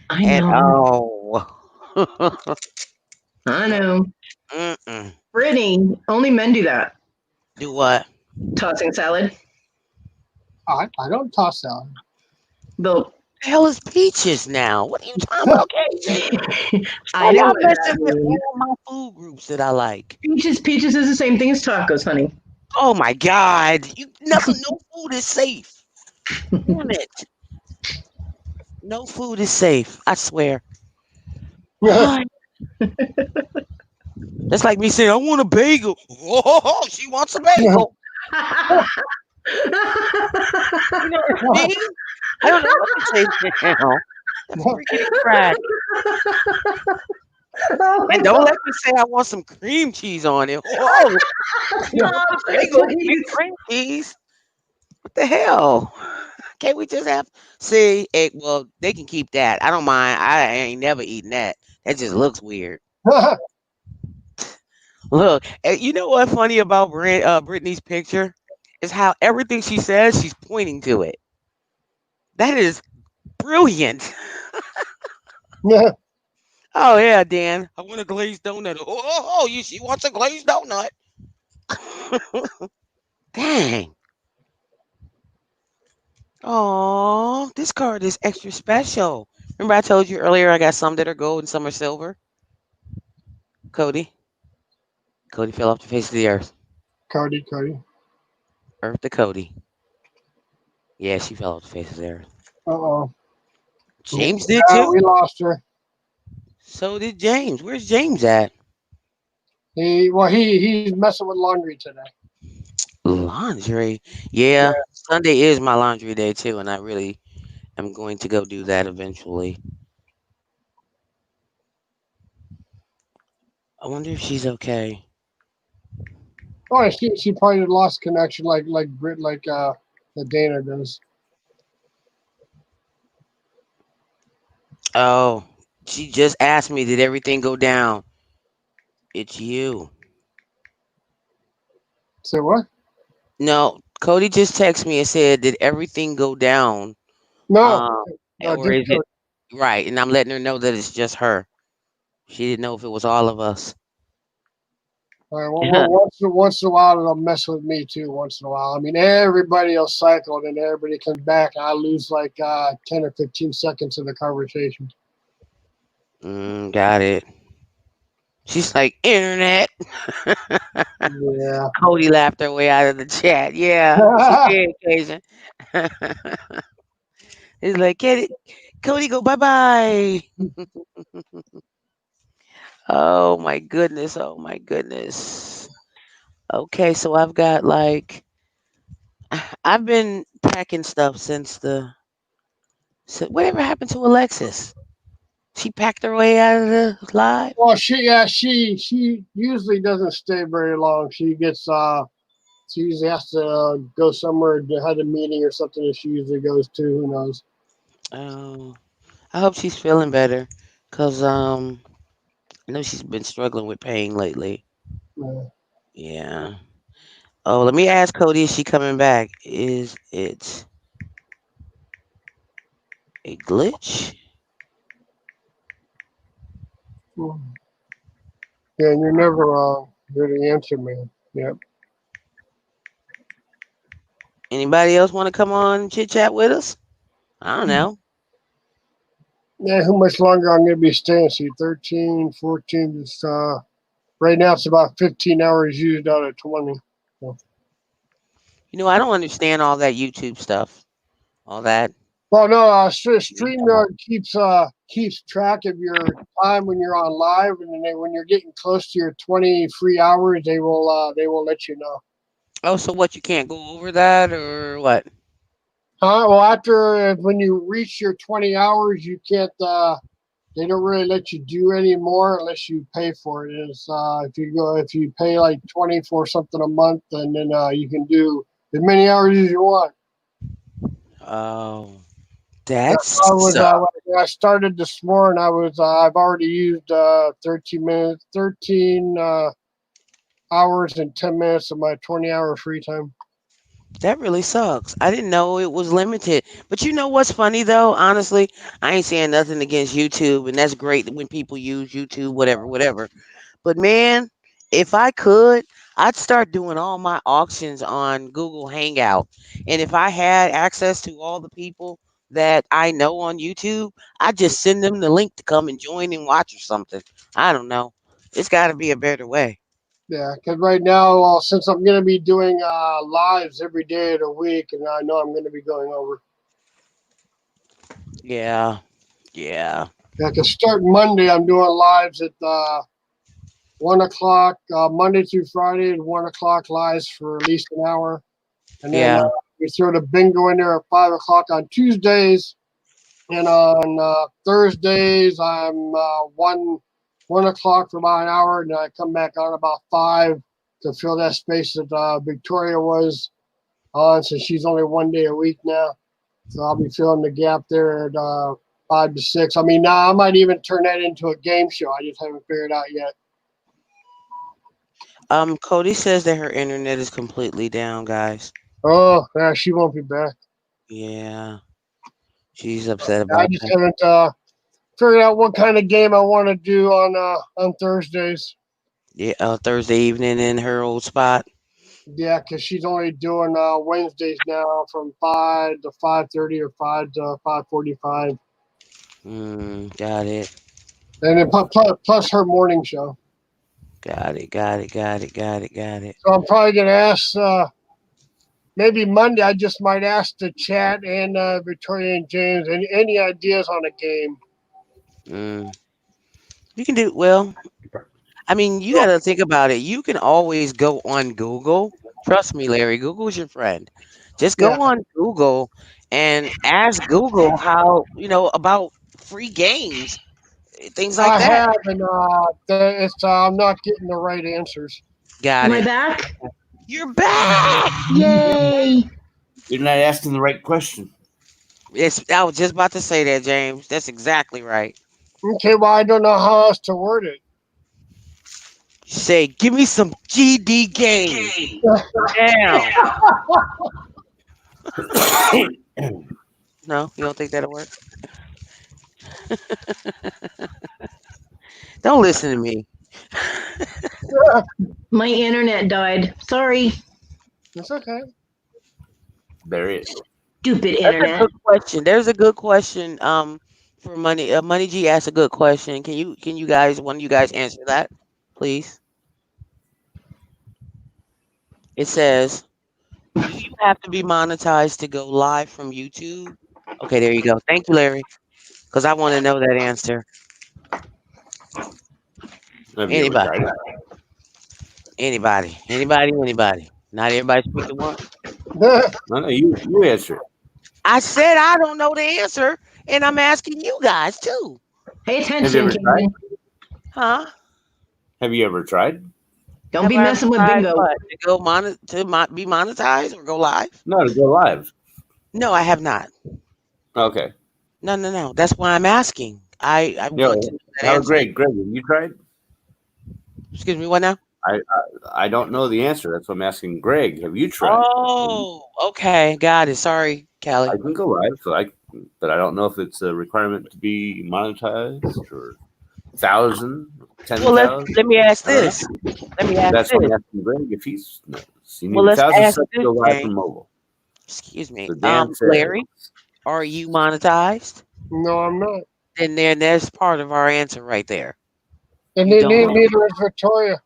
I And know. oh, I no. know. Mm-mm. Brittany, only men do that. Do what? Tossing salad. I don't toss salad. The Hell is peaches now? What are you talking about, KJ? I Why know y'all what that messing with means. all my food groups that I like? Peaches is the same thing as tacos, honey. Oh my God! No food is safe. Damn it! No food is safe. I swear. That's like me saying I want a bagel. Oh, she wants a bagel. You know what I mean? I don't know what to say now. The freaking crack. Oh my And don't god. let me say I want some cream cheese on it. Whoa, bagel, give me Please. cream cheese. What the hell? Can't we just have see it? Well, they can keep that. I don't mind. I ain't never eaten that. That just looks weird. Look, you know what's funny about Brittany's picture is how everything she says, she's pointing to it. That is brilliant. Oh yeah, Dan. I want a glazed donut. She wants a glazed donut. Dang. Oh, this card is extra special. Remember I told you earlier I got some that are gold and some are silver? Cody. Cody fell off the face of the earth. Cody. Earth to Cody. Yeah, she fell off the face of the earth. Uh-oh. James did too? We lost her. So did James. Where's James at? He's messing with laundry today. Laundry. Yeah. Yeah, Sunday is my laundry day too, and I really am going to go do that eventually. I wonder if she's okay. Oh, she probably lost connection like Brit the Dana does. Oh, she just asked me, did everything go down? It's you. Say what? No, Cody just texted me and said, did everything go down? No, Um, or just is it Cody. right? And I'm letting her know that it's just her. She didn't know if it was all of us. All right, well, once in a while they'll mess with me too. Once in a while, I mean everybody will cycle, and then everybody comes back, and I lose like 10 or 15 seconds of the conversation. Got it. She's like, internet. Yeah. Cody laughed her way out of the chat. Yeah, she did, Cajun. He's like, get it. Cody, go bye bye. Oh my goodness. Oh my goodness. Okay, so I've got like, I've been packing stuff whatever happened to Alexis? She packed her way out of the live? Well, she usually doesn't stay very long. She usually has to go somewhere to have a meeting or something that she usually goes to. Who knows? Oh, I hope she's feeling better. Cause I know she's been struggling with pain lately. Yeah. Yeah. Oh, let me ask Cody, is she coming back? Is it a glitch? Yeah, and you're never wrong. You're the answer man. Yep. Anybody else want to come on and chit chat with us? I don't know. Yeah, how much longer I'm going to be staying? See, 13, 14. It's, right now it's about 15 hours used out of 20. So. I don't understand all that YouTube stuff. All that. Well, no, StreamYard keeps track of your time when you're on live, and then when you're getting close to your 20 free hours, they will let you know. Oh, so what? You can't go over that or what? Well, after when you reach your 20 hours, you can't. They don't really let you do any more unless you pay for it. If you pay like 20 for something a month, and then you can do as many hours as you want. Oh, I that's was when I started this morning. I've already used 13 hours and 10 minutes of my 20-hour free time. that really sucks. I didn't know it was limited. But you know what's funny though? Honestly, I ain't saying nothing against YouTube, and that's great when people use YouTube, whatever, whatever. But man, if I could, I'd start doing all my auctions on Google Hangout. And if I had access to all the people that I know on YouTube, I'd just send them the link to come and join and watch or something. I don't know. It's got to be a better way. Yeah, because right now, since I'm going to be doing lives every day of the week, and I know I'm going to be going over. Yeah. Yeah. Yeah, because starting Monday, I'm doing lives at 1 o'clock, Monday through Friday, at 1 o'clock lives for at least an hour. And then Yeah. we throw the bingo in there at 5 o'clock on Tuesdays. And on Thursdays, I'm 1 o'clock for about an hour, and then I come back on about 5 to fill that space that Victoria was on, so she's only 1 day a week now. So I'll be filling the gap there at 5 to 6. I mean, now I might even turn that into a game show. I just haven't figured out yet. Cody says that her internet is completely down, guys. Oh, yeah, she won't be back. Yeah. She's upset I about just that. haven't figured out what kind of game I want to do on Thursdays. Yeah, Thursday evening in her old spot. Yeah, because she's only doing Wednesdays now from 5 to 5:30 or 5 to 5:45, Got it. and then plus her morning show. Got it. Got it. Got it. Got it. Got it. So I'm probably gonna ask. Maybe Monday, I just might ask the chat and Victoria and James any ideas on a game. You can do well. I mean, you got to think about it. You can always go on Google. Trust me, Larry. Google's your friend. Just Yeah, go on Google and ask Google about free games, things like I that. have, and I'm not getting the right answers. Got Am I it. back? You're back. Yay! You're not asking the right question. I was just about to say that, James. That's exactly right. Okay, well, I don't know how else to word it. Say, give me some GD games now. No, you don't think that'll work? Don't listen to me. My internet died. Sorry. It's okay. There it is. Stupid That's a internet. good question. There's a good question. For Money, Money G asked a good question. Can you guys, one of you guys, answer that, please? It says, "Do you have to be monetized to go live from YouTube?" Okay, there you go. Thank you, Larry, because I want to know that answer. Have you ever Anybody, tried it? anybody. Not everybody speak at once. No, you answer it. I said I don't know the answer, and I'm asking you guys too. Pay Have you attention, ever tried? King. Huh? Have you ever tried? Don't Have be I ever messing with tried bingo. what? To go be monetized or go live? No, to go live. No, I have not. Okay. No. That's why I'm asking. I want to Yo, know that how answer. Greg? Greg, have you tried? Excuse me, what now? I don't know the answer. That's why I'm asking Greg. Have you tried? Oh, okay. Got it. Sorry, I Callie. can go live, but I don't know if it's a requirement to be monetized or 1,000, Well, let 10,000. me ask I don't know. this. Let me ask That's why this. I'm asking Greg if he's. No, you Well, need let's 1,000 ask subs to this, go live James. from mobile. Excuse me. So Dan says, Larry, are you monetized? No, I'm not. Then there's part of our answer right there. And You they don't need know. neither is Victoria.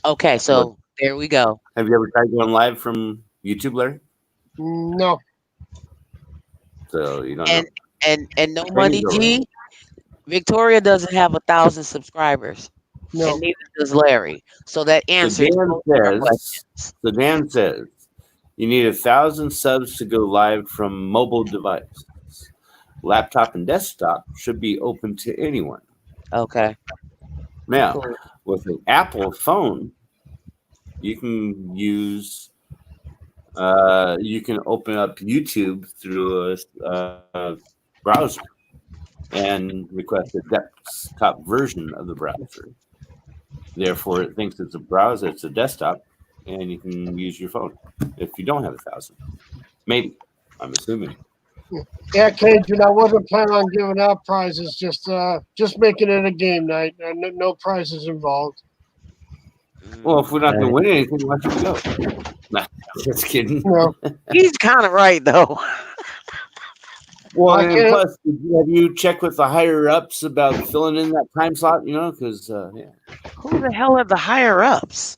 Okay, so there we go. have you ever tried going live from YouTube, Larry? No. So you don't And know. and no There money you go, G. Victoria doesn't have 1,000 subscribers, No. and neither does Larry. So that So answers both of our questions. Dan says, you need 1,000 subs to go live from mobile device. Laptop and desktop should be open to anyone. Okay. Now, Cool. with an Apple phone, you can use you can open up YouTube through a browser and request a desktop version of the browser. Therefore, it thinks it's a browser, it's a desktop, and you can use your phone if you don't have 1,000. Maybe, I'm assuming. Yeah, Cajun, I wasn't planning on giving out prizes, just making it a game night and no prizes involved. Well, if we're not going to win anything, why should we go? Nah, just kidding. No. He's kind of right though. Well, I and can't- plus, have you checked with the higher ups about filling in that time slot? You know, because yeah, Who the hell are the higher ups?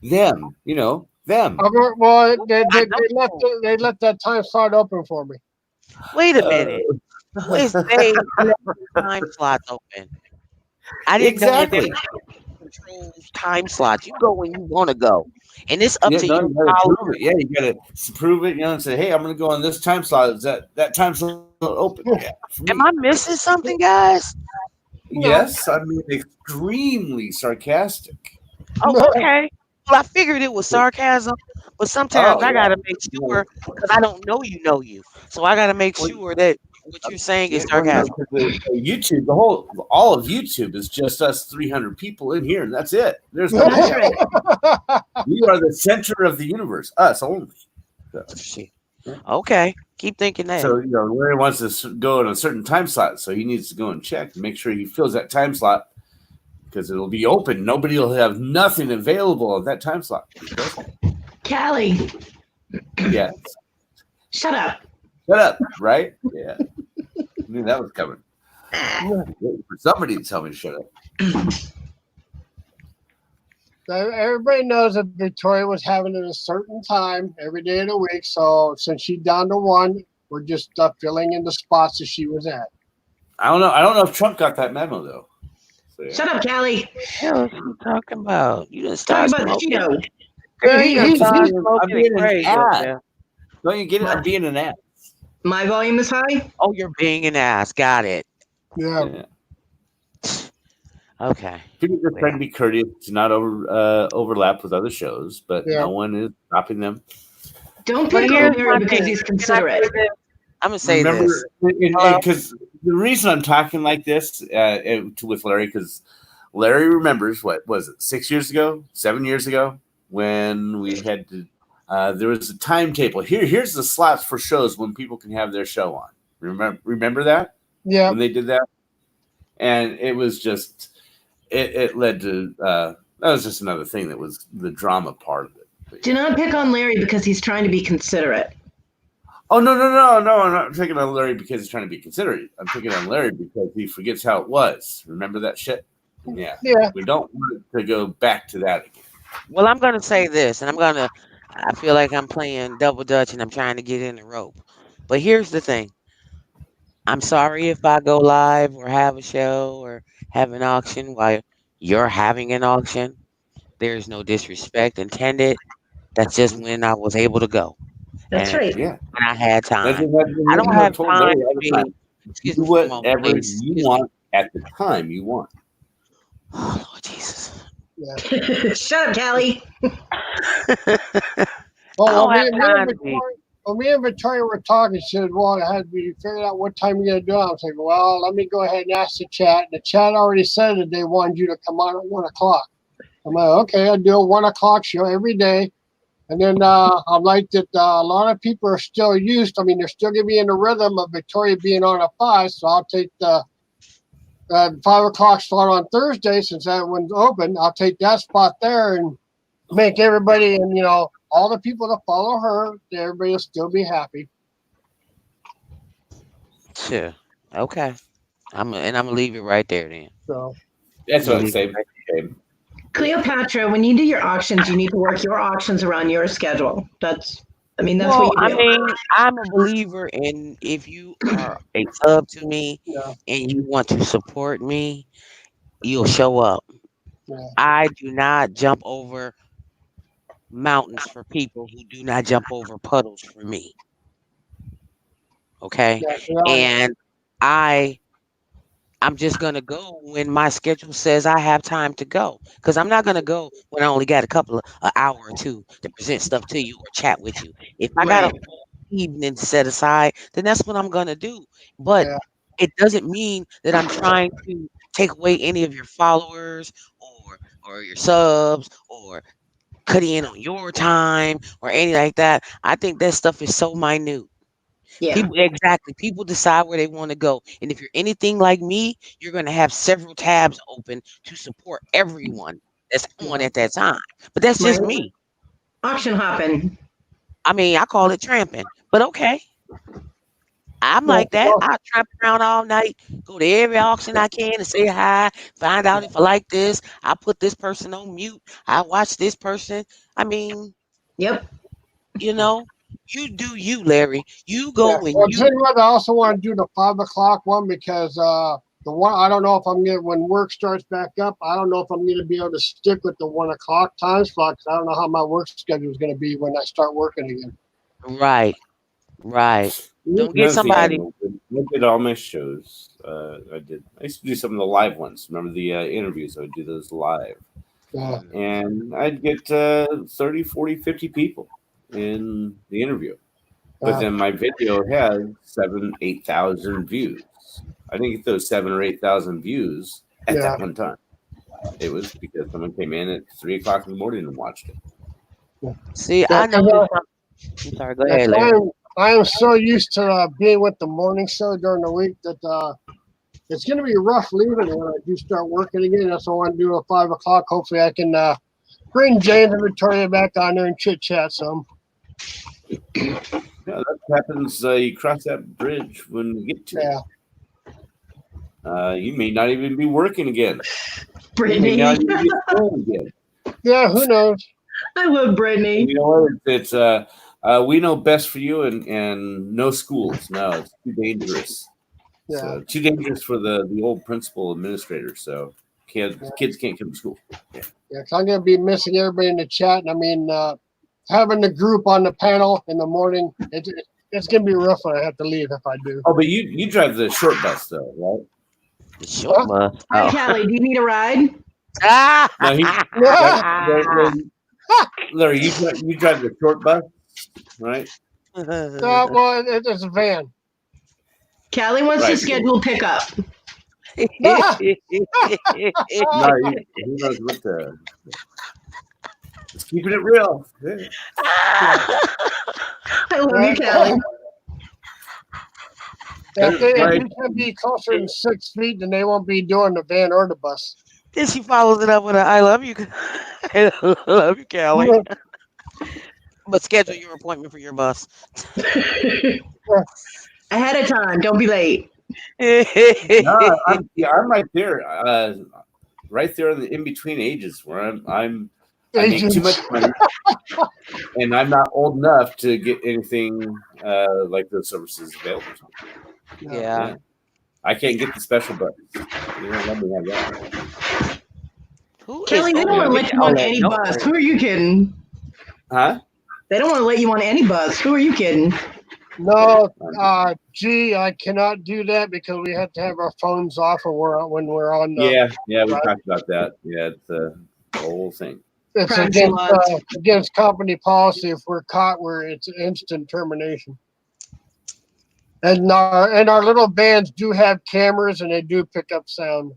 them. You know, them. Well, they let that time slot open for me. Wait a minute. Where's they time slots open? I didn't know that Exactly. controls time slots. You go when you want to go, and it's up Yeah, to no, you. you gotta prove it. Yeah, you gotta prove it. You know, and say, hey, I'm going to go on this time slot. Is that time slot open? Yeah. For me. Am I missing something, guys? Yes, I mean extremely sarcastic. Oh, No. okay. Well, I figured it was sarcasm, but sometimes I gotta make sure because I don't know you, so I gotta make sure that what you're saying is sarcasm. YouTube, all of YouTube is just us 300 people in here, and that's it. There's no That's right. We are the center of the universe, us only. Shit. Okay, keep thinking that. So, you know, Larry wants to go in a certain time slot, so he needs to go and check and make sure he fills that time slot because it'll be open. Nobody will have nothing available at that time slot. Callie, Yeah. shut up. Shut up, right? Yeah. I knew that was coming. Waiting for somebody to tell me to shut up. Everybody knows that Victoria was having it a certain time every day of the week. So since she's down to one, we're just filling in the spots that she was at. I don't know if Trump got that memo though. So, yeah. Shut up, Callie. What the hell are you talking about? You didn't Talking start about smoking. Cheeto. Girl, you done started I'm smoking being an crazy ad. over there. Don't you get it? I'm being an ass. My volume is high. Oh, you're being an ass. Got it. Yeah. Yeah. Okay. People just trying to be courteous to not overlap with other shows, but Yeah. no one is stopping them. Don't But pick on here's my Larry because thing. he's Can I considerate. say this? I'm gonna say Remember, this. because the reason I'm talking like this with Larry, because Larry remembers what was it 6 years ago, 7 years ago, when we had to. There was a timetable. Here's the slots for shows when people can have their show on. Remember that? Yeah. When they did that, and it was just it led to that was just another thing that was the drama part of it. But, Do not pick on Larry because he's trying to be considerate. oh no! I'm not picking on Larry because he's trying to be considerate. I'm picking on Larry because he forgets how it was. Remember that shit? Yeah. Yeah. We don't want to go back to that again. Well, I'm gonna say this, and I feel like I'm playing double dutch, and I'm trying to get in the rope. But here's the thing. I'm sorry if I go live or have a show or have an auction while you're having an auction. There's no disrespect intended. That's just when I was able to go. That's And right. Yeah. when I had That's time. what I don't have told Larry time all to the be. time. Excuse Do me for a moment, whatever please. you Excuse me. want at the time you want. Oh, Lord Jesus. Yeah. Shut up, Callie. Well, I don't have time to be. me and Victoria were talking. She said, well, I had to figure out what time you're going to do it. I was like, well, let me go ahead and ask the chat. The chat already said that they wanted you to come on at 1 o'clock. I'm like, okay, I'll do a 1 o'clock show every day. And then I'm like that a lot of people are still used. I mean, they're still going to be in the rhythm of Victoria being on at 5. So I'll take the 5 o'clock slot on Thursday since that one's open. I'll take that spot there and make everybody, and all the people that follow her, everybody will still be happy. Sure. Okay. I'm gonna leave it right there then. So That's I'm what gonna I'm leave it saying. right Okay. Cleopatra, when you do your auctions, you need to work your auctions around your schedule. That's what Well, you I do. mean, I'm a believer in if you are a sub to me yeah, and you want to support me, you'll show up. yeah, I do not jump over mountains for people who do not jump over puddles for me. Okay. yeah. And I I'm just gonna go when my schedule says I have time to go. Because I'm not gonna go when I only got a couple of an hour or two to present stuff to you or chat with you. If I got a Right. full evening set aside, then that's what I'm gonna do. But Yeah. it doesn't mean that I'm trying to take away any of your followers or your subs or cut in on your time or anything like that. I think that stuff is so minute. Yeah. People decide where they want to go. And if you're anything like me, you're going to have several tabs open to support everyone that's on Yeah. at that time. But that's Right. just me. Auction hopping. I mean, I call it tramping. But okay. I'm Yeah. like that. I tramp around all night, go to every auction I can and say hi, find out if I like this. I put this person on mute. I watch this person. I mean, Yep. you know, you do you, Larry. You go Yeah. when Well, you tell you what, I also want to do the 5 o'clock one because the one I don't know if I'm gonna when work starts back up. I don't know if I'm gonna be able to stick with the 1 o'clock time slot because I don't know how my work schedule is gonna be when I start working again. right, right. Don't get Another thing I somebody. did all my shows. I used to do some of the live ones. Remember the interviews? I would do those live. Yeah. And I'd get 30, 40, 50 people in the interview. But then my video had 8,000 views. I didn't get those 7 or 8,000 views at Yeah. that one time. It was because someone came in at 3 o'clock in the morning and watched it. See, Yeah, I noticed. I'm sorry. Go ahead, Larry. I am so used to being with the morning show during the week that it's going to be rough leaving when I do start working again. That's why I want to do a 5 o'clock. Hopefully, I can bring James and Victoria back on there and chit chat some. Yeah, that happens. You cross that bridge when you get to it. You may not even be working again. Brittany. You may not even be schooling again. Yeah, who knows? I love Brittany. And you know what? It's we know best for you and no schools. No, it's too dangerous. Yeah. So too dangerous for the old principal administrator. So kids can't come to school. Yeah, 'cause I'm going to be missing everybody in the chat. And I mean, having the group on the panel in the morning, it's going to be rough when I have to leave if I do. Oh, but you drive the short bus though, right? The short bus. Hi, Callie. Do you need a ride? No, Larry, you drive the short bus, right? Well, it's a van. Callie wants to schedule pickup. No, he knows what the. Just keeping it real. Yeah. I love you, Callie. If you can be closer than 6 feet, then they won't be doing the van or the bus. Then she follows it up with a "I love you, I love you, Callie." But schedule your appointment for your bus ahead of time. Don't be late. No, I'm right there, right there in between ages where I make too much money, and I'm not old enough to get anything like those services available to me. Yeah. I can't get the special buttons. You don't let me have that. Kelly, they don't want to let you on any bus. Who are you kidding? Huh? They don't want to let you on any bus. Who are you kidding? No, I cannot do that because we have to have our phones off when we're on. Yeah, we talked about that. Yeah, it's the whole thing. It's against company policy. If we're caught, it's instant termination. And our little bands do have cameras and they do pick up sound.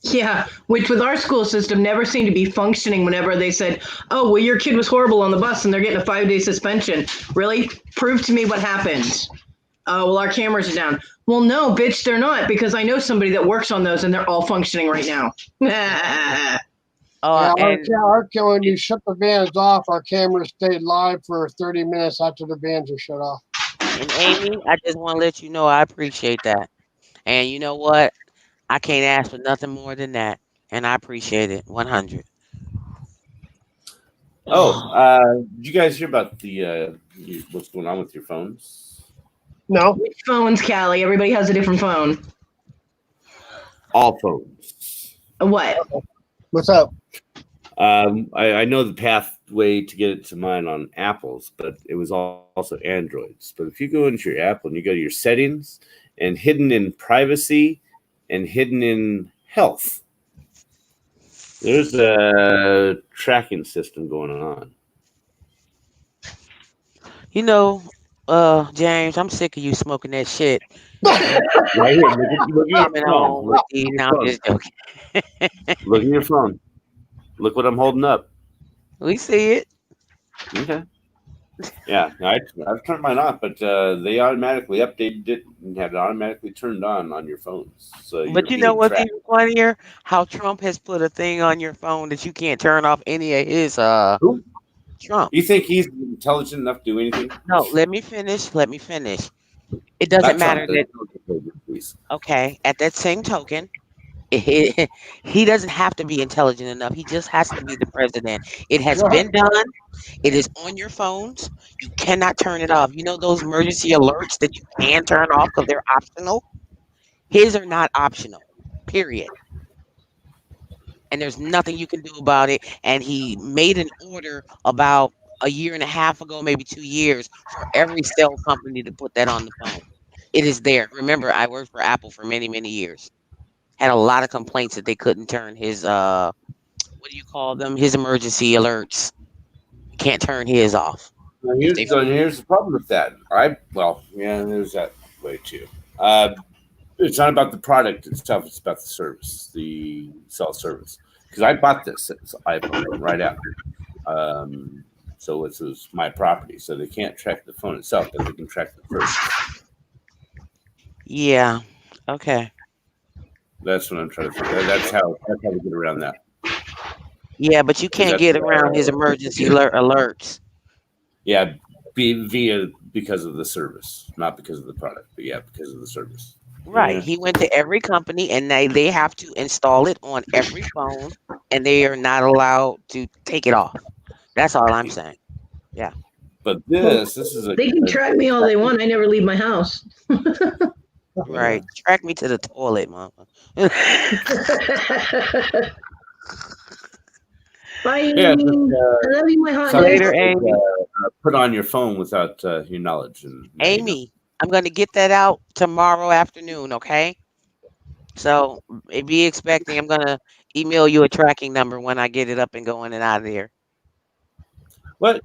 Yeah, which with our school system never seemed to be functioning whenever they said, oh, well, your kid was horrible on the bus and they're getting a 5-day suspension. Really? Prove to me what happened. Oh, well, our cameras are down. Well, no, bitch, they're not because I know somebody that works on those and they're all functioning right now. Uh, Yeah, and when you shut the vans off, our cameras stayed live for 30 minutes after the vans are shut off. and Amy, I just want to let you know I appreciate that. And you know what? I can't ask for nothing more than that, and I appreciate it 100. Oh, did you guys hear about the what's going on with your phones? No? Which phones, Callie? Everybody has a different phone. All phones. What? What's up? I know the pathway to get it to mine on Apples, but it was also Androids. But if you go into your Apple and you go to your settings and hidden in privacy and hidden in health, there's a tracking system going on. You know, James, I'm sick of you smoking that shit. Right here, look at your Coming phone. on with these. Look No, at I'm your just joking. phone. Look at your phone. Look what I'm holding up. We see it. Okay. Yeah, I've turned mine off, but they automatically updated it and had it automatically turned on your phones. So you're But you know being what's tracked. even funnier? How Trump has put a thing on your phone that you can't turn off any of his Who? Trump. You think he's intelligent enough to do anything? No, let me finish. Let me finish. It doesn't Not matter Trump. that Please. okay, at that same token, he doesn't have to be intelligent enough. He just has to be the president. It has been done. It is on your phones. You cannot turn it off. You know those emergency alerts that you can turn off because they're optional? His are not optional. Period. And there's nothing you can do about it. And he made an order about a year and a half ago, maybe 2 years, for every cell company to put that on the phone. It is there. Remember, I worked for Apple for many, many years. Had a lot of complaints that they couldn't turn his what do you call them? His emergency alerts. You can't turn his off. Now, If they here's the problem with that. There's that way too. It's not about the product itself; it's about the service, the cell service. Because I bought this iPhone right after, so it was my property. So they can't track the phone itself, but they can track the service. Yeah. Okay. That's what I'm trying to figure. That's how we get around that. Yeah, but you can't That's get around his emergency alerts. Yeah, because of the service, not because of the product, but yeah, because of the service. Right. Yeah. He went to every company and they have to install it on every phone and they are not allowed to take it off. That's all I'm saying. Yeah. But this is They can track me all they want. I never leave my house. Right. Track me to the toilet, mama. Bye. Yeah, I love you, my hot Later, dog. Amy. Put on your phone without your knowledge. And Amy, I'm going to get that out tomorrow afternoon, okay? So be expecting. I'm going to email you a tracking number when I get it up and going and out of there. What?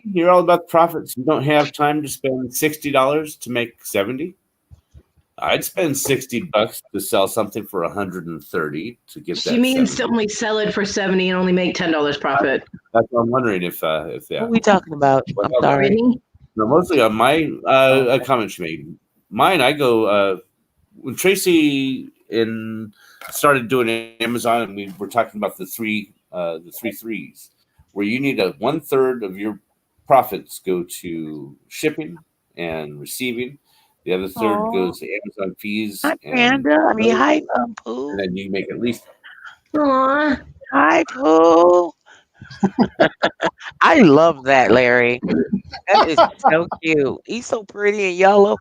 You're all about profits. You don't have time to spend $60 to make 70. I'd spend $60 to sell something for 130 to get that. She means 70. to only sell it for 70 and only make $10 profit. That's what I'm wondering if that. What are we talking about? I'm sorry. Brittany? No, mostly on my comment she made. Mine, I go when Tracy started doing Amazon, and we were talking about the three threes, where you need 1/3 of your profits go to shipping and receiving. The other third goes to Amazon fees. Hi, and Panda. Hi, Pooh. and then you make at least. Aww. Hi, Pooh. I love that, Larry. That is so cute. He's so pretty and yellow.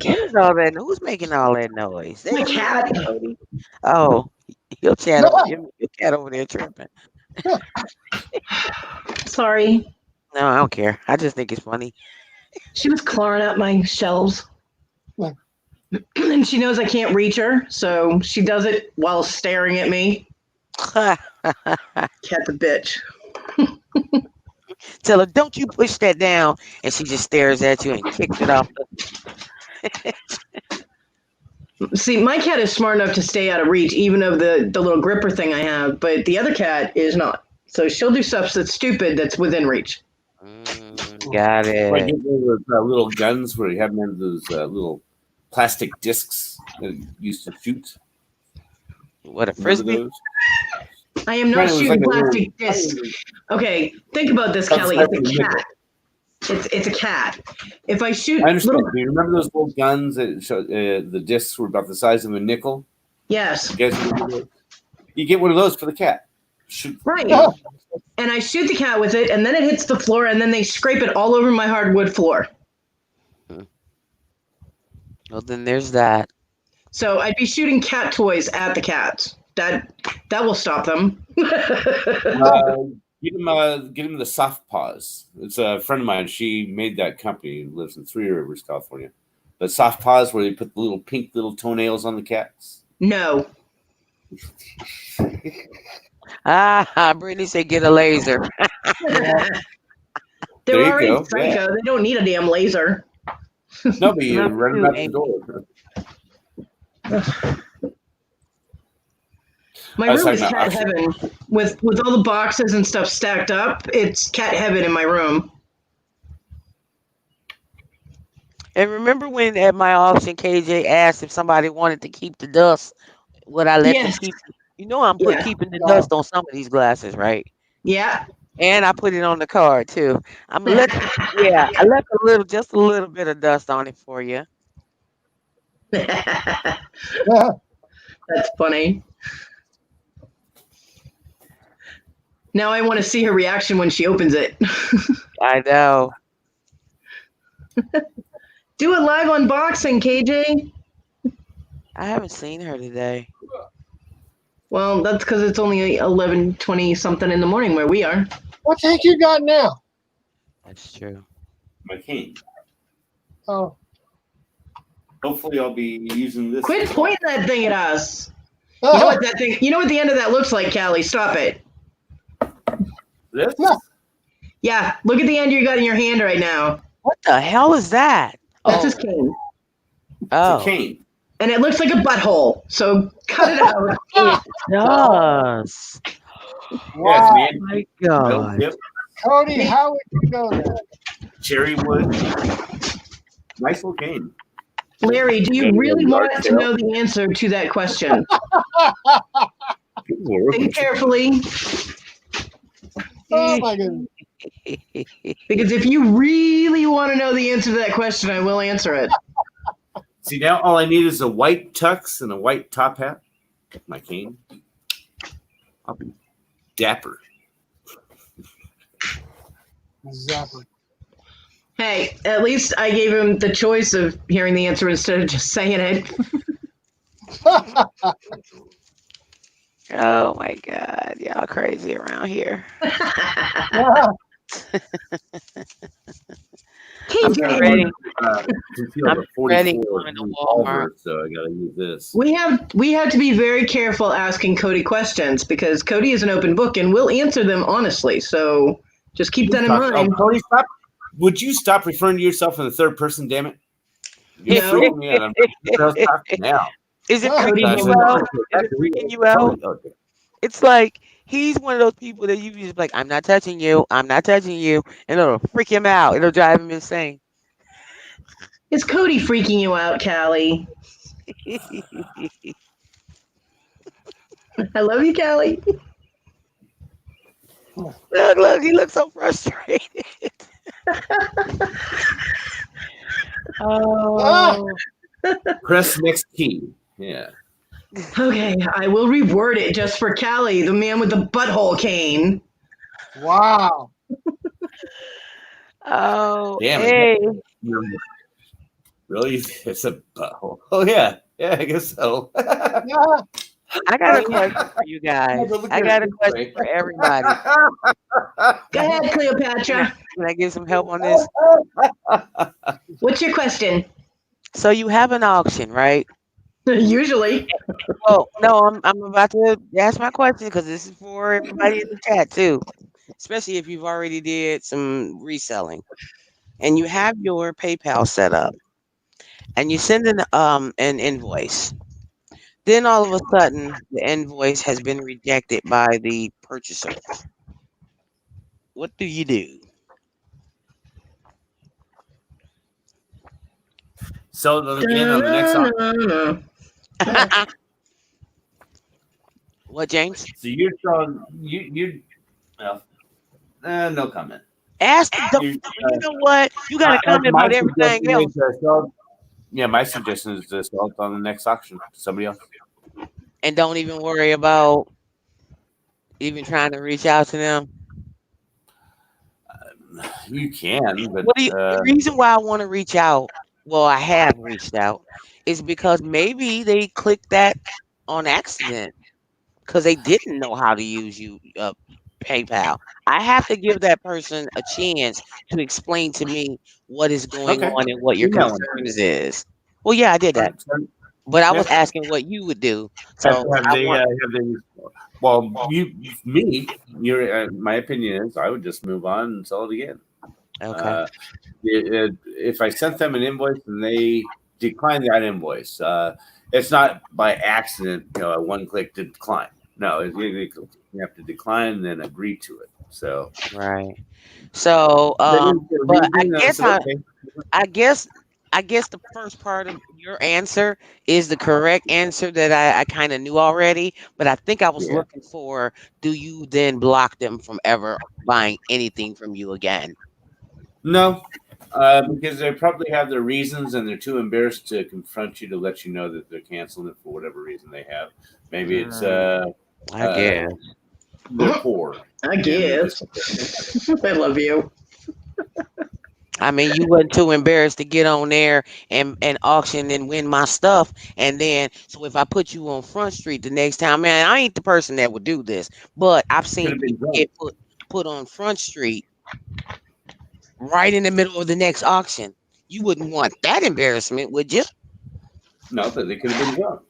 Who's all that? Who's making all that noise? My cat. Oh, your cat over there tripping. Sorry. No, I don't care. I just think it's funny. She was clawing at my shelves. And she knows I can't reach her, so she does it while staring at me. Cat's a bitch. Tell her, don't you push that down. And she just stares at you and kicks it off. See, my cat is smart enough to stay out of reach, even of the little gripper thing I have, but the other cat is not. So she'll do stuff that's stupid that's within reach. Got it. Like those little guns where you have them in those little plastic discs that you used to shoot. What a Remember frisbee? those? I am not Granted, it was shooting like a little- plastic discs. Okay, think about this, That's Kelly. like It's a a cat. It's a cat. If I shoot I understand. little, Do you remember those little guns that the discs were about the size of a nickel? yes, You guys remember those? You get one of those for the cat. Shoot. right. And I shoot the cat with it, and then it hits the floor, and then they scrape it all over my hardwood floor. Well, then there's that. So I'd be shooting cat toys at the cats. That will stop them. Get him the soft paws. It's a friend of mine. She made that company. Lives in Three Rivers, California. The soft paws, where they put the little pink little toenails on the cats. No. Brittany said get a laser. They're There you already go. psycho. Yeah. They don't need a damn laser. No, but you Not run too, them out the Amy. door. My I was room is talking about cat heaven with all the boxes and stuff stacked up. It's cat heaven in my room. And remember when at my auction, KJ asked if somebody wanted to keep the dust, would I let Yes. them keep? You know, I'm Yeah. keeping the dust on some of these glasses, right? Yeah. And I put it on the card too. I'm gonna let, I left just a little bit of dust on it for you. That's funny. Now I want to see her reaction when she opens it. I know. Do a live unboxing, KJ. I haven't seen her today. Well, that's because it's only 11:20 something in the morning where we are. What the heck you got now? That's true. My cane. Oh, Hopefully, I'll be using this. Quit pointing that thing at us. You know what that thing? You know what the end of that looks like, Callie? Stop it. This? Yeah, look at the end you got in your hand right now. What the hell is that? That's his cane, It's Oh, a cane. and it looks like a butthole. So cut it out. it does. Yes, man. Oh my Metal God. tip, Cody, how would you know that? cherry wood. Nice little cane. Larry, do you Yeah, really yeah, want to yeah. know the answer to that question? Think carefully, Oh my goodness. because if you really want to know the answer to that question, I will answer it. See, now all I need is a white tux and a white top hat. My cane. I'll be dapper. Exactly. Hey, at least I gave him the choice of hearing the answer instead of just saying it. Oh my God. Y'all crazy around here. I'm KJ, ready. Conceal I'm the ready 44 going to revolver, so I gotta use this. we have to be very careful asking Cody questions because Cody is an open book and will answer them honestly. So just keep that in mind. Cody, stop. Would you stop referring to yourself in the third person? Damn it! You're No. freaking me out. I'm talking now. Is it Cody, freaking you you are. out? Is it freaking you out? Okay. It's like he's one of those people that you just like, I'm not touching you, I'm not touching you, and it'll freak him out. It'll drive him insane. Is Cody freaking you out, Callie? I love you, Callie. Look, he looks so frustrated. Oh, Press next key. Yeah. Okay, I will reword it just for Callie, the man with the butthole cane. Wow. oh, Damn it. hey. Really? It's a butthole. Oh yeah. Yeah, I guess so. Yeah. I got a question for you guys. I got a question for everybody. Go ahead, Cleopatra. Can I get some help on this? What's your question? So you have an auction, right? Usually. Oh no, I'm about to ask my question because this is for everybody in the chat too, especially if you've already did some reselling and you have your PayPal set up and you send an invoice. Then all of a sudden, the invoice has been rejected by the purchaser. What do you do? sell them again on the next auction. What, James? So you're selling you well, no comment. Ask the You, you know what? You got to comment my about everything suggestion else. is sell. Yeah, my suggestion is to sell it on the next auction to somebody else. And don't even worry about even trying to reach out to them. You can, but The reason why I want to reach out, well, I have reached out, is because maybe they clicked that on accident because they didn't know how to use PayPal. I have to give that person a chance to explain to me what is going okay, on and what your email them. concerns is. Well, yeah, I did that, but I was Yeah. asking what you would do. So well, my opinion is I would just move on and sell it again. Okay. If I sent them an invoice and they decline that invoice, it's not by accident, a one-click decline. No, you have to decline and then agree to it. So right. So, but I guess the first part of your answer is the correct answer that I kind of knew already. But I think I was looking for, do you then block them from ever buying anything from you again? No, because they probably have their reasons and they're too embarrassed to confront you to let you know that they're canceling it for whatever reason they have. Maybe it's I guess they're poor. I guess. I love you. I mean, you wasn't too embarrassed to get on there and auction and win my stuff. And then, so if I put you on Front Street the next time, man, I ain't the person that would do this. But I've seen people get put on Front Street right in the middle of the next auction. You wouldn't want that embarrassment, would you? No, but they could have been drunk.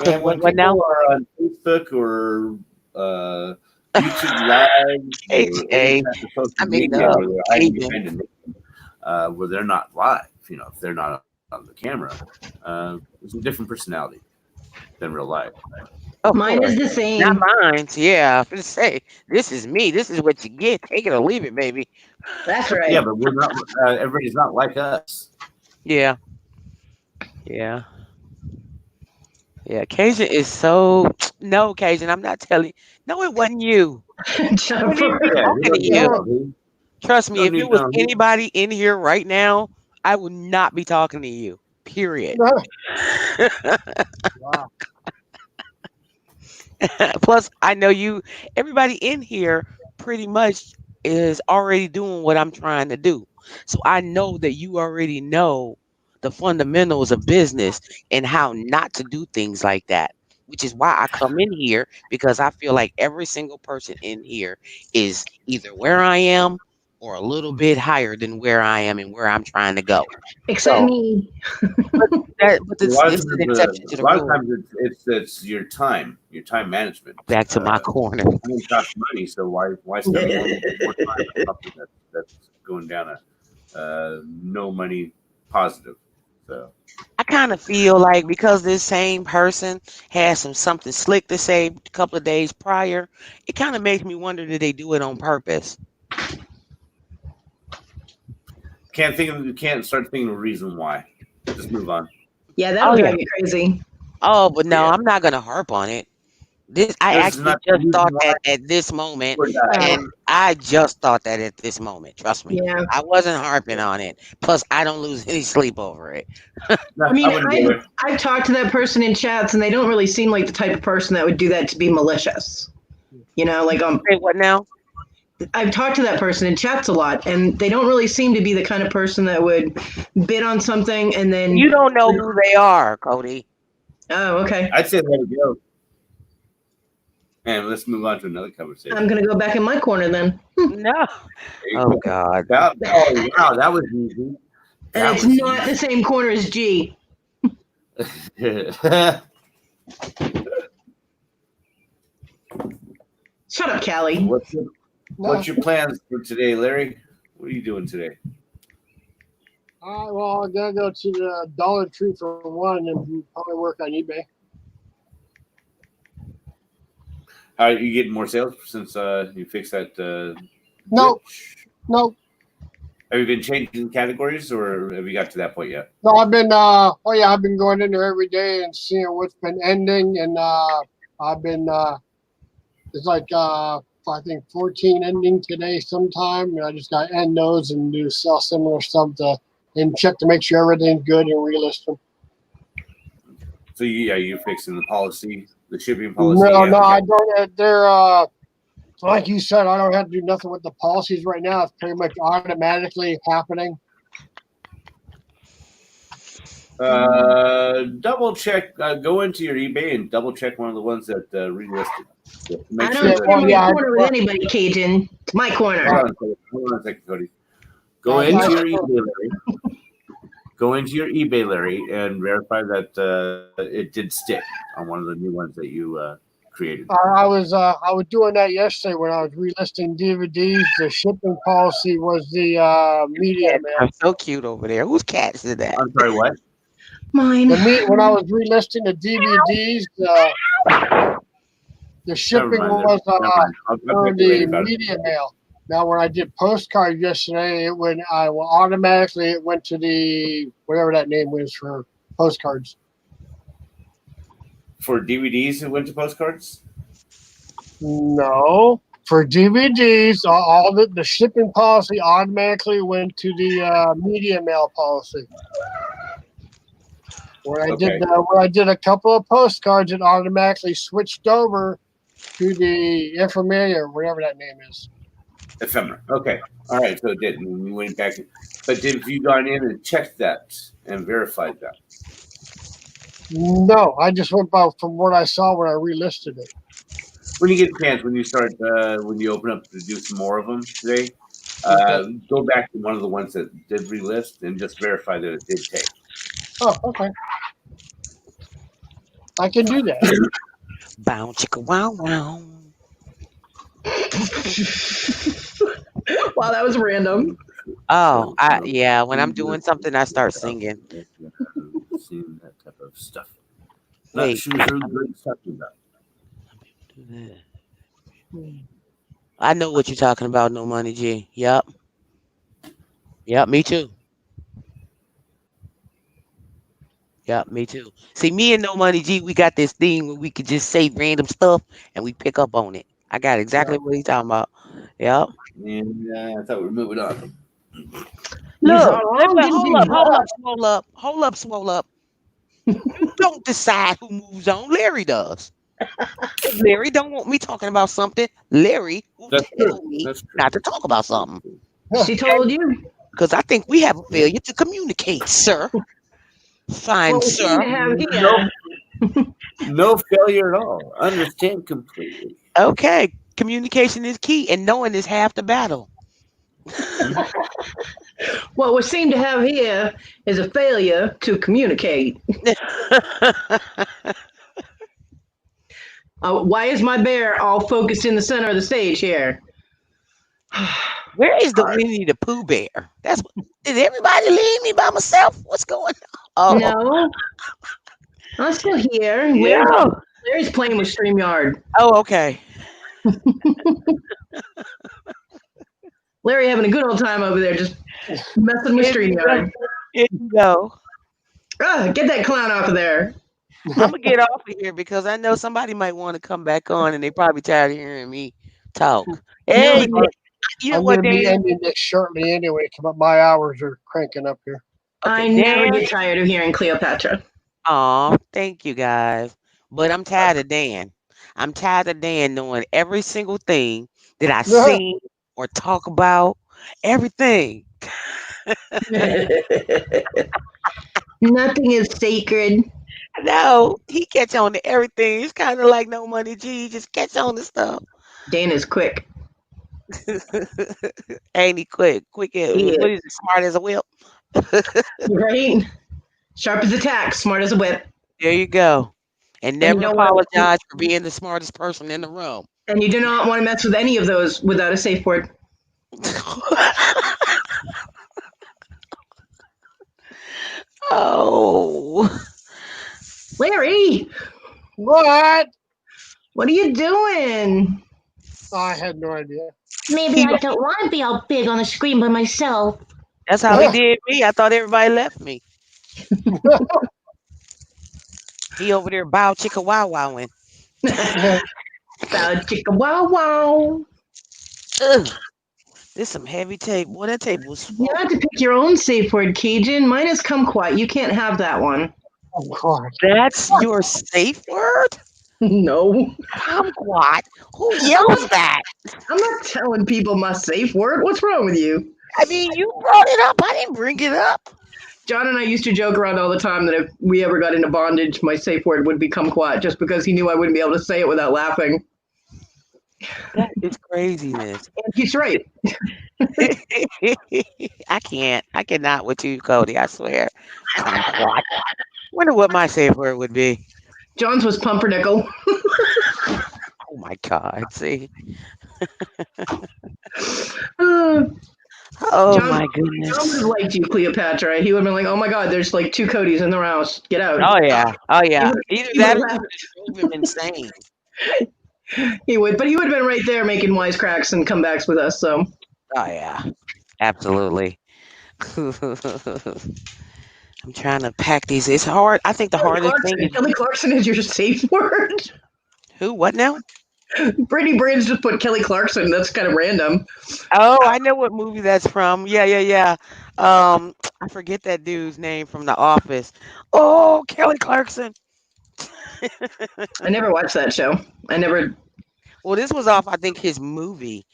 And when people are on Facebook or YouTube Live or any type of social media where they're hiding behind a name, where they're not live, if they're not on the camera, it's a different personality than real life. Mine is the same. Not mine. Yeah, I'm gonna say this is me. This is what you get. Take it or leave it, baby. That's right. Yeah, but we're not. Everybody's not like us. Yeah. Yeah. Yeah. Cajun is so no, Cajun. I'm not telling. No, it wasn't you. Trust me. If it was anybody in here right now, I would not be talking to you. Period. Wow. Plus, I know everybody in here pretty much is already doing what I'm trying to do. So I know that you already know the fundamentals of business and how not to do things like that, which is why I come in here, because I feel like every single person in here is either where I am or a little bit higher than where I am and where I'm trying to go. Except me. But this is an exception to the rule. A lot of times it's your time management. Back to my corner. It costs money, so why spend more time on something that's going down a no money positive? So I kind of feel like because this same person has something slick to say a couple of days prior, it kind of makes me wonder, did they do it on purpose? Can't start thinking of a reason why. Just move on. Yeah, that'll drive me crazy. Oh, but no, I'm not gonna harp on it. I actually just thought that at this moment, and I just thought that at this moment. Trust me, I wasn't harping on it. Plus, I don't lose any sleep over it. I mean, I've talked to that person in chats, and they don't really seem like the type of person that would do that to be malicious. Like Hey, what now? I've talked to that person in chats a lot, and they don't really seem to be the kind of person that would bid on something and then you don't know who they are, Cody. Oh, okay. I'd say let it go. And let's move on to another conversation. I'm gonna go back in my corner then. No. Oh God. Wow, that was easy. And it's not the same corner as G. Shut up, Callie. What's your plans for today, Larry? What are you doing today? Well, I'm gonna go to the Dollar Tree for one, and probably work on eBay. Are you getting more sales since you fixed that? Nope. I Have you been changing categories, or have you got to that point yet? No, I've been I've been going in there every day and seeing what's been ending, and I've been it's like I think 14 ending today sometime, and I just got to end those and do sell similar stuff and check to make sure everything's good and relist them. So you're fixing the policy, the shipping policy. No, I don't. They're like you said, I don't have to do nothing with the policies right now. It's pretty much automatically happening. Double check. Go into your eBay and double check one of the ones that relisted. I don't trade my corner with anybody, Cajun. It's my corner. Hold on a second, Cody. Go into your eBay, Larry. Go into your eBay, Larry, and verify that it did stick on one of the new ones that you created. I was doing that yesterday when I was relisting DVDs. The shipping policy was the media mail. I'm so cute over there. Whose cats is that? I'm sorry, what? Mine. When I was relisting the DVDs, the shipping was for the media mail. Now, when I did postcards yesterday, it went to the whatever that name was for postcards. For DVDs, it went to postcards? No. For DVDs, all the shipping policy automatically went to the media mail policy. When I did a couple of postcards, it automatically switched over to the Ephemera or whatever that name is. Ephemera. Okay. All right. So it did. And we went back. But have you gone in and checked that and verified that? No, I just went by from what I saw when I relisted it. When you get a chance, when you open up to do some more of them today, go back to one of the ones that did relist and just verify that it did take. Oh, okay. I can do that. Bow chicka wow wow. Wow, that was random. Oh, when I'm doing something, I start singing. Seeing that type of stuff. Wait. She was really good at talking about. I know what you're talking about, No Money G. Yep, me too. Yep, me too. See, me and No Money G, we got this thing where we could just say random stuff and we pick up on it. I got exactly what he's talking about. Yep. And I thought we were moving on. Look, hold up, swole up. You don't decide who moves on. Larry does. If Larry don't want me talking about something, Larry will tell me not to talk about something. She told you. Because I think we have a failure to communicate, sir. Fine, sir. No failure at all. Understand completely. Okay. Communication is key, and knowing is half the battle. What we seem to have here is a failure to communicate. Why is my bear all focused in the center of the stage here? Where is the Winnie the Pooh bear? Did everybody leave me by myself? What's going on? No. I'm still here. Yeah. Larry's playing with StreamYard. Oh, okay. Larry having a good old time over there just messing with StreamYard. Here you go. Get that clown off of there. I'm going to get off of here because I know somebody might want to come back on and they probably tired of hearing me talk. Hey, you know what, I'm going to be ending this shortly anyway. My hours are cranking up here. Okay, I never get tired of hearing Cleopatra. Oh, thank you guys. But I'm tired of Dan. I'm tired of Dan knowing every single thing that I sing or talk about. Everything. Nothing is sacred. No, he catch on to everything. It's kind of like No Money G. He just catch on to stuff. Dan is quick. Ain't he quick? Quick as what is it, smart as a whip? Right? Sharp as a tack, smart as a whip. There you go. And never apologize for being the smartest person in the room. And you do not want to mess with any of those without a safe word. Oh. Larry! What? What are you doing? I had no idea. Maybe I don't want to be all big on the screen by myself. That's how he did me. I thought everybody left me. He over there bow chicka wow wowing. Bow chicka wow wow. Ugh, this some heavy tape. Boy, that tape was You have to pick your own safe word, Cajun. Mine is kumquat. You can't have that one. Of course. That's your safe word? No. Kumquat? Who yells that? I'm not telling people my safe word. What's wrong with you? I mean, you brought it up. I didn't bring it up. John and I used to joke around all the time that if we ever got into bondage, my safe word would be kumquat, just because he knew I wouldn't be able to say it without laughing. That is craziness. And he's right. I can't. I cannot with you, Cody. I swear. Kumquat. Wonder what my safe word would be. John's was pumpernickel. Oh my God. See? Uh, Oh John, my John would have goodness. liked you, Cleopatra. He would have been like, "Oh my God, there's like 2 Codys in the house. Get out." Oh yeah. Oh He yeah. would, Either he would that have or you left. would have drove him insane. He would, but he would have been right there making wisecracks and comebacks with us. So Oh yeah. Absolutely. I'm trying to pack these. It's hard. I think the hardest thing is Kelly Clarkson is your safe word. who? What now? Brittany Brands just put Kelly Clarkson. That's kind of random. Oh, I know what movie that's from. Yeah, yeah, yeah. I forget that dude's name from The Office. Oh, Kelly Clarkson. I never watched that show. I never. Well, this was off, I think, his movie,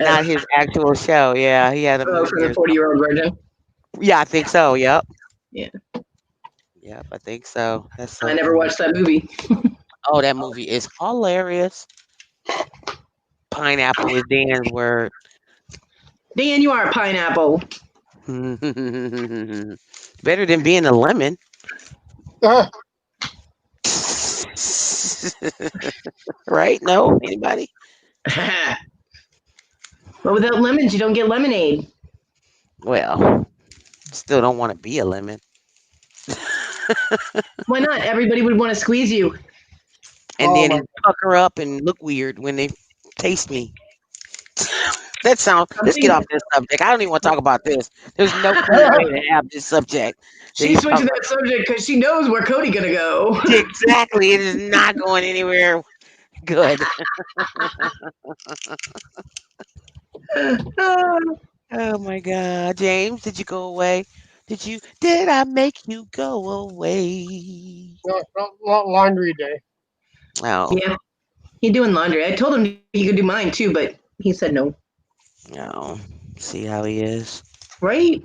Uh, not his actual show. Yeah, he had a oh, for movie the or 40-year-old something. virgin. Yeah, I think so. Yep. Yeah, Yep, I think so. That's I so never funny. watched that movie. Oh, that movie is hilarious. Pineapple is Dan's word. Dan, you are a pineapple. Better than being a lemon. Right? No? Anybody? But without lemons, you don't get lemonade. Well, still don't want to be a lemon. Why not? Everybody would want to squeeze you. And Oh then my. pucker up and look weird when they taste me. That sounds. Let's get off Something. this subject. I don't even want to talk about this. There's no clean way to have this subject. That She's you switching pucker. that subject because she knows where Cody gonna go. Exactly. It is not going anywhere good. Oh my God, James, did you go away? Did I make you go away? No, it's not laundry day. Oh, Yeah, he's doing laundry. I told him he could do mine too, but he said no. no. See how he is? Right?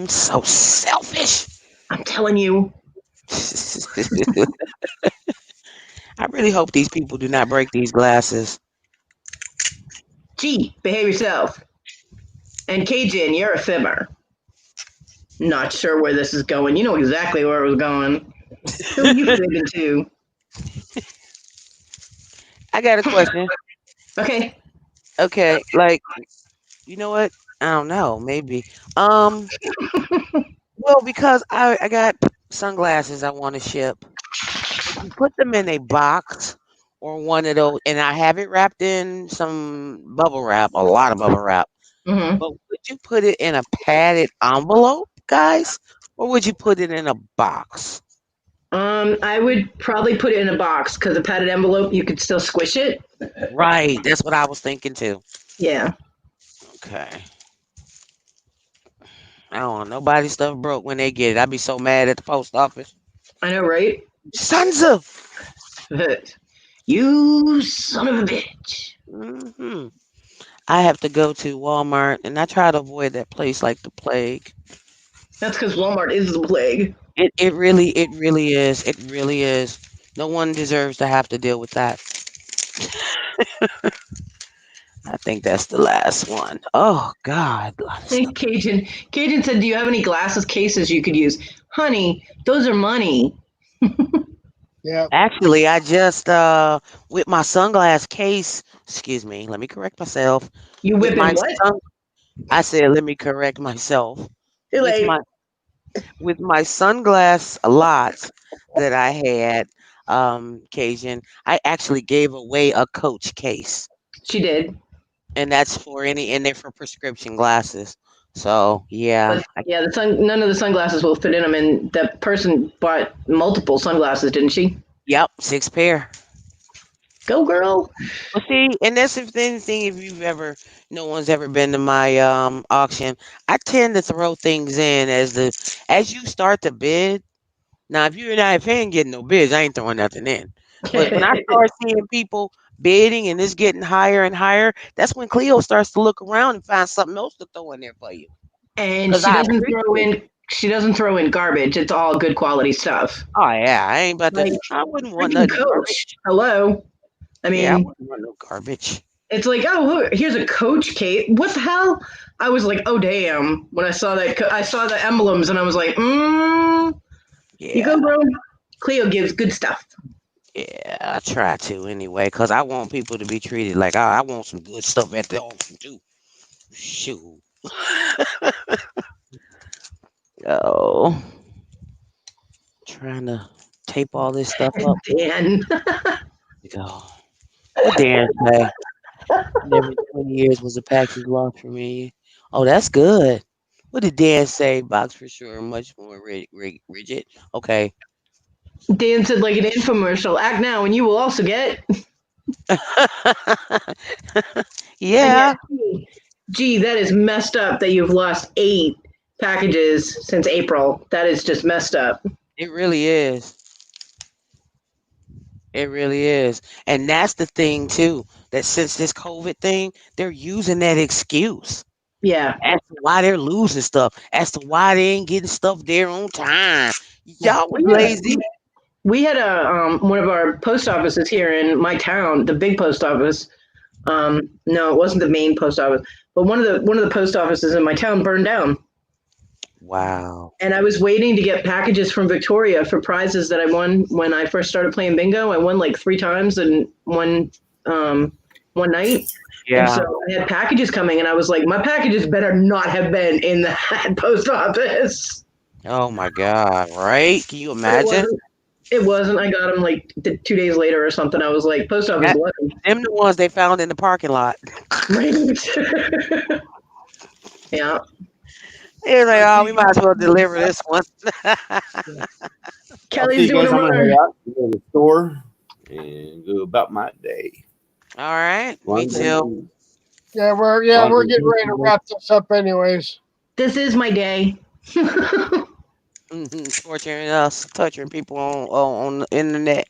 So selfish. I'm telling you. I really hope these people do not break these glasses. Gee, behave yourself. And Cajun, you're a fibber. Not sure where this is going. You know exactly where it was going. Who you fibbing to? I got a question. Okay. Okay, like you know what? I don't know. Maybe. Um. Well, because I got sunglasses I want to ship. Would you put them in a box or one of those? And I have it wrapped in some bubble wrap, a lot of bubble wrap. hmm But would you put it in a padded envelope, guys, or would you put it in a box? I would probably put it in a box because a padded envelope, you could still squish it. Right. That's what I was thinking too. Yeah. Okay. I don't want nobody's stuff broke when they get it. I'd be so mad at the post office. I know, right? Sons of. You son of a bitch. hmm I have to go to Walmart, and I try to avoid that place like the plague. That's because Walmart is the plague. It really is. It really is. No one deserves to have to deal with that. I think that's the last one. Oh God, a lot of Hey, stuff. Cajun. Cajun said, "Do you have any glasses cases you could use?" Honey, those are money. Yeah. Actually, I just with my sunglass case. Excuse me. Let me correct myself. You With my whipping what? sun, I said let me correct myself. Too With late. my sunglass lots that I had, Cajun, I actually gave away a Coach case, She did. and that's for any and they're for prescription glasses. So yeah, But yeah, none of the sunglasses will fit in them, and that person bought multiple sunglasses, didn't she? yep, 6 pair. Go girl. Well, see, and that's if anything, if you've ever, no one's ever been to my auction, I tend to throw things in as you start to bid. Now, if you ain't getting no bids, I ain't throwing nothing in. But when I start seeing people bidding and it's getting higher and higher, that's when Cleo starts to look around and find something else to throw in there for you. And Because she I doesn't throw appreciate in it. she doesn't throw in garbage. It's all good quality stuff. Oh yeah, I ain't about to. Like I wouldn't want freaking nothing Coach. garbage. Hello. I Yeah, I mean, wouldn't want no garbage. it's like, oh, look, here's a Coach cape. What the hell? I was like, oh damn. When I saw that, I saw the emblems, and I was like, you Yeah, go, bro. Cleo gives good stuff. yeah, I try to anyway, because I want people to be treated like I want some good stuff at the auction too. Shoot. Oh, trying to tape all this stuff up. Dan. Go. What Dan say? Never 20 years was a package lost for me. Oh, that's good. What did Dan say? Box for sure, much more rigid. Okay. Dan said like an infomercial. Act now, and you will also get. And Yeah, yet, gee, that is messed up that you've lost 8 packages since April. That is just messed up. it really is. It really is. And that's the thing too, that since this COVID thing, they're using that excuse Yeah. as to why they're losing stuff, as to why they ain't getting stuff there on time. Y'all was lazy. We had a one of our post offices here in my town, the big post office. No, it wasn't the main post office, but one of the post offices in my town burned down. Wow. And I was waiting to get packages from Victoria for prizes that I won when I first started playing bingo. I won like 3 times in one night. And so Yeah. I had packages coming, and I was like, my packages better not have been in that post office. Oh my God. Right? Can you But it imagine? wasn't. It wasn't. I got them like 2 days later or something. I was like, post office That, lucky. them the ones they found in the parking lot. Right. Yeah. They was like, oh, we might as well deliver this one. I'll see Kelly's you doing guys. a I'm gonna head runner. out, go to the store, and go about my day. All right. Me Long day. too. Yeah, we're getting ready to wrap this up anyways. This is my day. Torturing us, torturing people on the internet.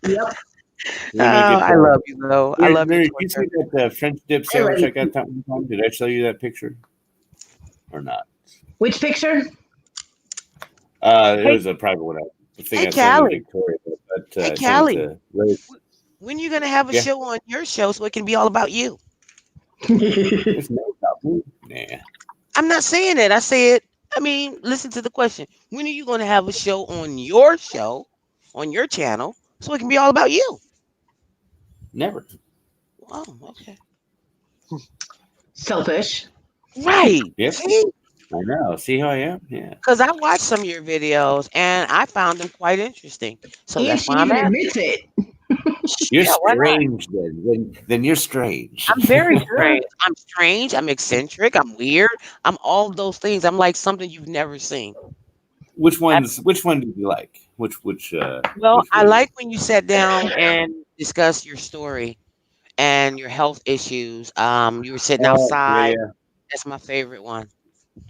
Yep. We're gonna get I love you though. I love Mary, you, did you torture. see that French dip I love sandwich you. I got that one time? Did I show you that picture or not? Which picture? It Hey, was a private one. I think hey, I sent it to Callie. Victoria, but Hey, I sent it Callie. to Liz. When you gonna have a Yeah, show on your show so it can be all about you? it's not about me. Nah. I'm not saying that. I said, I mean, listen to the question. When are you gonna have a show, on your channel, so it can be all about you? Never. Oh, okay. Selfish. Right. Yep. See? I know. See how I am? Yeah. Because I watched some of your videos and I found them quite interesting. So And that's she why I'm even asking. admits it. You're Yeah, why not? strange then you're strange. I'm very strange. I'm strange. I'm eccentric. I'm weird. I'm all those things. I'm like something you've never seen. which I, one did you like? well, Which I video? like when you sat down and discussed your story and your health issues. You were sitting Oh, yeah, outside. yeah. That's my favorite one.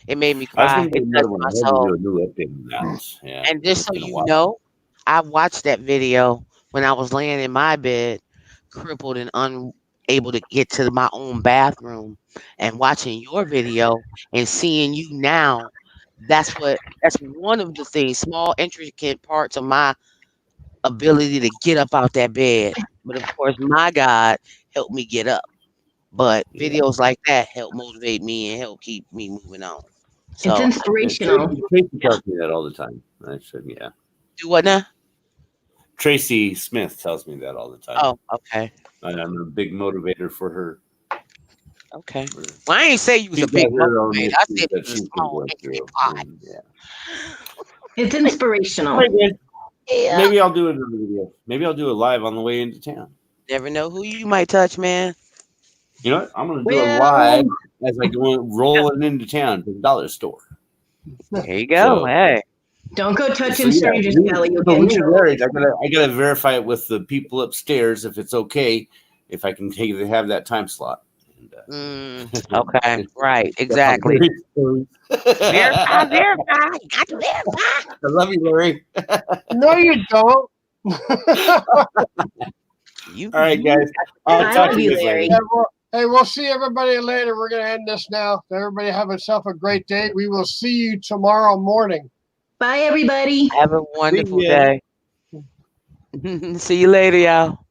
It made me I was cry. gonna do It another touched one. my I had to soul. do a new update on that. Yeah. And just It's so been a you while. know, I watched that video when I was laying in my bed, crippled and unable to get to my own bathroom, and watching your video and seeing you now. That's one of the things, small intricate parts of my ability to get up out that bed. But of course, my God helped me get up. But Yeah. videos like that help motivate me and help keep me moving on. It's So inspirational. Tracy yeah, tells me that all the time. I said, yeah. do what now? Tracy Smith tells me that all the time. Oh, okay. And I'm a big motivator for her. Okay. Well, I ain't say you was a She's got big her own motivator. I issues said that you was a she's been small going intricate through. part. And, yeah. It's All inspirational. right, guys. Yeah. Maybe I'll do another video. Maybe I'll do it live on the way into town. Never know who you might touch, man. You know what? I'm going to do Well- a live as I go rolling into town to the dollar store. There you go. So- Hey. Don't go touching So, yeah, strangers, we- Kelly. You'll so get in we trouble. married. I gotta verify it with the people upstairs if it's okay, if I can have that time slot. Okay, right, exactly. Verify. You got to verify. I love you, Larry. No, you don't. You, All right, guys. I'll I talk love to you, you Larry. later. Hey, we'll see everybody later. We're going to end this now. Everybody have yourself a great day. We will see you tomorrow morning. Bye, everybody. have a wonderful ya. day. See you later, y'all.